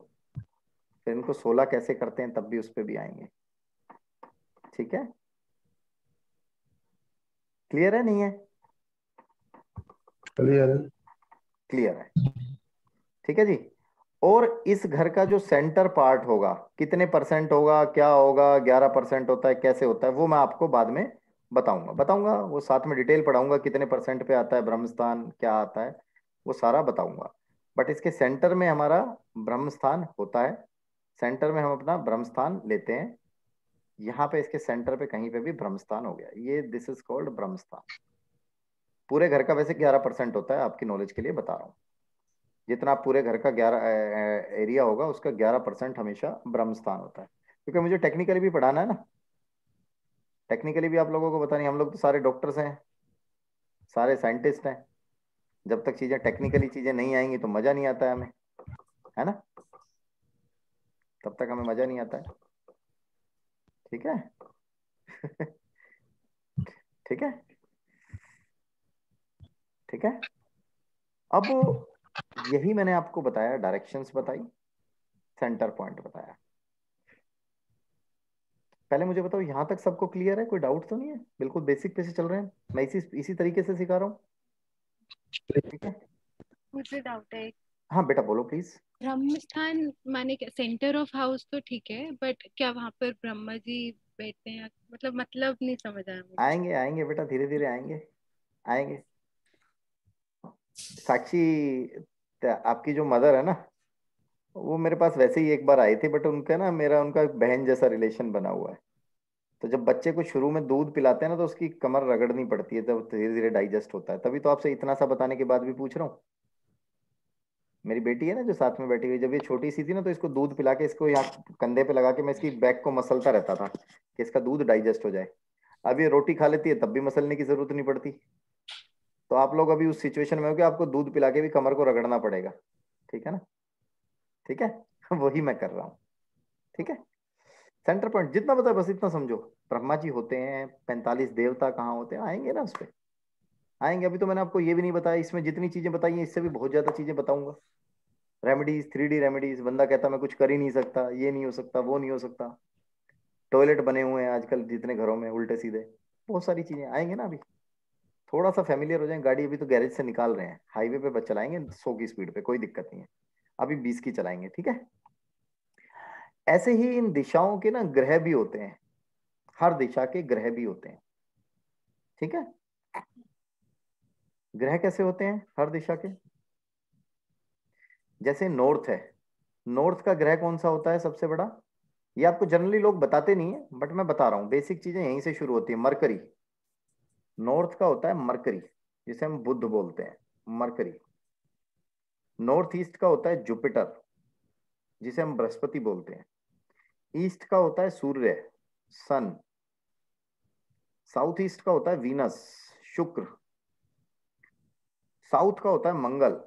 फिर इनको 16 कैसे करते हैं तब भी उस पर भी आएंगे। ठीक है, क्लियर है नहीं है? क्लियर है। क्लियर है। ठीक है जी। और इस घर का जो सेंटर पार्ट होगा, कितने परसेंट होगा, क्या होगा, 11% होता है, कैसे होता है, वो मैं आपको बाद में बताऊंगा वो साथ में डिटेल पढ़ाऊंगा, कितने परसेंट पे आता है ब्रह्मस्थान, क्या आता है, वो सारा बताऊंगा। बट इसके सेंटर में हमारा ब्रह्मस्थान होता है, सेंटर में हम अपना ब्रह्मस्थान लेते हैं। यहाँ पे इसके सेंटर पे कहीं पे भी ब्रह्मस्थान हो गया, ये दिस इज कॉल्ड ब्रह्मस्थान। पूरे घर का वैसे 11% होता है, आपकी नॉलेज के लिए बता रहा हूँ। जितना पूरे घर का 11 एरिया होगा, उसका 11% हमेशा ब्रह्मस्थान होता है। क्योंकि मुझे टेक्निकली भी पढ़ाना है ना, टेक्निकली भी आप लोगों को बतानी। हम लोग तो सारे डॉक्टर्स हैं, सारे साइंटिस्ट हैं। जब तक चीजें टेक्निकली चीजें नहीं आएंगी तो मजा नहीं आता है हमें, है ना? तब तक हमें मजा नहीं आता है। ठीक है। ठीक है, ठीक है। अब यही मैंने आपको बताया, डायरेक्शंस बताई, सेंटर पॉइंट बताया। पहले मुझे बताओ, यहाँ तक सबको क्लियर है? कोई डाउट तो नहीं है? बिल्कुल बेसिक पे से चल रहे हैं, मैं इसी तरीके से सिखा रहा हूँ। ठीक है, मुझे डाउट है। हाँ बेटा बोलो प्लीज। ब्रह्मस्थान माने क्या? सेंटर ऑफ हाउस तो ठीक है, बट क्या वहां पर ब्रह्मा जी बैठते हैं? मतलब नहीं समझ आया मुझे। आएंगे आएंगे बेटा, धीरे धीरे आएंगे, आएंगे। साक्षी, आपकी जो मदर है ना, वो मेरे पास वैसे ही एक बार आई थी, बट उनका ना मेरा उनका बहन जैसा रिलेशन बना हुआ है। तो जब बच्चे को शुरू में दूध पिलाते हैं ना, तो उसकी कमर रगड़नी पड़ती है, तब धीरे धीरे डाइजेस्ट होता है। तभी तो आपसे इतना सा बताने के बाद भी पूछ रहा हूँ। मेरी बेटी है ना जो साथ में बैठी हुई, जब ये छोटी सी थी ना, तो इसको दूध पिला के इसको यहाँ कंधे पे लगा के मैं इसकी बैक को मसलता रहता था कि इसका दूध डाइजेस्ट हो जाए। अब ये रोटी खा लेती है तब भी मसलने की जरूरत नहीं पड़ती। तो आप लोग अभी उस सिचुएशन में हो कि आपको दूध पिला के भी कमर को रगड़ना पड़ेगा। ठीक है ना? ठीक है। वही मैं कर रहा हूँ। ठीक है, सेंटर पॉइंट जितना पता है बस इतना समझो। ब्रह्मा जी होते हैं, 45 देवता कहाँ होते हैं, आएंगे ना उस पर, आएंगे। अभी तो मैंने आपको ये भी नहीं बताया, इसमें जितनी चीजें बताई हैं इससे भी बहुत ज्यादा चीजें बताऊंगा। Remedies, 3D remedies. बंदा कहता मैं कुछ कर ही नहीं सकता, ये नहीं हो सकता, वो नहीं हो सकता। टॉयलेट बने हुए हैं आजकल जितने घरों में उल्टे सीधे, बहुत सारी चीजें आएंगे ना। अभी थोड़ा सा फैमिलियर हो जाए। गाड़ी अभी तो गैरेज से निकाल रहे हैं, हाईवे पे बस चलाएंगे 100 की स्पीड पे, कोई दिक्कत नहीं है। अभी 20 की चलाएंगे। ठीक है, ऐसे ही इन दिशाओं के ना ग्रह भी होते हैं, हर दिशा के ग्रह भी होते हैं। ठीक है, ग्रह कैसे होते हैं हर दिशा के? जैसे नॉर्थ है, नॉर्थ का ग्रह कौन सा होता है सबसे बड़ा? ये आपको जनरली लोग बताते नहीं है, बट मैं बता रहा हूं, बेसिक चीजें यहीं से शुरू होती है। मरकरी, नॉर्थ का होता है मरकरी, जिसे हम बुध बोलते हैं, मरकरी। नॉर्थ ईस्ट का होता है जुपिटर, जिसे हम बृहस्पति बोलते हैं। ईस्ट का होता है सूर्य, सन। साउथ ईस्ट का होता है वीनस, शुक्र। साउथ का होता है मंगल।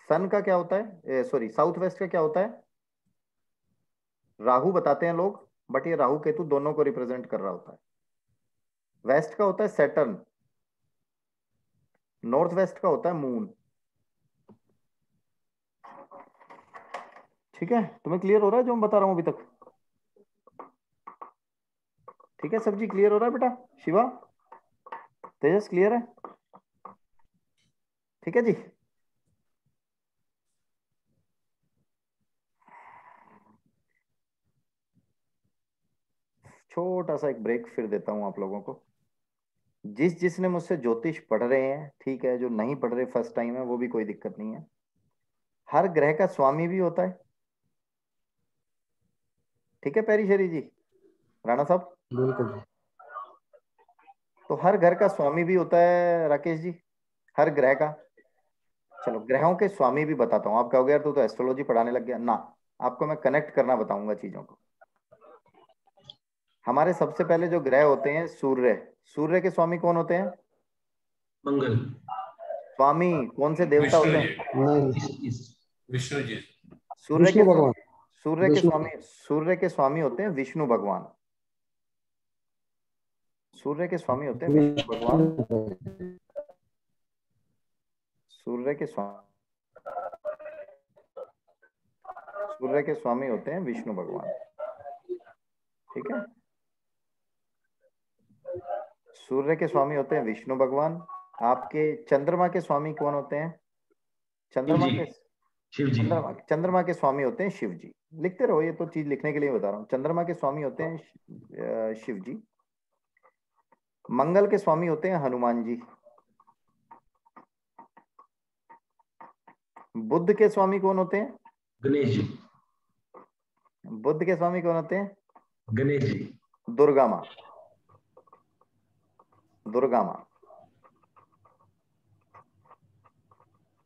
सन का क्या होता है, सॉरी, साउथ वेस्ट का क्या होता है? राहु बताते हैं लोग, बट ये राहु केतु दोनों को रिप्रेजेंट कर रहा होता है। वेस्ट का होता है सैटर्न, नॉर्थ वेस्ट का होता है मून। ठीक है, तुम्हें क्लियर हो रहा है जो मैं बता रहा हूं अभी तक? ठीक है, सब जी क्लियर हो रहा है बेटा? शिवा, तेजस, क्लियर है? ठीक है जी। छोटा सा एक ब्रेक फिर देता हूं आप लोगों को। जिसने मुझसे ज्योतिष पढ़ रहे हैं ठीक है, जो नहीं पढ़ रहे फर्स्ट टाइम है, वो भी कोई दिक्कत नहीं है। हर ग्रह का स्वामी भी होता है। ठीक है पैरी शरी जी, राणा साहब? बिल्कुल। तो हर घर का स्वामी भी होता है राकेश जी, हर ग्रह का। चलो ग्रहों के स्वामी भी बताता हूँ। आप कहोगे यार तू तो एस्ट्रोलॉजी पढ़ाने लग गया ना, आपको मैं कनेक्ट करना बताऊंगा चीजों को। हमारे सबसे पहले जो ग्रह होते हैं सूर्य, सूर्य के स्वामी कौन होते हैं? मंगल। स्वामी कौन से देवता होते हैं? विष्णु जी। सूर्य के भगवान। सूर्य के स्वामी होते हैं विष्णु भगवान। सूर्य के स्वामी होते हैं विष्णु भगवान। सूर्य के स्वामी होते हैं विष्णु भगवान। ठीक है, सूर्य के स्वामी होते हैं विष्णु भगवान। आपके चंद्रमा के स्वामी कौन होते हैं? चंद्रमा के शिव जी। चंद्रमा के स्वामी होते हैं शिव जी। लिखते रहो, ये तो चीज लिखने के लिए बता रहा हूँ। चंद्रमा के स्वामी होते हैं शिव जी। मंगल के स्वामी होते हैं हनुमान जी। बुध के स्वामी कौन होते हैं? गणेश जी। बुध के स्वामी कौन होते हैं? गणेश जी। दुर्गा माँ, दुर्गा माँ।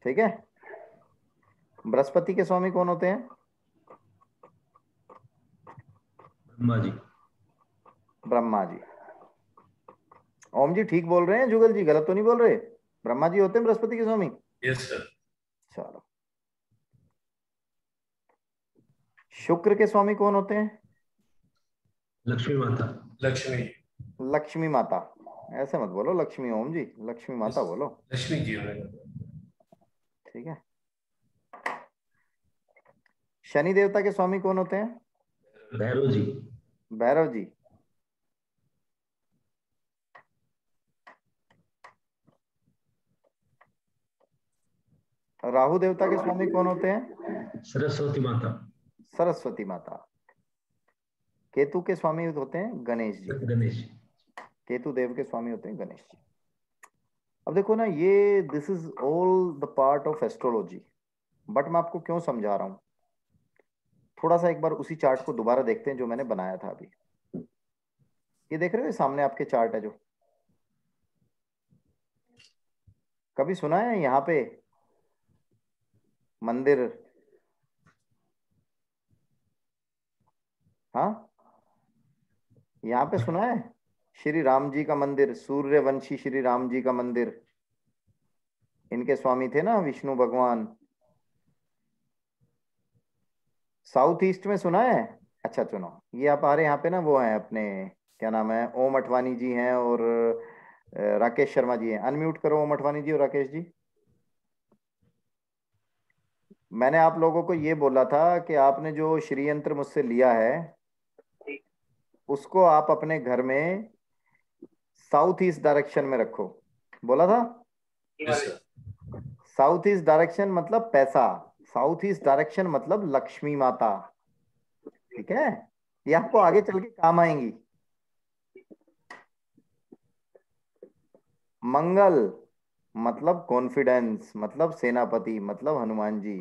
ठीक है, बृहस्पति के स्वामी कौन होते हैं? ब्रह्मा जी। ब्रह्मा जी। ओम जी ठीक बोल रहे हैं, जुगल जी गलत तो नहीं बोल रहे? ब्रह्मा जी होते हैं बृहस्पति के स्वामी। Yes sir. चलो, शुक्र के स्वामी कौन होते हैं? लक्ष्मी माता। लक्ष्मी माता। ऐसे मत बोलो लक्ष्मी ओम जी, लक्ष्मी माता बोलो। लक्ष्मी जी। ठीक है। शनि देवता के स्वामी कौन होते हैं? भैरव जी। भैरव जी। राहु देवता के स्वामी कौन होते हैं? सरस्वती माता। सरस्वती माता। केतु के स्वामी होते हैं गणेश जी। गणेश जी। केतु देव के स्वामी होते हैं गणेश जी। अब देखो ना, ये this is all the part of astrology, but मैं आपको क्यों समझा रहा हूं, थोड़ा सा एक बार उसी चार्ट को दोबारा देखते हैं जो मैंने बनाया था अभी। ये देख रहे हो, सामने आपके चार्ट है जो, कभी सुना है यहाँ पे मंदिर? हाँ, यहाँ पे सुना है श्री राम जी का मंदिर, सूर्यवंशी श्री राम जी का मंदिर। इनके स्वामी थे ना विष्णु भगवान। साउथ ईस्ट में सुना है? अच्छा सुनो, ये आप आ रहे यहाँ पे ना, वो है अपने, क्या नाम है, ओम अठवानी जी हैं और राकेश शर्मा जी हैं। अनम्यूट करो ओम अठवानी जी और राकेश जी। मैंने आप लोगों को ये बोला था कि आपने जो श्री यंत्र मुझसे लिया है उसको आप अपने घर में साउथ ईस्ट डायरेक्शन में रखो, बोला था। Yes sir. South east direction मतलब पैसा, साउथ ईस्ट डायरेक्शन मतलब लक्ष्मी माता, ठीक है, ये आपको आगे चल के काम आएंगी। मंगल मतलब कॉन्फिडेंस, मतलब सेनापति, मतलब हनुमान जी।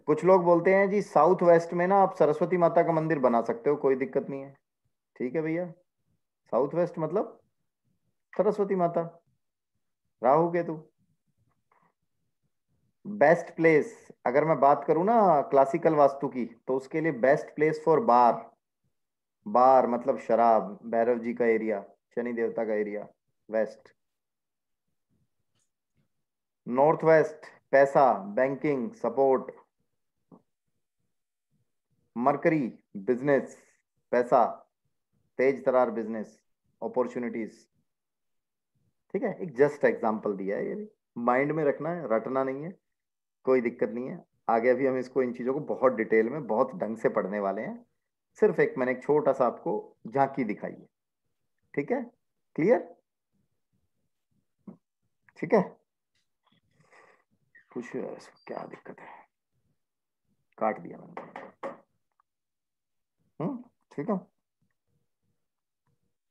कुछ लोग बोलते हैं जी साउथ वेस्ट में ना आप सरस्वती माता का मंदिर बना सकते हो, कोई दिक्कत नहीं है, ठीक है भैया। साउथ वेस्ट मतलब सरस्वती माता, राहु केतु। बेस्ट प्लेस अगर मैं बात करूं ना क्लासिकल वास्तु की, तो उसके लिए बेस्ट प्लेस फॉर बार, बार मतलब शराब, भैरव जी का एरिया, शनि देवता का एरिया, वेस्ट। नॉर्थ वेस्ट पैसा, बैंकिंग, सपोर्ट। मरकरी बिजनेस, पैसा, तेज तरार बिजनेस, अपॉर्चुनिटीज, ठीक है। एक जस्ट एग्जांपल दिया है, ये माइंड में रखना है, रटना नहीं है, कोई दिक्कत नहीं है। आगे अभी हम इसको, इन चीजों को बहुत डिटेल में बहुत ढंग से पढ़ने वाले हैं, सिर्फ एक मैंने एक छोटा सा आपको झांकी दिखाई है, ठीक है, क्लियर, ठीक है। कुछ क्या दिक्कत है, काट दिया मैंने, ठीक है।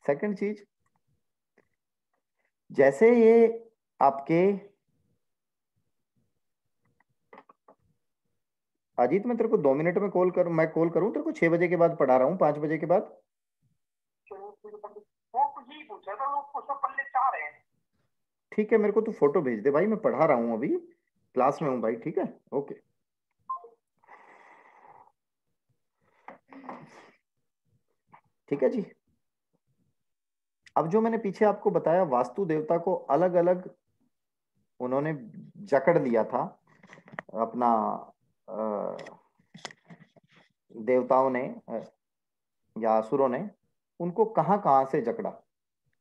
सेकंड चीज, जैसे ये आपके अजीत, मैं तेरे को 2 मिनट में कॉल करूं, मैं कॉल करूं तेरे को 6 बजे के बाद पढ़ा रहा हूं, 5 बजे के बाद। ठीक है, मेरे को तू फोटो भेज दे भाई, मैं पढ़ा रहा हूं, अभी क्लास में हूं भाई, ठीक है, ओके। ठीक है जी। अब जो मैंने पीछे आपको बताया, वास्तु देवता को अलग अलग उन्होंने जकड़ लिया था अपना, देवताओं ने या असुरों ने उनको कहां कहां से जकड़ा।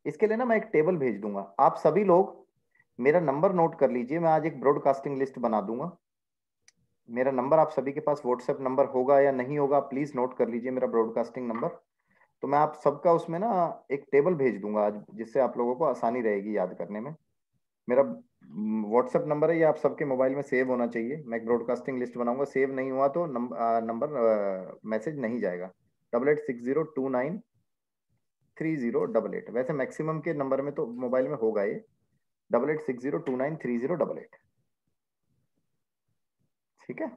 इसके लिए ना मैं एक टेबल भेज दूंगा, आप सभी लोग मेरा नंबर नोट कर लीजिए, मैं आज एक ब्रॉडकास्टिंग लिस्ट बना दूंगा। मेरा नंबर आप सभी के पास व्हाट्सएप नंबर होगा या नहीं होगा, प्लीज नोट कर लीजिए मेरा ब्रॉडकास्टिंग नंबर। तो मैं आप सबका उसमें ना एक टेबल भेज दूंगा आज, जिससे आप लोगों को आसानी रहेगी याद करने में। मेरा व्हाट्सएप नंबर है, ये आप सबके मोबाइल में सेव होना चाहिए। मैं एक ब्रॉडकास्टिंग लिस्ट बनाऊंगा, सेव नहीं हुआ तो नंबर मैसेज नहीं जाएगा। 8860293088। वैसे मैक्सिमम के नंबर में तो मोबाइल में होगा ये, 8860293088, ठीक है।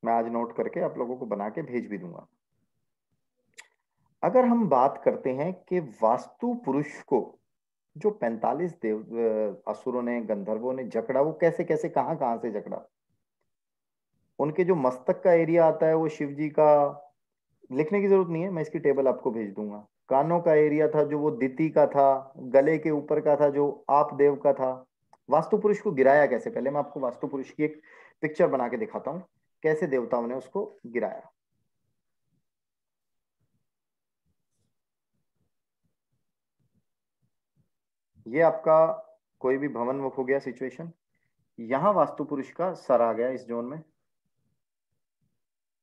मैं आज नोट करके आप लोगों को बना के भेज भी दूंगा। अगर हम बात करते हैं कि वास्तु पुरुष को जो 45 देव असुरों ने, गंधर्वों ने जकड़ा, वो कैसे कैसे कहां कहां से जकड़ा। उनके जो मस्तक का एरिया आता है वो शिव जी का, लिखने की जरूरत नहीं है, मैं इसकी टेबल आपको भेज दूंगा। कानों का एरिया था जो वो दिति का था, गले के ऊपर का था जो आप देव का था। वास्तु पुरुष को गिराया कैसे, पहले मैं आपको वास्तु पुरुष की एक पिक्चर बना के दिखाता हूं, कैसे देवताओं ने उसको गिराया। ये आपका कोई भी भवन मुख हो गया सिचुएशन, यहां वास्तु पुरुष का सर आ गया इस जोन में,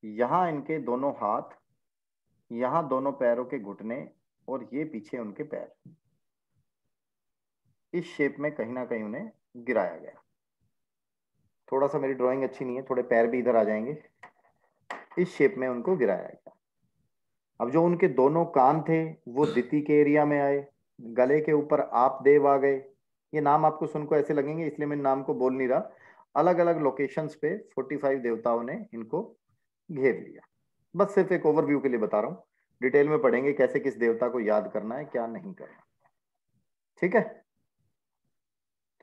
यहां इनके दोनों हाथ, यहां दोनों पैरों के घुटने, और ये पीछे उनके पैर, इस शेप में कहीं ना कहीं उन्हें गिराया गया। थोड़ा सा मेरी ड्राइंग अच्छी नहीं है, थोड़े पैर भी इधर आ जाएंगे, इस शेप में उनको गिराया गया। अब जो उनके दोनों कान थे वो दिति के एरिया में आए, गले के ऊपर आप देव आ गए। ये नाम आपको सुनको ऐसे लगेंगे, इसलिए मैं नाम को बोल नहीं रहा। अलग अलग लोकेशंस पे 45 देवताओं ने इनको घेर लिया। बस सिर्फ एक ओवरव्यू के लिए बता रहा हूँ, डिटेल में पढ़ेंगे कैसे किस देवता को याद करना है, क्या नहीं करना, ठीक है।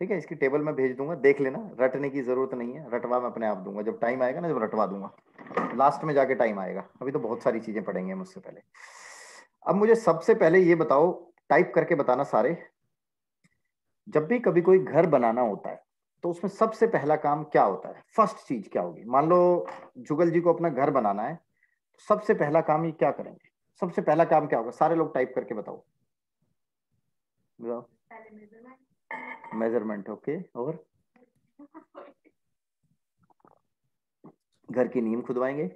ठीक है, इसकी टेबल मैं भेज दूंगा, देख लेना, रटने की जरूरत नहीं है, रटवा मैं अपने आप दूंगा, जब टाइम आएगा ना, जब रटवा दूंगा, लास्ट में जाके टाइम आएगा, अभी तो बहुत सारी चीजें पढ़ेंगे मुझसे पहले। अब मुझे सबसे पहले ये बताओ, टाइप करके बताना सारे, जब भी कभी कोई घर बनाना होता है तो उसमें सबसे पहला काम क्या होता है, फर्स्ट चीज क्या होगी। मान लो जुगल जी को अपना घर बनाना है, तो सबसे पहला काम ये क्या करेंगे, सबसे पहला काम क्या होगा, सारे लोग टाइप करके बताओ। मेजरमेंट, ओके, और घर की नींव खुदवाएंगे,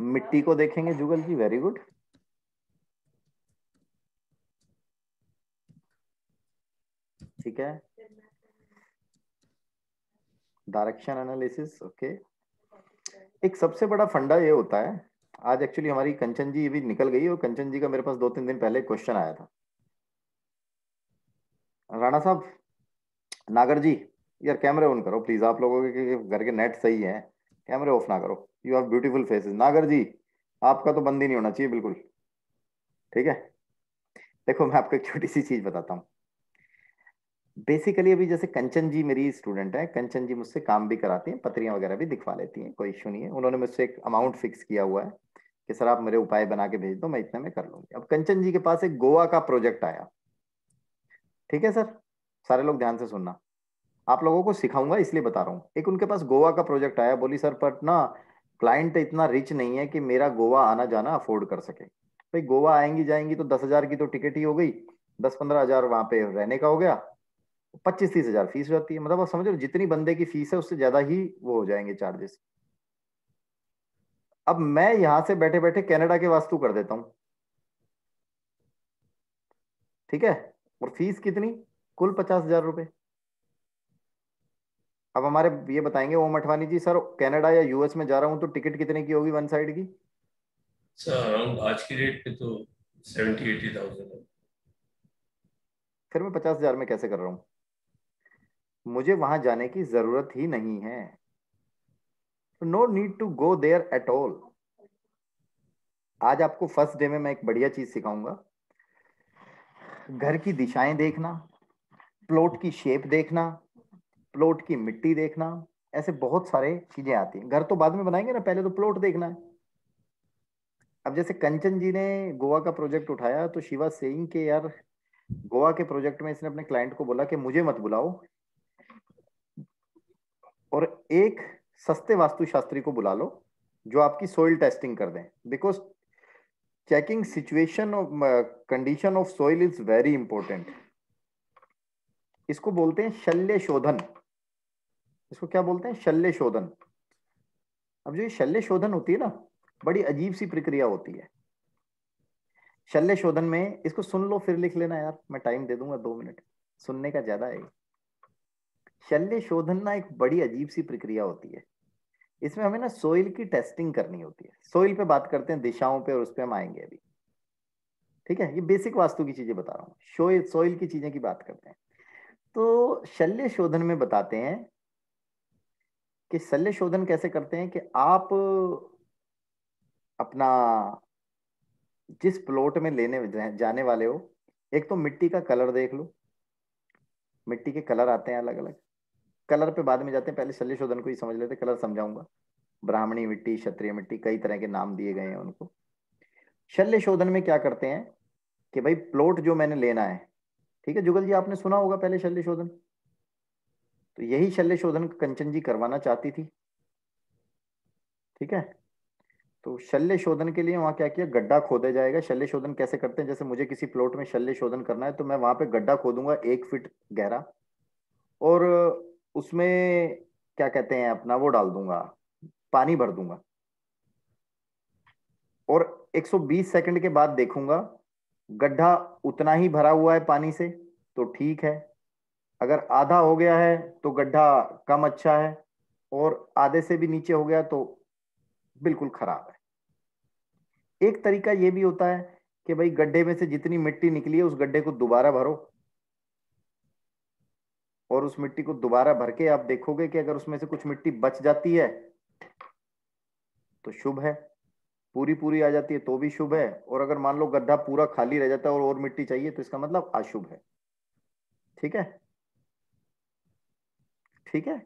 मिट्टी को देखेंगे जुगल जी, वेरी गुड, ठीक है। Direction analysis, okay. एक सबसे बड़ा फंडा ये होता है, आज एक्चुअली हमारी कंचन जी भी निकल गई और कंचन जी का मेरे पास 2-3 दिन पहले क्वेश्चन आया था। राणा साहब, नागर जी, यार कैमरे ऑन करो प्लीज, आप लोगों के घर के नेट सही है, कैमरे ऑफ ना करो। You have beautiful faces. नागर जी, आपका तो बंद ही नहीं होना चाहिए बिल्कुल, ठीक है। देखो मैं आपको एक छोटी सी चीज बताता हूँ। बेसिकली अभी जैसे कंचन जी मेरी स्टूडेंट है, कंचन जी मुझसे काम भी कराती हैं, पत्रियां वगैरह भी दिखवा लेती हैं, कोई इशू नहीं है। उन्होंने मुझसे एक अमाउंट फिक्स किया हुआ है कि सर आप मेरे उपाय बना के भेज दो, मैं इतने में कर लूंगी। अब कंचन जी के पास एक गोवा का प्रोजेक्ट आया, ठीक है सर, सारे लोग ध्यान से सुनना, आप लोगों को सिखाऊंगा इसलिए बता रहा हूँ। एक उनके पास गोवा का प्रोजेक्ट आया, बोली सर पर ना क्लाइंट इतना रिच नहीं है कि मेरा गोवा आना जाना अफोर्ड कर सके। भाई गोवा आएंगी जाएंगी तो 10,000 की तो टिकट ही हो गई, 10-15 हजार वहां पे रहने का हो गया, 25-30 हजार फीस जाती है। मतलब आप समझ लो जितनी बंदे की फीस है उससे ज्यादा ही वो हो जाएंगे चार्जेस। अब मैं यहां से बैठे बैठे कनाडा के वास्तु कर देता हूं, ठीक है, और फीस कितनी, कुल 50,000 रुपए। अब हमारे ये बताएंगे ओम अठवानी जी, सर कनाडा या यूएस में जा रहा हूं तो टिकट कितने की होगी वन साइड की? सर अराउंड आज की रेट पे तो 70-80,000 है। फिर मैं 50,000 में कैसे कर रहा हूं? मुझे वहां जाने की जरूरत ही नहीं है, no need to go there at all. आज आपको फर्स्ट डे में मैं एक बढ़िया चीज सिखाऊंगा, घर की दिशाएं देखना, प्लॉट की शेप देखना, प्लॉट की मिट्टी देखना, ऐसे बहुत सारे चीजें आती हैं। घर तो बाद में बनाएंगे ना, पहले तो प्लॉट देखना है। अब जैसे कंचन जी ने गोवा का प्रोजेक्ट उठाया तो शिवा सेइंग के यार गोवा के प्रोजेक्ट में इसने अपने क्लाइंट को बोला कि मुझे मत बुलाओ और एक सस्ते वास्तुशास्त्री को बुला लो जो आपकी सोइल टेस्टिंग कर दें, because checking situation of condition of soil is very important. इसको बोलते हैं शल्य शोधन। इसको क्या बोलते हैं? शल्य शोधन। अब जो ये शल्य शोधन होती है ना, बड़ी अजीब सी प्रक्रिया होती है शल्य शोधन में। इसको सुन लो फिर लिख लेना यार, मैं टाइम दे दूंगा 2 मिनट, सुनने का ज्यादा है। शल्य शोधन ना एक बड़ी अजीब सी प्रक्रिया होती है। इसमें हमें ना सोइल की टेस्टिंग करनी होती है। सोइल पे बात करते हैं, दिशाओं पे, और उस पे हम आएंगे अभी, ठीक है। ये बेसिक वास्तु की चीजें बता रहा हूँ, सोइल की चीजें की बात करते हैं। तो शल्य शोधन में बताते हैं कि शल्य शोधन कैसे करते हैं कि आप अपना जिस प्लॉट में लेने जाने वाले हो, एक तो मिट्टी का कलर देख लो। मिट्टी के कलर आते हैं अलग अलग, कलर पे बाद में जाते हैं, पहले शल्य शोधन को ही समझ लेते हैं। कलर समझाऊंगा, ब्राह्मणी मिट्टी, क्षत्रिय मिट्टी, कई तरह के नाम दिए गए हैं उनको। शल्य शोधन में क्या करते हैं कि भाई प्लॉट जो मैंने लेना है, ठीक है, जुगल जी आपने सुना होगा पहले शल्य शोधन, तो यही शल्य शोधन कंचन जी करवाना चाहती थी, ठीक है। तो शल्य शोधन के लिए वहां क्या किया, गड्ढा खोदा जाएगा। शल्य शोधन कैसे करते हैं, जैसे मुझे किसी प्लॉट में शल्य शोधन करना है तो मैं वहां पे गड्ढा खोदूंगा 1 फीट गहरा, और उसमें क्या कहते हैं अपना वो डाल दूंगा, पानी भर दूंगा, और 120 सेकंड के बाद देखूंगा गड्ढा उतना ही भरा हुआ है पानी से तो ठीक है, अगर आधा हो गया है तो गड्ढा कम अच्छा है, और आधे से भी नीचे हो गया तो बिल्कुल खराब है। एक तरीका ये भी होता है कि भाई गड्ढे में से जितनी मिट्टी निकली है उस गड्ढे को दोबारा भरो, और उस मिट्टी को दोबारा भर के आप देखोगे कि अगर उसमें से कुछ मिट्टी बच जाती है तो शुभ है, पूरी पूरी आ जाती है तो भी शुभ है, और अगर मान लो गड्ढा पूरा खाली रह जाता है और मिट्टी चाहिए तो इसका मतलब अशुभ है, ठीक है, ठीक है।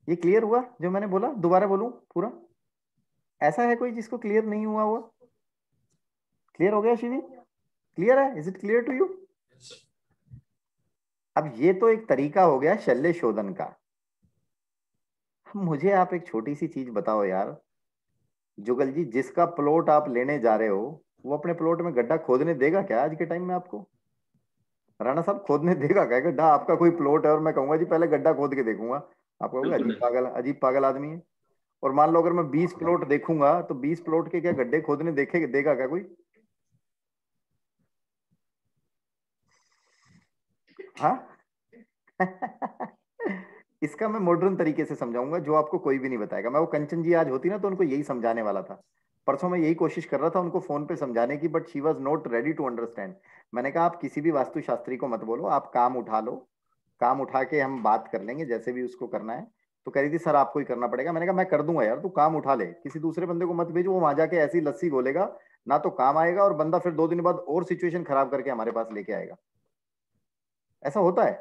ये क्लियर हुआ जो मैंने बोला? दोबारा बोलूं पूरा? ऐसा है कोई जिसको क्लियर नहीं हुआ? हुआ क्लियर हो गया शिवी? क्लियर है? Is it clear to you? अब ये तो एक तरीका हो गया शल्य शोधन का। मुझे आप एक छोटी सी चीज बताओ यार, जुगल जी, जिसका प्लॉट आप लेने जा रहे हो वो अपने प्लॉट में गड्ढा खोदने देगा क्या आज के टाइम में आपको? राणा साहब खोदने देगा क्या गड्ढा? आपका कोई प्लॉट है और मैं कहूंगा जी पहले गड्ढा खोद के देखूंगा, आप कहोगे अजीब पागल आदमी है। और मान लो अगर मैं 20 प्लॉट देखूंगा तो 20 प्लॉट के क्या गड्ढे खोदने देगा क्या कोई? हाँ, इसका मैं मॉडर्न तरीके से समझाऊंगा जो आपको कोई भी नहीं बताएगा। मैं वो कंचन जी आज होती ना तो उनको यही समझाने वाला था। परसों मैं यही कोशिश कर रहा था उनको फोन पे समझाने की, but she was not ready to understand. मैंने कहा आप किसी भी वास्तुशास्त्री को मत बोलो, आप काम उठा लो, काम उठा के हम बात कर लेंगे जैसे भी उसको करना है। तो कह रही थी सर आपको ही करना पड़ेगा। मैंने कहा मैं कर दूंगा यार, तू काम उठा ले, किसी दूसरे बंदे को मत भेजो, वो वहां जाके ऐसी लस्सी घोलेगा, ना तो काम आएगा और बंदा फिर 2 दिन बाद और सिचुएशन खराब करके हमारे पास लेके आएगा। ऐसा होता है।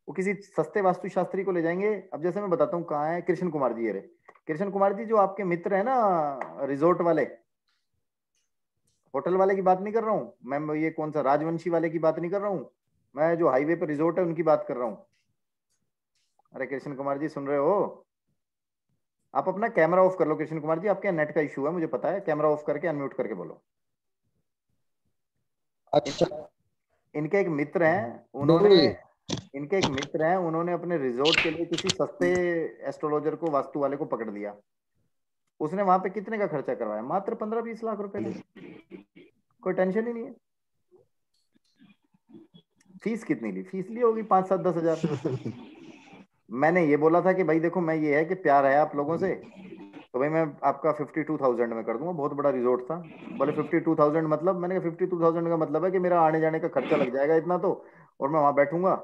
वो किसी सस्ते वास्तुशास्त्री को ले जाएंगे। अब जैसे मैं बताता हूँ कहाँ है कृष्ण कुमार जी, अरे कृष्ण कुमार जी जो आपके मित्र है ना रिजोर्ट वाले, होटल वाले की बात नहीं कर रहा हूँ मैं, ये कौन सा राजवंशी वाले की बात नहीं कर रहा हूँ मैं, जो हाईवे पर रिजोर्ट है उनकी बात कर रहा हूँ। अरे कृष्ण कुमार जी सुन रहे हो? आप अपना कैमरा ऑफ कर लो कृष्ण कुमार जी, आपके नेट का इशू है मुझे पता है, कैमरा ऑफ करके अनम्यूट करके बोलो। अच्छा। इनके एक मित्र हैं, उन्होंने अपने रिजोर्ट के लिए किसी सस्ते एस्ट्रोलॉजर को, वास्तु वाले को पकड़ लिया। उसने वहां पे कितने का खर्चा करवाया? मात्र 15-20 लाख रुपए के। कोई टेंशन ही नहीं है। फीस कितनी ली? फीस ली होगी 5-7-10 हजार। मैंने ये बोला था कि भाई देखो, मैं ये है कि प्यार है आप लोगों से, तो भाई मैं आपका 52,000 में कर दूंगा। बहुत बड़ा रिजोर्ट था। बोले 52,000 मतलब? मैंने कहा 52,000 का मतलब है कि मेरा आने जाने का खर्चा लग जाएगा इतना तो, और मैं वहां बैठूंगा।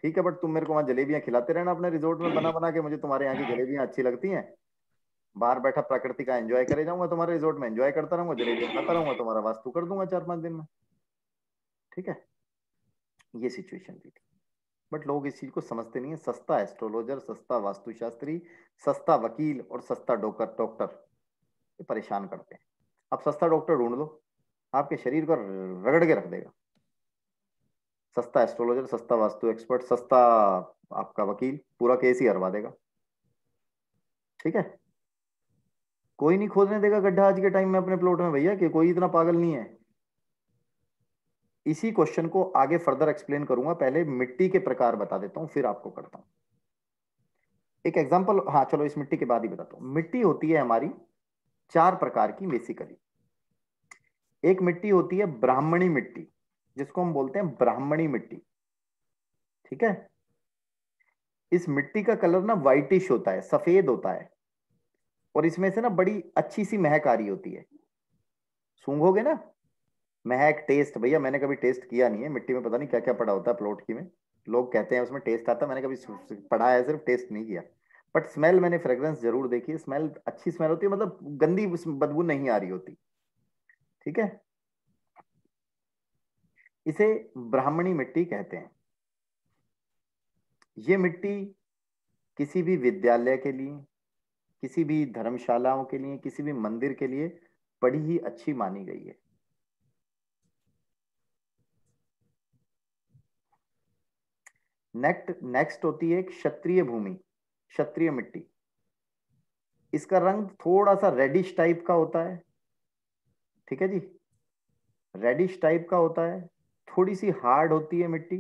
ठीक है, बट तुम मेरे को वहां जलेबियां खिलाते रहना अपने रिजोर्ट में बना बना के, मुझे तुम्हारे यहाँ की जलेबियां अच्छी लगती हैं। बाहर बैठा प्रकृति का एंजॉय करे जाऊंगा, तुम्हारे रिजोर्ट में एंजॉय करता रहूंगा, जलेबियां खाता रहूंगा, तुम्हारा वास्तु कर दूंगा 4-5 दिन में। ठीक है, ये सिचुएशन थी। बट लोग इस चीज को समझते नहीं है। सस्ता एस्ट्रोलॉजर, सस्ता वास्तुशास्त्री, सस्ता वकील और सस्ता डॉक्टर ये परेशान करते हैं। आप सस्ता डॉक्टर ढूंढ लो, आपके शरीर को रगड़ के रख देगा। सस्ता एस्ट्रोलॉजर, सस्ता वास्तु एक्सपर्ट, सस्ता आपका वकील, पूरा केस ही हरवा देगा। ठीक है, कोई नहीं खोदने देगा गड्ढा आज के टाइम में अपने प्लॉट में भैया, कि कोई इतना पागल नहीं है। इसी क्वेश्चन को आगे फर्दर एक्सप्लेन करूंगा, पहले मिट्टी के प्रकार बता देता हूं फिर आपको करता हूं एक एग्जांपल। हाँ चलो, इस मिट्टी के बाद ही बताता हूं। मिट्टी होती है हमारी 4 प्रकार की बेसिकली। एक मिट्टी होती है ब्राह्मणी मिट्टी, जिसको हम बोलते हैं ब्राह्मणी मिट्टी। ठीक है, इस मिट्टी का कलर ना व्हाइटिश होता है, सफेद होता है, और इसमें से ना बड़ी अच्छी सी महक आ रही होती है। सूंघोगे ना, महक, टेस्ट, भैया मैंने कभी टेस्ट किया नहीं है मिट्टी में, पता नहीं क्या क्या पड़ा होता है प्लॉट की में। लोग कहते हैं उसमें टेस्ट आता है, मैंने कभी पढ़ा है सिर्फ, टेस्ट नहीं किया। बट स्मेल मैंने, फ्रेग्रेंस जरूर देखी है। स्मेल अच्छी स्मेल होती है, मतलब गंदी बदबू नहीं आ रही होती। ठीक है, इसे ब्राह्मणी मिट्टी कहते हैं। ये मिट्टी किसी भी विद्यालय के लिए, किसी भी धर्मशालाओं के लिए, किसी भी मंदिर के लिए बड़ी ही अच्छी मानी गई है। नेक्स्ट होती है क्षत्रिय भूमि, क्षत्रिय मिट्टी। इसका रंग थोड़ा सा रेडिश टाइप का होता है। ठीक है जी, रेडिश टाइप का होता है, थोड़ी सी हार्ड होती है मिट्टी।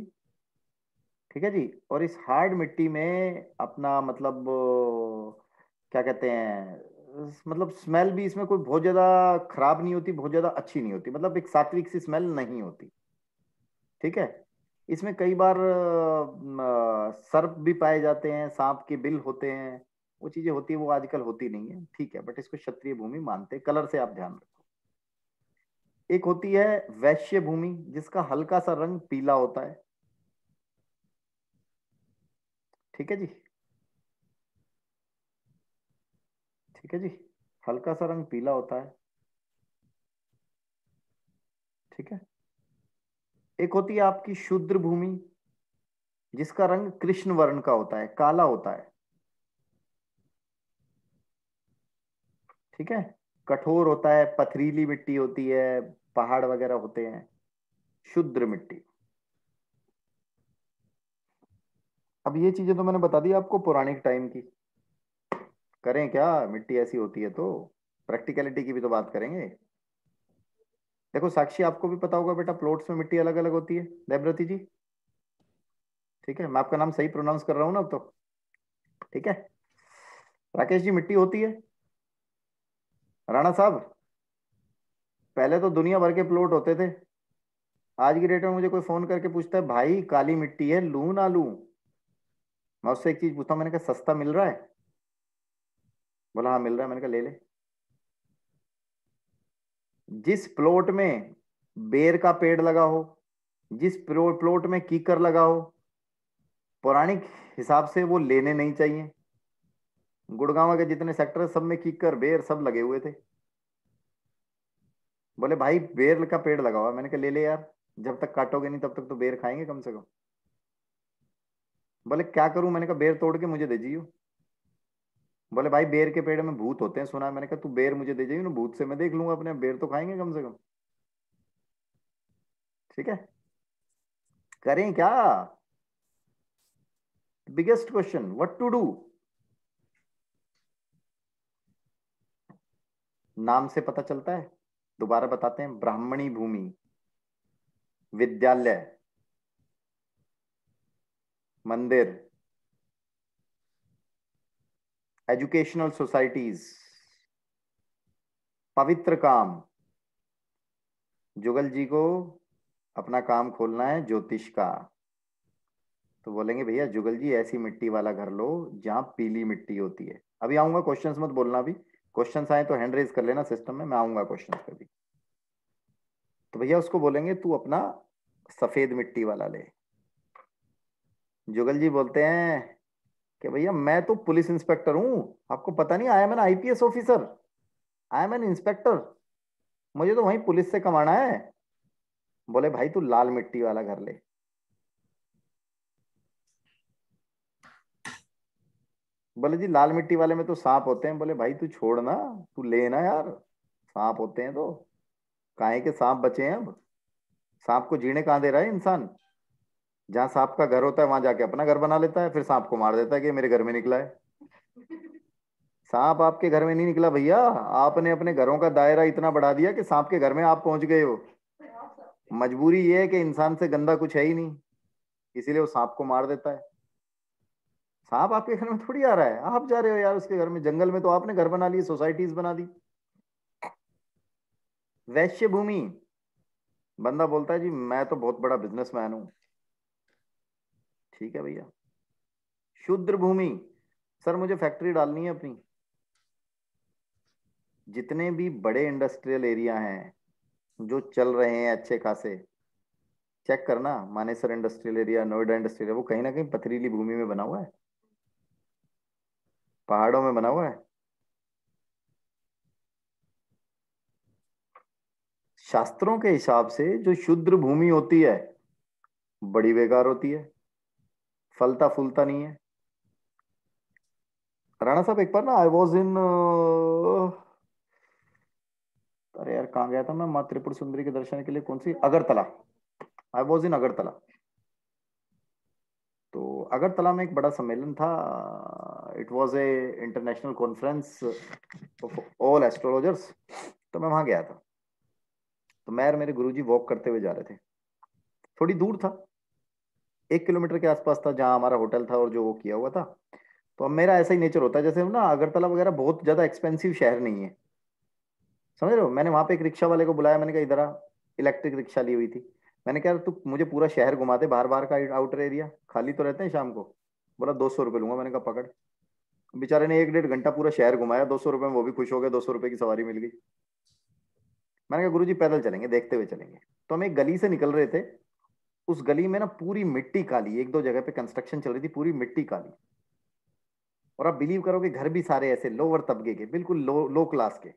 ठीक है जी, और इस हार्ड मिट्टी में अपना मतलब क्या कहते हैं, मतलब स्मेल भी इसमें कोई बहुत ज्यादा खराब नहीं होती, बहुत ज्यादा अच्छी नहीं होती, मतलब एक सात्विक सी स्मेल नहीं होती। ठीक है, इसमें कई बार सर्प भी पाए जाते हैं, सांप के बिल होते हैं, वो चीजें होती है, वो आजकल होती नहीं है। ठीक है, बट इसको क्षत्रिय भूमि मानते हैं। कलर से आप ध्यान रखो। एक होती है वैश्य भूमि, जिसका हल्का सा रंग पीला होता है। ठीक है जी, ठीक है जी, हल्का सा रंग पीला होता है। ठीक है, एक होती है आपकी शूद्र भूमि, जिसका रंग कृष्ण वर्ण का होता है, काला होता है। ठीक है, कठोर होता है, पथरीली मिट्टी होती है, पहाड़ वगैरह होते हैं, शुद्र मिट्टी। अब ये चीजें तो मैंने बता दी आपको पौराणिक टाइम की। करें क्या, मिट्टी ऐसी होती है तो प्रैक्टिकलिटी की भी तो बात करेंगे। देखो साक्षी, आपको भी पता होगा बेटा, प्लॉट्स में मिट्टी अलग अलग होती है। देवव्रती जी, ठीक है, मैं आपका नाम सही प्रोनाउंस कर रहा हूं ना अब तो? ठीक है, राकेश जी, मिट्टी होती है। राणा साहब, पहले तो दुनिया भर के प्लॉट होते थे, आज की डेट में मुझे कोई फोन करके पूछता है भाई काली मिट्टी है, लूं ना लूं? मैं उससे एक चीज पूछता हूँ, मैंने कहा सस्ता मिल रहा है? बोला हाँ मिल रहा है। मैंने कहा ले ले। जिस प्लॉट में बेर का पेड़ लगा हो, जिस प्लॉट में कीकर लगा हो, पौराणिक हिसाब से वो लेने नहीं चाहिए। गुड़गांव के जितने सेक्टर सब में कीकर बेर सब लगे हुए थे। बोले भाई बेर का पेड़ लगा हुआ। मैंने कहा ले ले यार, जब तक काटोगे नहीं तब तक तो बेर खाएंगे कम से कम। बोले क्या करूं? मैंने कहा बेर तोड़ के मुझे दे जियो। बोले भाई बेर के पेड़ में भूत होते हैं सुना है। मैंने कहा तू बेर मुझे दे जाइए ना, भूत से मैं देख लूंगा अपने, बेर तो खाएंगे कम से कम। ठीक है, करें क्या? Biggest question, what to do? नाम से पता चलता है, दोबारा बताते हैं। ब्राह्मणी भूमि, विद्यालय, मंदिर, एजुकेशनल सोसाइटीज, पवित्र काम। जुगल जी को अपना काम खोलना है ज्योतिष का, तो बोलेंगे भैया जुगल जी ऐसी मिट्टी वाला घर लो जहां पीली मिट्टी होती है। अभी आऊंगा, क्वेश्चंस मत बोलना। अभी क्वेश्चंस आए तो हैंड रेज कर लेना सिस्टम में, मैं आऊंगा क्वेश्चंस पे भी। तो भैया उसको बोलेंगे तू अपना सफेद मिट्टी वाला ले। जुगल जी बोलते हैं कि भैया मैं तो पुलिस इंस्पेक्टर हूं, आपको पता नहीं? I am an IPS officer, I am an inspector, मुझे तो वहीं पुलिस से कमाना है। बोले भाई तू लाल मिट्टी वाला घर ले। बोले जी लाल मिट्टी वाले में तो सांप होते हैं। बोले भाई तू छोड़ ना, तू लेना यार, सांप होते हैं तो काहे के सांप बचे हैं अब। सांप को जीने कहाँ दे रहा है इंसान? जहां सांप का घर होता है वहां जाके अपना घर बना लेता है, फिर सांप को मार देता है कि मेरे घर में निकला है। सांप आपके घर में नहीं निकला भैया, आपने अपने घरों का दायरा इतना बढ़ा दिया कि सांप के घर में आप पहुंच गए हो। मजबूरी ये है कि इंसान से गंदा कुछ है ही नहीं, इसीलिए वो सांप को मार देता है। सांप आपके घर में थोड़ी आ रहा है, आप जा रहे हो यार उसके घर में। जंगल में तो आपने घर बना लिए, सोसाइटीज बना दी। वैश्य भूमि, बंदा बोलता है जी मैं तो बहुत बड़ा बिजनेसमैन हूं। ठीक है भैया। शूद्र भूमि, सर मुझे फैक्ट्री डालनी है अपनी। जितने भी बड़े इंडस्ट्रियल एरिया हैं जो चल रहे हैं अच्छे खासे, चेक करना। Manesar industrial area, Noida industrial area, वो कहीं ना कहीं पथरीली भूमि में बना हुआ है, पहाड़ों में बना हुआ है। शास्त्रों के हिसाब से जो शुद्र भूमि होती है बड़ी बेकार होती है, फलता फूलता नहीं है। राणा साहब एक बार ना आई वॉज इन, अरे यार कहाँ गया था मैं, माँ त्रिपुर सुंदरी के दर्शन के लिए? कौन सी? Agartala. I was in Agartala. तो अगरतला में एक बड़ा सम्मेलन था। It was a international conference of all astrologers. तो मैं वहां गया था। तो मैं और मेरे गुरुजी वॉक करते हुए जा रहे थे। थोड़ी दूर था, 1 किलोमीटर के आसपास था जहाँ हमारा होटल था और जो वो किया हुआ था। तो अब मेरा ऐसा ही नेचर होता है, जैसे ना अगरतला वगैरह बहुत ज्यादा एक्सपेंसिव शहर नहीं है, समझ रहे हो। मैंने वहां पे एक रिक्शा वाले को बुलाया, मैंने कहा इधर आ। इलेक्ट्रिक रिक्शा ली हुई थी। मैंने कहा तू मुझे पूरा शहर घुमा दे, बाहर बाहर का आउटर एरिया, खाली तो रहते हैं शाम को। बोला 200 रुपये लूंगा। मैंने कहा पकड़। बेचारे ने 1-1.5 घंटा पूरा शहर घुमाया, 200 रुपये में वो भी खुश हो गया, 200 रुपये की सवारी मिल गई। मैंने कहा गुरुजी पैदल चलेंगे, देखते हुए चलेंगे। तो हम एक गली से निकल रहे थे, उस गली में ना पूरी मिट्टी काली, 1-2 जगह पे कंस्ट्रक्शन चल रही थी, पूरी मिट्टी काली। और आप बिलीव करोगे घर भी सारे ऐसे लोअर तबके के, बिल्कुल लो क्लास के।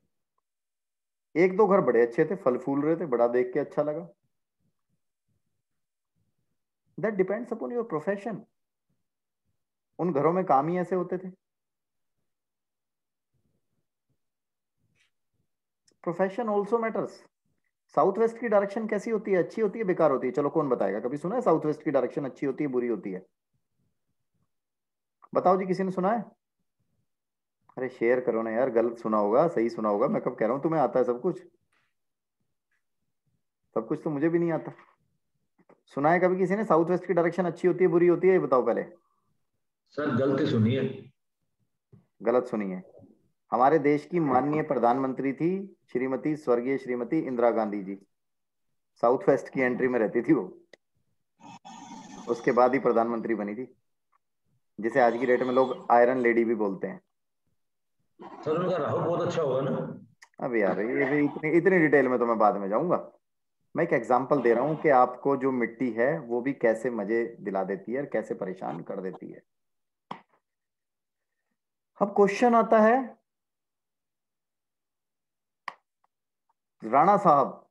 1-2 घर बड़े अच्छे थे, फल फूल रहे थे, बड़ा देख के अच्छा लगा। That depends upon your profession. उन घरों में काम ही ऐसे होते थे। Profession also matters. South west की डायरेक्शन कैसी होती है? अच्छी होती है, बेकार होती है? चलो कौन बताएगा? कभी सुना है साउथ वेस्ट की डायरेक्शन अच्छी होती है, बुरी होती है? बताओ जी, किसी ने सुना है? अरे शेयर करो ना यार, गलत सुना होगा, सही सुना होगा। मैं कब कह रहा हूं तुम्हें आता है सब कुछ? सब कुछ तो मुझे भी नहीं आता। सुना है कभी किसी ने साउथ वेस्ट की डायरेक्शन अच्छी होती है, बुरी होती है? ये बताओ पहले। सर गलती सुनी है। गलत सुनी है। हमारे देश की माननीय प्रधानमंत्री थी श्रीमती, स्वर्गीय श्रीमती इंदिरा गांधी जी। साउथ वेस्ट की एंट्री में रहती थी वो, उसके बाद ही प्रधानमंत्री बनी थी। जिसे आज की डेट में लोग आयरन लेडी भी बोलते हैं। सर उनका राहु बहुत अच्छा होगा ना? अब यार ये भी इतनी इतनी डिटेल में तो मैं बाद में जाऊंगा। मैं एक एग्जांपल दे रहा हूँ कि आपको जो मिट्टी है वो भी कैसे मजे दिला देती है और कैसे परेशान कर देती है। अब क्वेश्चन आता है, राणा साहब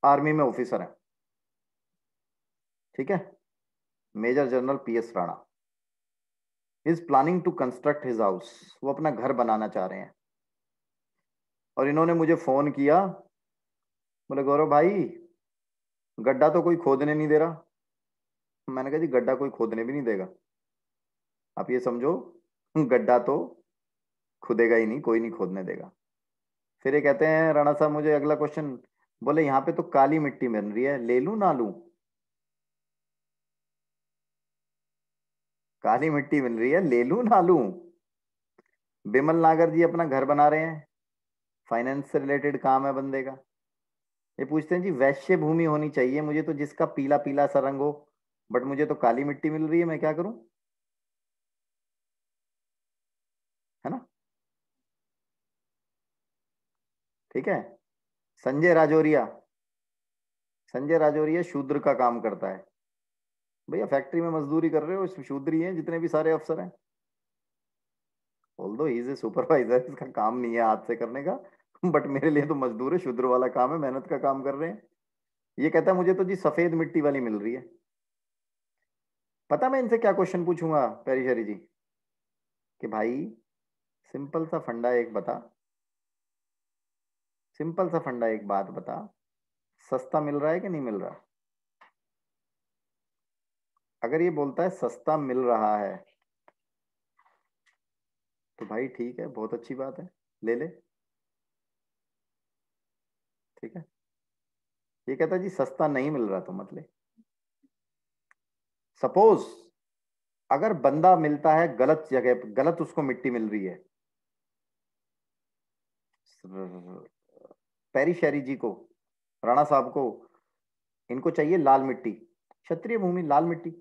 आर्मी में ऑफिसर हैं, ठीक है, major general PS Rana is planning to construct his house. वो अपना घर बनाना चाह रहे हैं और इन्होंने मुझे फोन किया, बोले गौरव भाई गड्ढा तो कोई खोदने नहीं दे रहा। मैंने कहा जी गड्ढा कोई खोदने भी नहीं देगा, आप ये समझो गड्ढा तो खुदेगा ही नहीं, कोई नहीं खोदने देगा। फिर ये कहते हैं राणा साहब मुझे अगला क्वेश्चन, बोले यहाँ पे तो काली मिट्टी मिल रही है, ले लूं ना लूं? काली मिट्टी मिल रही है, ले लूं ना लूं? बिमल नागर जी अपना घर बना रहे हैं, फाइनेंस से रिलेटेड काम है बंदे का। ये पूछते हैं जी वैश्य भूमि होनी चाहिए मुझे तो जिसका पीला पीला सा रंग हो, बट मुझे तो काली मिट्टी मिल रही है, मैं क्या करूं? है ना? ठीक है। संजय राजौरिया, संजय राजौरिया शूद्र का काम करता है। भैया फैक्ट्री में मजदूरी कर रहे हो, इसमें शूद्र ही हैं जितने भी सारे अफसर हैं। Although he is a supervisor, इसका काम नहीं है हाथ से करने का, बट मेरे लिए तो मजदूर है, शूद्र वाला काम है, मेहनत का काम कर रहे हैं। ये कहता है मुझे तो जी सफेद मिट्टी वाली मिल रही है। पता मैं इनसे क्या क्वेश्चन पूछूंगा पेरिशरी जी, कि भाई सिंपल सा फंडा एक बता, सिंपल सा फंडा एक बात बता, सस्ता मिल रहा है कि नहीं मिल रहा? अगर ये बोलता है सस्ता मिल रहा है तो भाई ठीक है, बहुत अच्छी बात है, ले ले, ठीक है। ये कहता है जी सस्ता नहीं मिल रहा तो मत ले। सपोज अगर बंदा मिलता है गलत जगह, गलत उसको मिट्टी मिल रही है, पेरी शेरी जी को, राणा साहब को, इनको चाहिए लाल मिट्टी, क्षत्रिय भूमि लाल मिट्टी,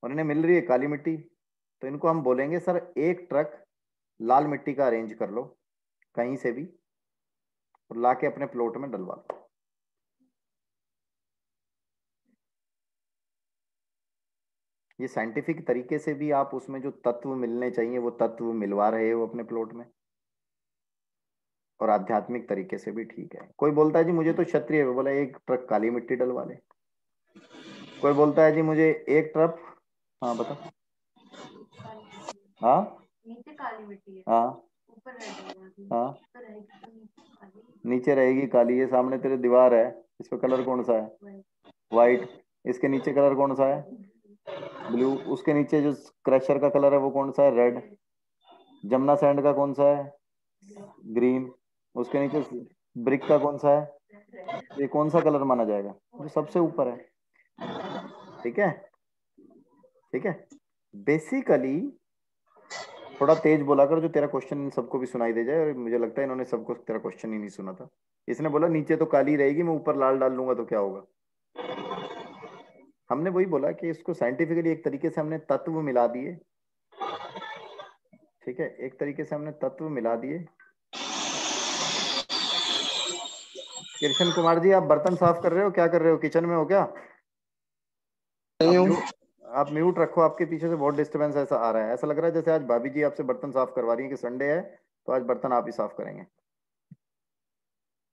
और इन्हें मिल रही है काली मिट्टी, तो इनको हम बोलेंगे सर एक ट्रक लाल मिट्टी का अरेंज कर लो कहीं से भी और लाके अपने प्लॉट में डलवा लो। ये साइंटिफिक तरीके से भी आप उसमें जो तत्व मिलने चाहिए वो तत्व मिलवा रहे हो अपने प्लॉट में, और आध्यात्मिक तरीके से भी ठीक है। कोई बोलता है जी मुझे तो क्षत्रिय है, बोला एक ट्रक काली मिट्टी डलवा ले। कोई बोलता है जी मुझे एक ट्रक, हाँ बता, हाँ नीचे काली मिट्टी है, हाँ ऊपर हाँ नीचे रहेगी काली, ये सामने तेरे दीवार है, इस पे कलर कौन सा है? व्हाइट। इसके नीचे कलर कौन सा है? ब्लू। उसके नीचे जो क्रशर का कलर है वो कौन सा है? रेड। जमुना सैंड का कौन सा है? ग्रीन। उसके नीचे ब्रिक का कौन सा है? ये कौन सा कलर माना जाएगा? जो सबसे ऊपर है, ठीक है, ठीक है। बेसिकली थोड़ा तेज बोला कर जो तेरा क्वेश्चन इन सबको भी सुनाई दे जाए, और मुझे लगता है इन्होंने सबको तेरा क्वेश्चन ही नहीं सुना था। इसने बोला नीचे तो काली रहेगी, मैं ऊपर लाल डाल लूंगा तो क्या होगा? हमने वही बोला कि इसको साइंटिफिकली एक तरीके से हमने तत्व मिला दिए, ठीक है, एक तरीके से हमने तत्व मिला दिए। कृष्ण कुमार जी आप बर्तन साफ कर रहे हो, क्या कर रहे हो, किचन में हो क्या? आप म्यूट रखो, आपके पीछे से बहुत डिस्टरबेंस ऐसा आ रहा है, ऐसा लग रहा है जैसे आज भाभी जी आपसे बर्तन साफ करवा रही है कि संडे है तो आज बर्तन आप ही साफ करेंगे।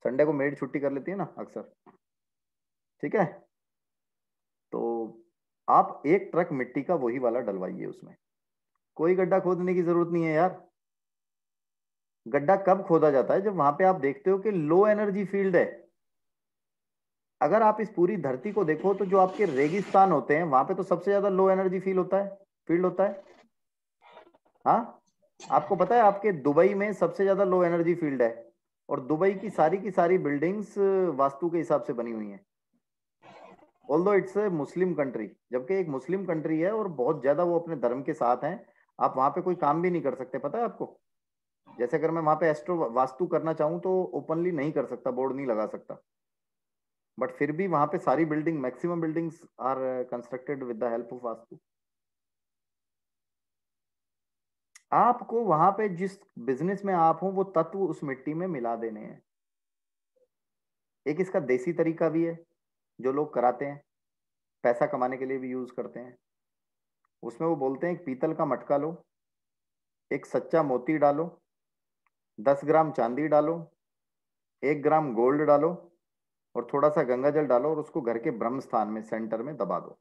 संडे को मेड छुट्टी कर लेती है ना अक्सर, ठीक है। तो आप एक ट्रक मिट्टी का वही वाला डलवाइए, उसमें कोई गड्ढा खोदने की जरूरत नहीं है यार। गड्ढा कब खोदा जाता है? जब वहां पे आप देखते हो कि लो एनर्जी फील्ड है। अगर आप इस पूरी धरती को देखो तो जो आपके रेगिस्तान होते हैं वहां पे तो सबसे ज्यादा लो एनर्जी फील्ड होता है, फील्ड होता है। हाँ, आपको पता है आपके दुबई में सबसे ज्यादा लो एनर्जी फील्ड है, और दुबई की सारी बिल्डिंग्स वास्तु के हिसाब से बनी हुई हैं। Although it's a Muslim country, जबकि एक मुस्लिम कंट्री है और बहुत ज्यादा वो अपने धर्म के साथ हैं, आप वहां पे कोई काम भी नहीं कर सकते, पता है आपको? जैसे अगर मैं वहां पे एस्ट्रो वास्तु करना चाहूँ तो ओपनली नहीं कर सकता, बोर्ड नहीं लगा सकता, बट फिर भी वहां पे सारी building, maximum buildings are constructed with the help of vastu. आपको वहां पे जिस बिजनेस में आप हो वो तत्व उस मिट्टी में मिला देने हैं। एक इसका देसी तरीका भी है जो लोग कराते हैं, पैसा कमाने के लिए भी यूज करते हैं। उसमें वो बोलते हैं एक पीतल का मटका लो, एक सच्चा मोती डालो, 10 ग्राम चांदी डालो, 1 ग्राम गोल्ड डालो और थोड़ा सा गंगा जल डालो और उसको घर के ब्रह्म स्थान में सेंटर में दबा दो।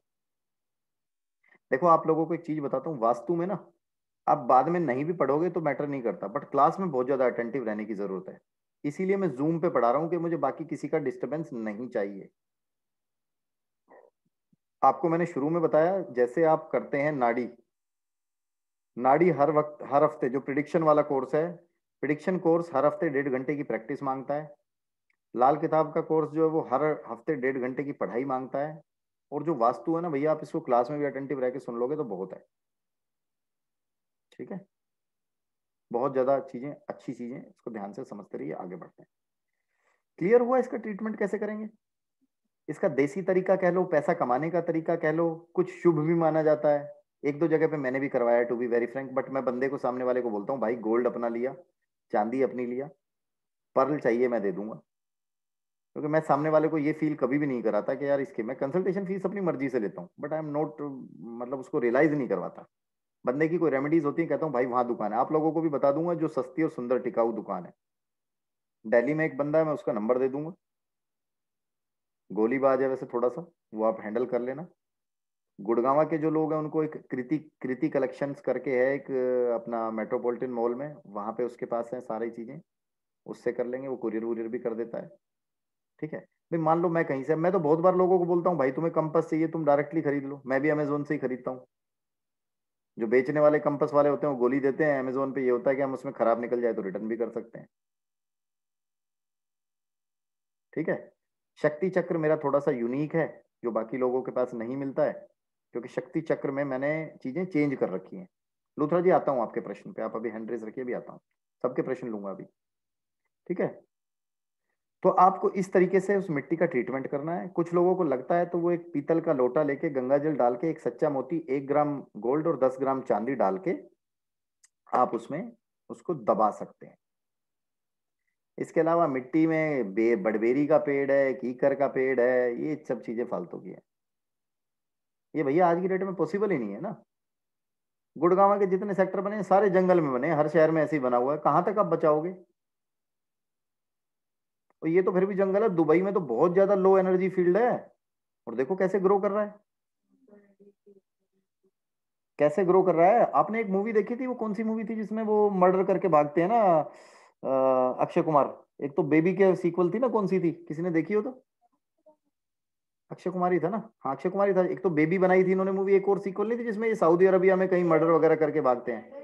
देखो आप लोगों को एक चीज बताता हूँ, वास्तु में ना आप बाद में नहीं भी पढ़ोगे तो मैटर नहीं करता, बट क्लास में बहुत ज्यादा अटेंटिव रहने की जरूरत है। इसीलिए मैं जूम पे पढ़ा रहा हूँ कि मुझे बाकी किसी का डिस्टरबेंस नहीं चाहिए। आपको मैंने शुरू में बताया जैसे आप करते हैं नाड़ी, नाड़ी हर वक्त हर हफ्ते, जो प्रिडिक्शन वाला कोर्स है, प्रिडिक्शन कोर्स हर हफ्ते 1.5 घंटे की प्रैक्टिस मांगता है। लाल किताब का कोर्स जो है वो हर हफ्ते 1.5 घंटे की पढ़ाई मांगता है। और जो वास्तु है ना भैया, आप इसको क्लास में भी अटेंटिव रह के सुन लोगे तो बहुत है। ठीक है, बहुत ज्यादा चीजें, अच्छी चीजें, इसको ध्यान से समझते रहिए, आगे बढ़ते हैं। क्लियर हुआ इसका ट्रीटमेंट कैसे करेंगे? इसका देसी तरीका कह लो, पैसा कमाने का तरीका कह लो, कुछ शुभ भी माना जाता है। 1-2 जगह पे मैंने भी करवाया to be very frank, but मैं बंदे को, सामने वाले को बोलता हूँ भाई गोल्ड अपना लिया, चांदी अपनी लिया, पर्ल चाहिए मैं दे दूंगा। क्योंकि मैं सामने वाले को ये फील कभी भी नहीं कराता कि यार इसके, मैं कंसल्टेशन फीस अपनी मर्जी से लेता हूँ, बट आई एम नॉट, मतलब उसको रियलाइज नहीं करवाता। बंदे की कोई रेमेडीज होती है, कहता हूँ भाई वहां दुकान है, आप लोगों को भी बता दूंगा जो सस्ती और सुंदर टिकाऊ दुकान है। दिल्ली में एक बंदा है, मैं उसका नंबर दे दूंगा, गोलीबाज है वैसे थोड़ा सा, वो आप हैंडल कर लेना। गुड़गांव के जो लोग हैं उनको एक कृति कृति कलेक्शंस करके है, एक अपना मेट्रोपॉलिटन मॉल में, वहां पे उसके पास है सारी चीजें, उससे कर लेंगे, वो कुरियर वुरियर भी कर देता है। ठीक है भाई, मान लो मैं कहीं से, मैं तो बहुत बार लोगों को बोलता हूँ भाई तुम्हें कंपास चाहिए तुम डायरेक्टली खरीद लो, मैं भी अमेजोन से ही खरीदता हूँ। जो बेचने वाले कंपास वाले होते हैं वो गोली देते हैं, अमेजोन पे ये होता है कि हम उसमें खराब निकल जाए तो रिटर्न भी कर सकते हैं। ठीक है, शक्ति चक्र मेरा थोड़ा सा यूनिक है, जो बाकी लोगों के पास नहीं मिलता है, क्योंकि शक्ति चक्र में मैंने चीजें चेंज कर रखी हैं। लूथरा जी आता हूँ आपके प्रश्न पे, आप अभी हैंड रेज रखिए, भी आता हूँ, सबके प्रश्न लूंगा अभी। ठीक है, तो आपको इस तरीके से उस मिट्टी का ट्रीटमेंट करना है। कुछ लोगों को लगता है तो वो एक पीतल का लोटा लेके गंगा जल डाल के, एक सच्चा मोती, 1 ग्राम गोल्ड और 10 ग्राम चांदी डाल के आप उसमें उसको दबा सकते हैं। इसके अलावा मिट्टी में बड़बेरी का पेड़ है, कीकर का पेड़ है, ये सब चीजें फालतू की है। ये भैया आज की डेट में पॉसिबल ही नहीं है ना। गुड़गांव के जितने सेक्टर बने सारे जंगल में बने, हर शहर में ऐसे ही बना हुआ है, कहां तक आप बचाओगे? और ये तो फिर भी जंगल है, दुबई में तो बहुत ज्यादा लो एनर्जी फील्ड है, और देखो कैसे ग्रो कर रहा है, कैसे ग्रो कर रहा है। आपने एक मूवी देखी थी, वो कौन सी मूवी थी जिसमें वो मर्डर करके भागते हैं ना, अक्षय कुमार, एक तो बेबी के सीक्वल थी ना, कौन सी थी, किसी ने देखी हो तो? अक्षय कुमार ही था ना, हाँ अक्षय कुमार ही था। एक तो बेबी बनाई थी इन्होंने मूवी, एक और सीक्वल नहीं थी जिसमें ये सऊदी अरबिया में कहीं मर्डर वगैरह करके भागते हैं?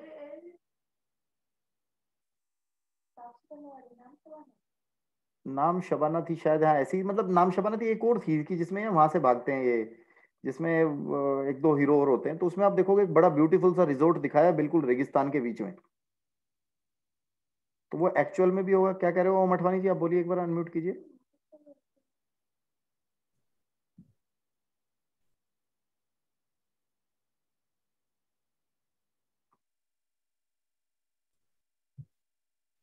नाम शबाना थी शायद, हाँ ऐसी, मतलब नाम शबाना थी, एक और थी कि जिसमें वहां से भागते हैं ये, जिसमें 1-2 हीरो और होते हैं। तो उसमें आप देखोगे एक बड़ा ब्यूटीफुल सा रिजोर्ट दिखाया है बिल्कुल रेगिस्तान के बीच में। तो वो एक्चुअल में भी होगा, क्या कह रहे हो मठवानी जी, आप बोलिए, एक बार अनम्यूट कीजिए।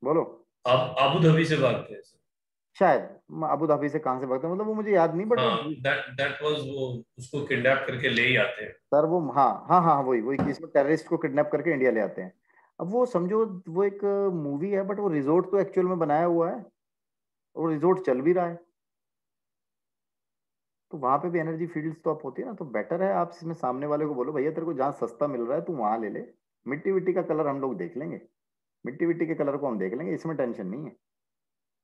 बोलो। आप अबू धाबी से भागते हैं शायद अबू धाबी से कहां से भागते हैं, मतलब वो मुझे याद नहीं, बट वो हाँ, दैट वाज वो उसको किडनैप करके ले ही आते हैं सर, वो हाँ हाँ हाँ वही वही कि इसमें टेररिस्ट को किडनैप करके इंडिया ले आते हैं। अब वो समझो वो एक मूवी है, बट वो रिजोर्ट तो एक्चुअल में बनाया हुआ है, और रिजोर्ट चल भी रहा है। तो वहां पे भी एनर्जी फील्ड्स तो आप होती है ना, तो बेटर है आप इसमें सामने वाले को बोलो भैया तेरे को जहाँ सस्ता मिल रहा है तू वहां ले ले, मिट्टी विट्टी का कलर हम लोग देख लेंगे, मिट्टी विट्टी के कलर को हम देख लेंगे, इसमें टेंशन नहीं है।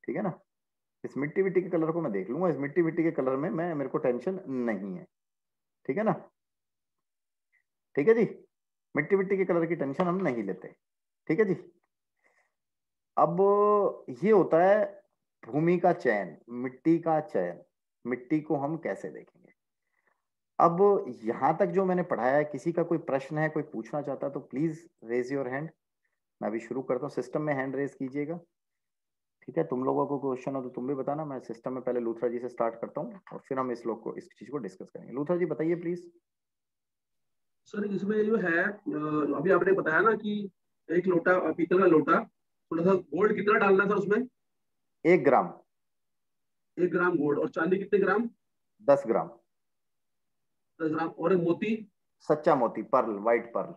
ठीक है ना, इस मिट्टी विट्टी के कलर को मैं देख लूंगा, इस मिट्टी विट्टी के कलर में मैं, मेरे को टेंशन नहीं है। ठीक है ना, ठीक है जी, मिट्टी विट्टी के कलर की टेंशन हम नहीं लेते। ठीक है जी। अब ये होता है भूमि का चयन, मिट्टी का चयन, मिट्टी को हम कैसे देखेंगे। अब यहां तक जो मैंने पढ़ाया है, किसी का कोई प्रश्न है, कोई पूछना चाहता है तो प्लीज रेज योर हैंड। मैं अभी शुरू करता हूँ, सिस्टम में हैंड रेज कीजिएगा। ठीक है, तुम लोगों को क्वेश्चन हो तो तुम भी बताना। मैं सिस्टम में पहले लूथरा जी से स्टार्ट करता हूँ और फिर हम इस लोग को, इस चीज को डिस्कस करेंगे। लूथरा जी बताइए प्लीज। सर इसमें जो है अभी आपने बताया ना कि एक लोटा पीतल का लोटा, थोड़ा सा गोल्ड कितना डालना है सर उसमें? 1 ग्राम। 1 ग्राम गोल्ड। और चांदी कितने ग्राम? 10 ग्राम। 10 ग्राम। और एक मोती? सच्चा मोती, पर्ल, व्हाइट पर्ल।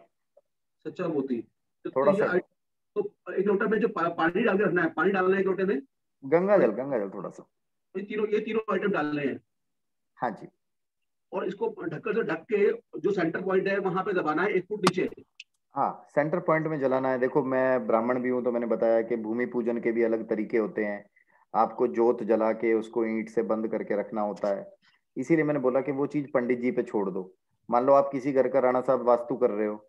सच्चा मोती। तो थोड़ा ये सा तो एक लोटा में जो पानी डाल के रखना है, पानी डालना है एक लोटे में? गंगा जल थोड़ा सा। ये तीनों आइटम डालने हैं। हाँ जी। और इसको ढक्कन से ढक के जो सेंटर पॉइंट है वहां पे दबाना है 1 फुट नीचे। हाँ, सेंटर पॉइंट में जलाना है। देखो मैं ब्राह्मण भी हूँ तो मैंने बताया कि भूमि पूजन के भी अलग तरीके होते हैं। आपको जोत जला के उसको ईंट से बंद करके रखना होता है। इसीलिए मैंने बोला कि वो चीज पंडित जी पे छोड़ दो। मान लो आप किसी घर का राणा साहब वास्तु कर रहे हो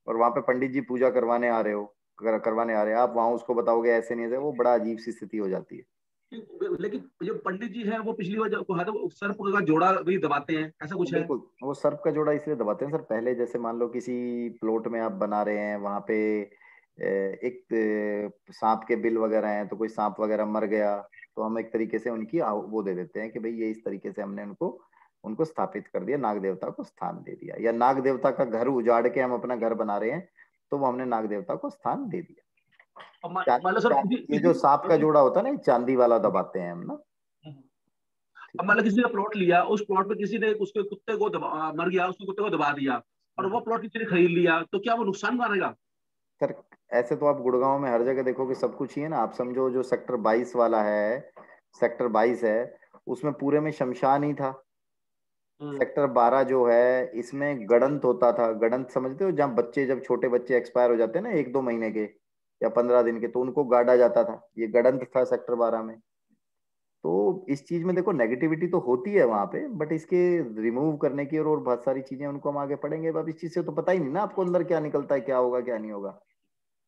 और वहां पे पंडित जी पूजा करवाने आ रहे हो, करवाने आ रहे हैं, आप वहां उसको बताओगे ऐसे नहीं ऐसे, वो बड़ा अजीब सी स्थिति हो जाती है। लेकिन जो पंडित जी है वो पिछली बार जो कहा था वो सर्प का जोड़ा भी दबाते हैं, ऐसा कुछ है? बिल्कुल, वो सर्प का जोड़ा इसलिए दबाते हैं सर, पहले जैसे मान लो किसी प्लॉट में आप बना रहे हैं, वहां पे एक सांप के बिल वगैरह हैं, तो कोई सांप वगैरह मर गया तो हम एक तरीके से उनकी वो दे देते हैं कि भाई ये इस तरीके से हमने उनको उनको स्थापित कर दिया, नाग देवता को स्थान दे दिया। या नाग देवता का घर उजाड़ के हम अपना घर बना रहे हैं तो वो हमने नाग देवता को स्थान दे दिया। ये जो सांप का जोड़ा होता है ना, ये चांदी वाला दबाते हैं हम ना। अब मान लो किसी ने प्लॉट लिया, उस प्लॉट पे किसी ने उसके कुत्ते को मर गया, उसके कुत्ते को दबा दिया और वो प्लॉट किसी ने खरीद लिया, तो क्या वो नुकसान मानेगा? सर ऐसे तो आप गुड़गांव में हर जगह देखोगे सब कुछ ही है ना। आप समझो जो सेक्टर 22 वाला है, सेक्टर 22 है, उसमें पूरे में शमशान ही था। सेक्टर 12 जो है इसमें गड़ंत होता था। गड़ंत समझते हो, जहाँ बच्चे, जब छोटे बच्चे एक्सपायर हो जाते हैं ना 1-2 महीने के या 15 दिन के, तो उनको गाड़ा जाता था। ये गड़ंत था सेक्टर 12 में। तो इस चीज में देखो नेगेटिविटी तो होती है वहां पे, बट इसके रिमूव करने की और बहुत सारी चीजें उनको हम आगे पढ़ेंगे। अब इस चीज से तो पता ही नहीं ना आपको अंदर क्या निकलता है, क्या होगा क्या नहीं होगा।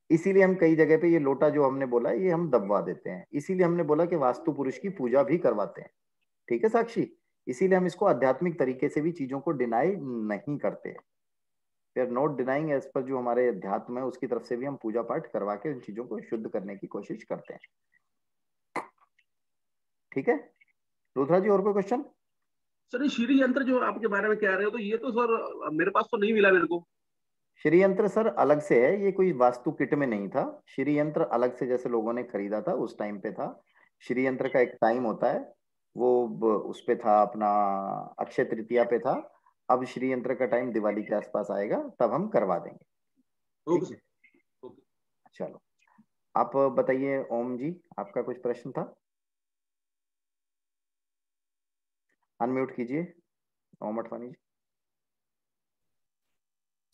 इसीलिए हम कई जगह पे ये लोटा जो हमने बोला ये हम दबवा देते हैं। इसीलिए हमने बोला कि वास्तु पुरुष की पूजा भी करवाते हैं। ठीक है साक्षी, इसीलिए हम इसको आध्यात्मिक तरीके से भी चीजों को डिनाई नहीं करते। We are not denying, as per जो हमारे अध्यात्म है उसकी तरफ से भी हम पूजा पाठ करवा के उन चीजों को शुद्ध करने की कोशिश करते हैं। ठीक है रुद्रा जी, और कोई क्वेश्चन? सर ये श्री यंत्र जो आपके बारे में कह रहे हो, तो ये तो सर मेरे पास तो नहीं मिला मेरे को। श्री यंत्र सर अलग से है, ये कोई वास्तु किट में नहीं था। श्री यंत्र अलग से जैसे लोगों ने खरीदा था उस टाइम पे था। श्री यंत्र का एक टाइम होता है, वो उस पे था अपना, अक्षय तृतीया पे था। अब श्री यंत्र का टाइम दिवाली के आसपास आएगा, तब हम करवा देंगे। ठीक है, चलो आप बताइए ओम जी, आपका कुछ प्रश्न था? अनम्यूट कीजिए ओम अठवानी जी।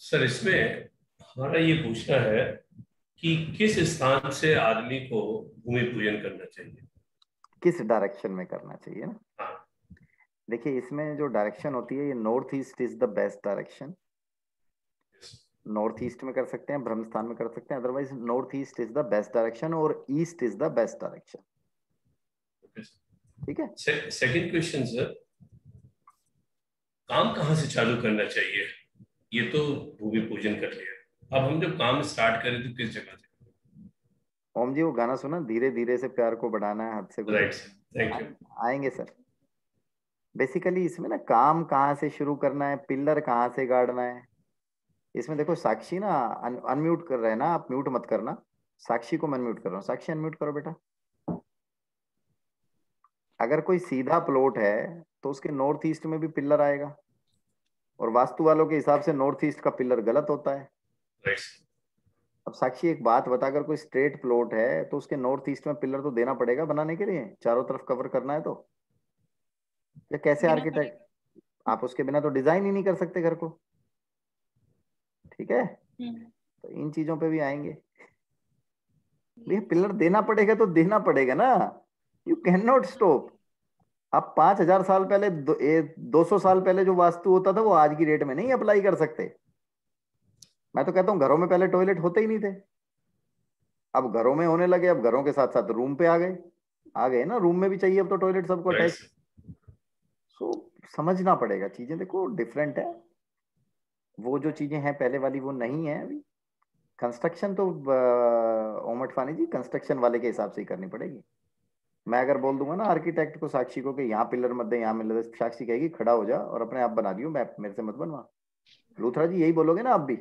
सर इसमें हमारा ये पूछना है कि किस स्थान से आदमी को भूमि पूजन करना चाहिए, किस डायरेक्शन में करना चाहिए ना। देखिए इसमें जो डायरेक्शन होती है, ये north east is the best direction. North east में कर सकते हैं, ब्रह्म स्थान में कर सकते हैं, otherwise north east is the best direction और east is the best direction. ठीक है। सेकंड क्वेश्चन सर, काम कहाँ से चालू करना चाहिए? ये तो भूमि पूजन कर लिया, अब हम जब काम स्टार्ट करें तो किस जगह से? ओम जी वो गाना सुना, धीरे धीरे से प्यार को बढ़ाना है, हद से गुजर। Right, thank you. आएंगे सर। बेसिकली इसमें ना काम कहाँ से शुरू करना है, पिलर कहाँ से गाड़ना है, इसमें देखो साक्षी ना अनम्यूट कर रहे हैं ना, आप म्यूट मत करना। साक्षी को मैं अनम्यूट कर रहा हूँ, साक्षी अनम्यूट करो बेटा। अगर कोई सीधा प्लॉट है तो उसके नॉर्थ ईस्ट में भी पिलर आएगा, और वास्तु वालों के हिसाब से नॉर्थ ईस्ट का पिलर गलत होता है। अब साक्षी एक बात बता, अगर कोई स्ट्रेट प्लॉट है तो उसके नॉर्थ ईस्ट में पिलर तो देना पड़ेगा बनाने के लिए, चारों तरफ कवर करना है तो। या कैसे आर्किटेक्ट, आप उसके बिना तो डिजाइन ही नहीं कर सकते घर को। ठीक है, तो इन चीजों पे भी आएंगे। भैया पिलर देना पड़ेगा तो देना पड़ेगा ना, यू कैन नॉट स्टॉप। आप 5000 साल पहले 200 साल पहले जो वास्तु होता था वो आज की डेट में नहीं अप्लाई कर सकते। मैं तो कहता हूँ घरों में पहले टॉयलेट होते ही नहीं थे, अब घरों में होने लगे, अब घरों के साथ साथ रूम पे आ गए ना, रूम में भी चाहिए अब तो टॉयलेट सबको अटैच। सो समझना पड़ेगा चीजें, देखो डिफरेंट है। वो जो चीजें हैं पहले वाली वो नहीं है अभी। कंस्ट्रक्शन तो ओमट फानी जी कंस्ट्रक्शन वाले के हिसाब से ही करनी पड़ेगी। मैं अगर बोल दूंगा ना आर्किटेक्ट को, साक्षी को, कि यहाँ पिलर मत दे यहाँ मिल दे, साक्षी कहेगी खड़ा हो जा और अपने आप बना लियो, मैं मेरे से मत बनवा। लूथरा जी यही बोलोगे ना आप भी?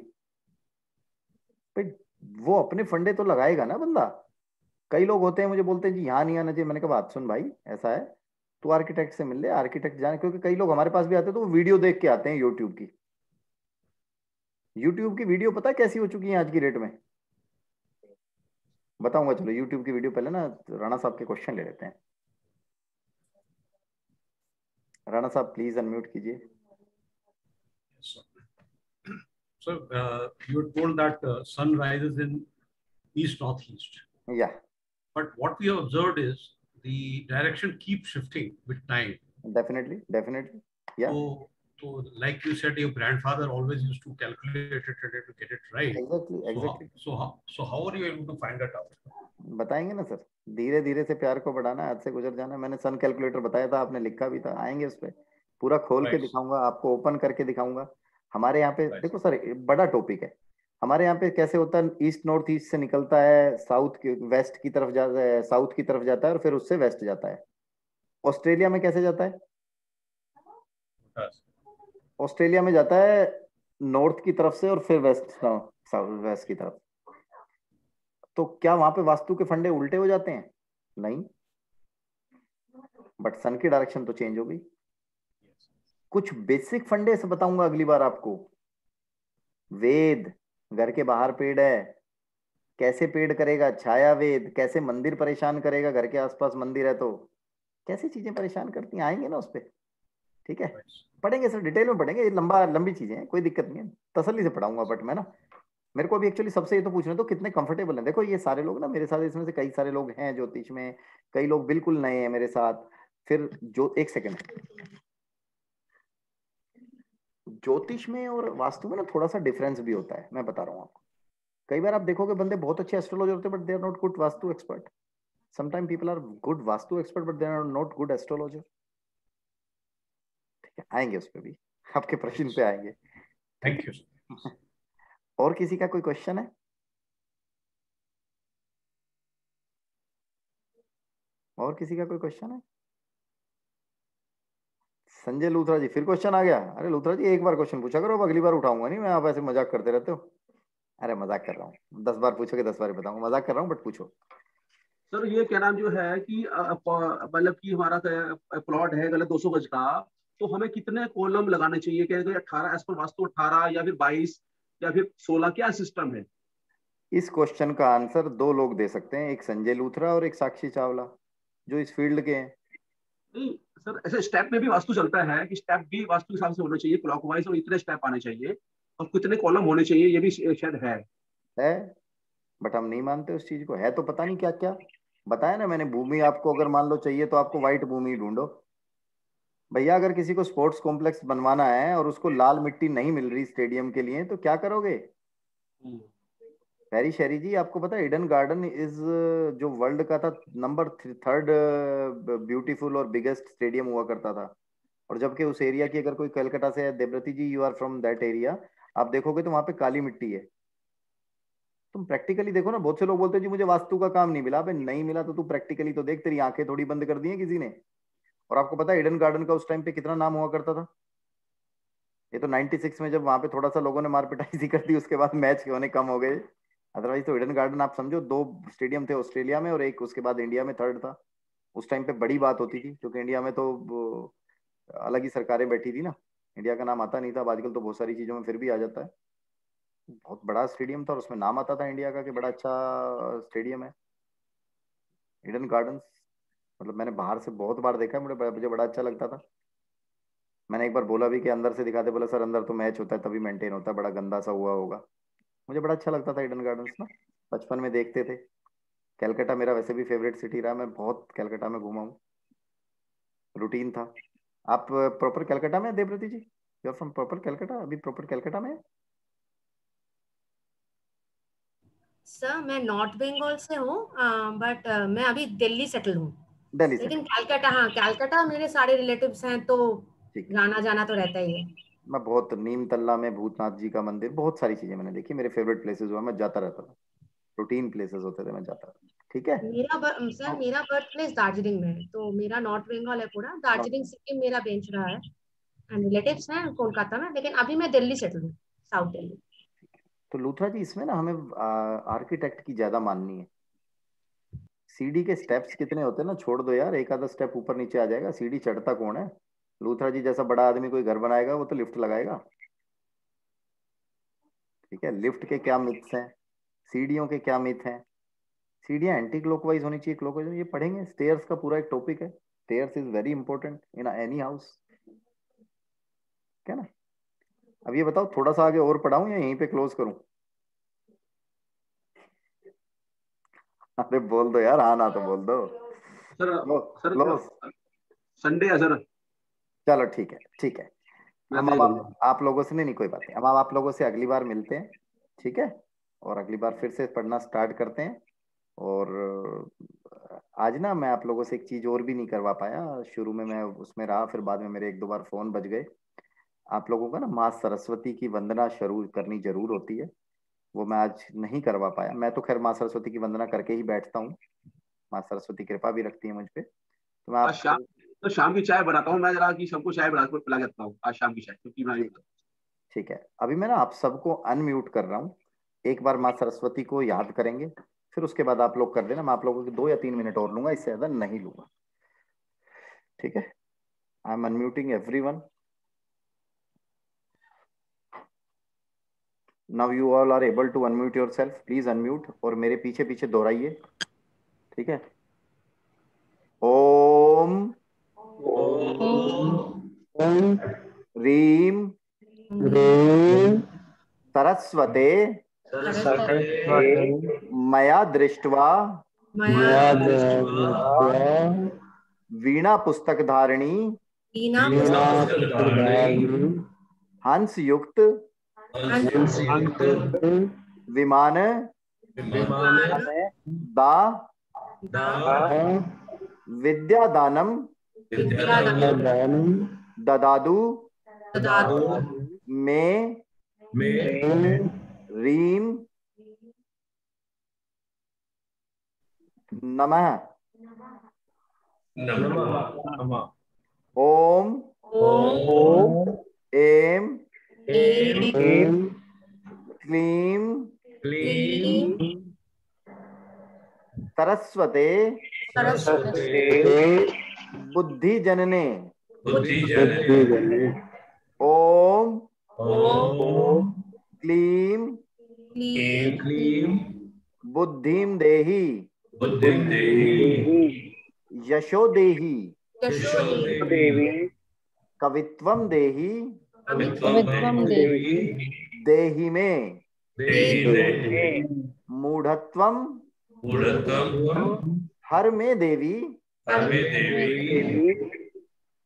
वो अपने फंडे तो लगाएगा ना बंदा। कई लोग होते हैं मुझे बोलते हैं जी यहाँ नहीं आना चाहिए, मैंने कहा बात सुन भाई, ऐसा है तू आर्किटेक्ट से मिल ले, आर्किटेक्ट जाने, क्योंकि कई लोग हमारे पास भी आते हैं तो वो वीडियो देख के आते हैं यूट्यूब की। यूट्यूब की वीडियो पता है कैसी हो चुकी है आज की डेट में, बताऊंगा। चलो यूट्यूब की वीडियो पहले ना राणा साहब के क्वेश्चन ले लेते हैं। राणा साहब प्लीज अनम्यूट कीजिए। So you told that sun rises in east northeast. Yeah. But what we have observed is the direction keeps shifting with time. Definitely. Yeah. So like you said, your grandfather always used to calculate it to get it right. Exactly. So how are you able to find that out? बताएंगे ना sir, धीरे धीरे से प्यार को बढ़ाना, आज से गुजर जाना। मैंने सन कैलकुलेटर बताया था, आपने लिखा भी था, आएंगे उस पर पूरा खोल के दिखाऊंगा आपको, ओपन करके दिखाऊंगा। हमारे यहाँ पे देखो सर, बड़ा टॉपिक है। हमारे यहाँ पे कैसे होता है, ईस्ट नॉर्थ ईस्ट से निकलता है, साउथ की वेस्ट की तरफ जाता है, साउथ की तरफ जाता है और फिर उससे वेस्ट जाता है। ऑस्ट्रेलिया में कैसे जाता है? ऑस्ट्रेलिया में जाता है नॉर्थ की तरफ से और फिर वेस्ट की तरफ। तो क्या वहां पे वास्तु के फंडे उल्टे हो जाते हैं? नहीं, बट सन की डायरेक्शन तो चेंज हो गई। कुछ बेसिक फंडे से बताऊंगा अगली बार आपको। वेद, घर के बाहर पेड़ है, कैसे पेड़ करेगा छाया वेद, कैसे मंदिर परेशान करेगा, घर के आसपास मंदिर है तो कैसे चीजें परेशान करती हैं, आएंगे ना उस पर। ठीक है, पढ़ेंगे सर, डिटेल में पढ़ेंगे, ये लंबी चीजें हैं, कोई दिक्कत नहीं है, तसल्ली से पढ़ाऊंगा। बट मैं ना, मेरे को अभी एक्चुअली सबसे ये तो पूछना तो कितने कंफर्टेबल हैं। देखो ये सारे लोग ना मेरे साथ, इसमें से कई सारे लोग हैं ज्योतिष में, कई लोग बिल्कुल नए हैं मेरे साथ। फिर जो एक सेकंड, ज्योतिष में और वास्तु में ना थोड़ा सा डिफरेंस भी होता है, मैं बता रहा हूँ आपको। कई बार आप देखोगे बंदे बहुत अच्छे एस्ट्रोलॉजर होते हैं but they are not good vastu expert. Sometime people are good vastu expert but they are not good astrologer. ठीक है, आएंगे उस पर भी, आपके प्रश्न पे आएंगे। Thank you. और किसी का कोई क्वेश्चन है? और किसी का कोई क्वेश्चन है? संजय लूथरा जी, फिर क्वेश्चन आ गया? अरे लूथरा जी एक बार क्वेश्चन पूछा करो, अब अगली बार उठाऊंगा नहीं मैं, आप ऐसे मजाक करते रहते हो। अरे मजाक कर रहा हूँ, 10 बार पूछोगे 10 बार बताऊंगा, मजाक कर रहा हूँ, बट पूछो। सर ये क्या नाम जो है कि मतलब कि हमारा प्लॉट है गलत 200 गज का, तो हमें कितने कॉलम लगाने चाहिए? क्या 18 एज पर वास्तु 18 या फिर 22 या फिर 16, क्या सिस्टम है? इस क्वेश्चन का आंसर 2 लोग दे सकते हैं, एक संजय लूथरा और एक साक्षी चावला, जो इस फील्ड के हैं। नहीं सर, ऐसे स्टेप में भी वास्तु चलता है कि स्टेप भी वास्तु के हिसाब से होना चाहिए, क्लॉकवाइज, और इतने स्टेप आने चाहिए और कितने कॉलम होने चाहिए, ये भी शायद है। बट हम नहीं मानते उस चीज को। है तो पता नहीं क्या क्या बताया ना मैंने। भूमि आपको अगर मान लो चाहिए तो आपको व्हाइट भूमि ढूंढो भैया। अगर किसी को स्पोर्ट्स कॉम्प्लेक्स बनवाना है और उसको लाल मिट्टी नहीं मिल रही स्टेडियम के लिए, तो क्या करोगे? हैरी शेरी जी, आपको पता है ईडन गार्डन इज जो वर्ल्ड का था नंबर 3rd ब्यूटीफुल और बिगेस्ट स्टेडियम हुआ करता था। और जबकि उस एरिया की, अगर कोई कलकत्ता से है, Devvrati ji you are from that area, आप देखोगे तो वहां पे काली मिट्टी है। तुम प्रैक्टिकली देखो ना, बहुत से लोग बोलते हैं जी मुझे वास्तु का काम नहीं मिला। अबे नहीं मिला तो तू प्रैक्टिकली तो देख, तेरी आंखें थोड़ी बंद कर दी है किसी ने। और आपको पता है ईडन गार्डन का उस टाइम पे कितना नाम हुआ करता था? ये तो 96 में जब वहां पे थोड़ा सा लोगों ने मारपिटाई सी कर दी, उसके बाद मैच होने कम हो गए। अदरवाइज तो ईडन गार्डन आप समझो 2 स्टेडियम थे ऑस्ट्रेलिया में और एक उसके बाद इंडिया में 3rd था। उस टाइम पे बड़ी बात होती थी, क्योंकि इंडिया में तो अलग ही सरकारें बैठी थी ना, इंडिया का नाम आता नहीं था। आजकल तो बहुत सारी चीजों में फिर भी आ जाता है। बहुत बड़ा स्टेडियम था और उसमें नाम आता था इंडिया का कि बड़ा अच्छा स्टेडियम है ईडन गार्डन्स। मतलब मैंने बाहर से बहुत बार देखा है, मुझे बड़ा अच्छा लगता था। मैंने एक बार बोला भी कि अंदर से दिखाते, बोला सर अंदर तो मैच होता है तभी मेंटेन होता है, बड़ा गंदा सा हुआ होगा। मुझे बड़ा अच्छा लगता था ईडन गार्डन्स ना, बचपन में देखते थे। कैलकाटा मेरा वैसे भी फेवरेट सिटी रहा, मैं बहुत कैलकाटा में घूमा हूँ, रूटीन था। आप प्रॉपर कैलकाटा में, Devvrati ji you are from proper Calcutta? अभी प्रॉपर कैलकाटा में है? सर मैं नॉर्थ बंगाल से हूँ, बट मैं अभी दिल्ली सेटल हूँ। लेकिन कैलकाटा, हाँ कैलकाटा मेरे सारे रिलेटिव्स हैं, तो गाना जाना तो रहता ही है। मैं बहुत, नीम तल्ला में भूतनाथ जी का मंदिर, बहुत सारी चीजें मैंने देखी, मेरे फेवरेट प्लेसेस हुआ, मैं जाता रहता था, रूटीन प्लेसेस होते थे, मैं जाता था। ठीक है सर मेरा बर्थ प्लेस दार्जिलिंग में है, तो मेरा नॉर्थ बंगाल है पूरा, दार्जिलिंग सिक्किम मेरा बेंच रहा है, एंड रिलेटिव्स हैं कोलकाता में, लेकिन अभी मैं दिल्ली सेटल हूँ, साउथ दिल्ली। तो लूथरा जी इसमें ना हमें आर्किटेक्ट की ज्यादा माननी है। सीढ़ी के स्टेप्स कितने होते हैं ना, छोड़ दो यार, एक आधा स्टेप ऊपर नीचे आ जाएगा, सीढ़ी चढ़ता कौन है? लूथरा जी जैसा बड़ा आदमी कोई घर बनाएगा वो तो लिफ्ट लगाएगा। ठीक है, लिफ्ट के क्या मिथ्स हैं, सीढ़ियों के क्या मिथ हैं। सीढ़ियां एंटी क्लॉकवाइज होनी चाहिए, क्लॉकवाइज, ये पढ़ेंगे। स्टेयर्स का पूरा एक टॉपिक है, stairs is very important in any house, क्या ना। अब ये बताओ थोड़ा सा आगे और पढ़ाऊं या यहीं पे क्लोज करूं? अरे बोल दो यार, हाँ ना तो बोल दो। सर संडे है सर। चलो ठीक है, ठीक है। हम अब आप लोगों से नहीं कोई बात नहीं, अब आप लोगों से अगली बार मिलते हैं, ठीक है। और अगली बार फिर से पढ़ना स्टार्ट करते हैं। और आज ना मैं आप लोगों से एक चीज और भी नहीं करवा पाया, शुरू में मैं उसमें रहा, फिर बाद में मेरे 1-2 बार फोन बज गए। आप लोगों का ना माँ सरस्वती की वंदना शुरू करनी जरूर होती है, वो मैं आज नहीं करवा पाया। मैं तो खैर माँ सरस्वती की वंदना करके ही बैठता हूँ, माँ सरस्वती कृपा भी रखती है मुझ पे। तो मैं तो शाम की चाय बनाता हूँ मैं, जरा कि सबको चाय बना पिला देता हूँ आज शाम की चाय, क्योंकि ठीक है। अभी मैं ना आप सबको अनम्यूट कर रहा हूँ, एक बार माँ सरस्वती को याद करेंगे, फिर उसके बाद आप लोग कर देना। मैं आप लोगों के 2 या 3 मिनट और लूंगा, इससे ज्यादा नहीं लूंगा, ठीक है। I am unmuting everyone. Now you all are able to unmute yourself, please unmute और मेरे पीछे पीछे दोहराइए, ठीक है। ओम रीम सरस्वते मया दृष्ट्वा वीणा पुस्तक धारिणी हंस युक्त विमान दा विद्यादानम ददादु में रीम नमः ओम एम क्लीम सरस्वते बुद्धि जनने ओम क्लीम बुद्धिम देहि यशो देहि कवित्वम देहि देहि में मूढ़त्वम हर में देवी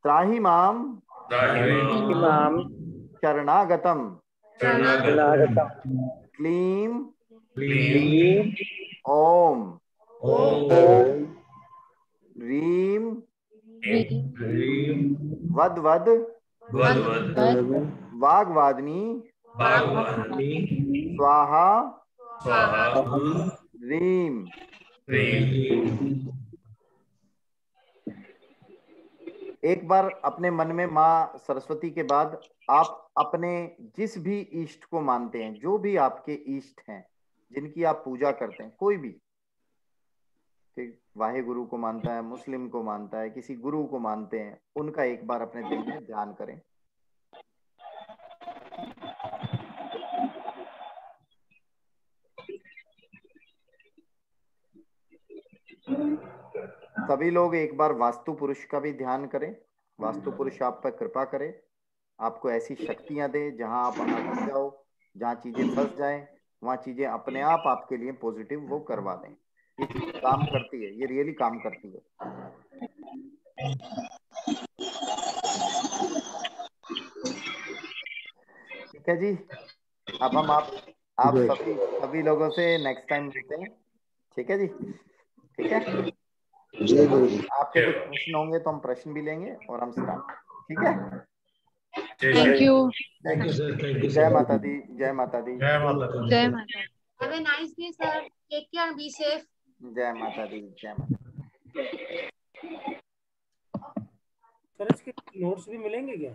त्राहि माम शरणागतम क्लीम ओम रीम वद वद वाग्वादिनी स्वाहा रीम। एक बार अपने मन में माँ सरस्वती के बाद आप अपने जिस भी इष्ट को मानते हैं, जो भी आपके इष्ट हैं जिनकी आप पूजा करते हैं, कोई भी, वाहे गुरु को मानता है, मुस्लिम को मानता है, किसी गुरु को मानते हैं, उनका एक बार अपने दिल में ध्यान करें। सभी लोग एक बार वास्तु पुरुष का भी ध्यान करें। वास्तु पुरुष आप पर कृपा करे, आपको ऐसी शक्तियां दे, जहां आप अटक जाओ, जहां चीजें फंस जाएं, वहां चीजें अपने आप आपके लिए पॉजिटिव वो करवा दें। ये चीज काम करती है, ये रियली काम करती है। ठीक है जी, अब हम आप सभी लोगों से नेक्स्ट टाइम मिलते हैं, ठीक है जी। ठीक है, आपके कुछ प्रश्न होंगे तो हम प्रश्न भी लेंगे और हम स्टार्ट, ठीक है। थैंक यू सर, जय माता दी, जय माता दी, जय Mata. Have a nice day sir, take care and be safe. जय माता दी, जय माता। सर इसके नोट्स भी मिलेंगे क्या?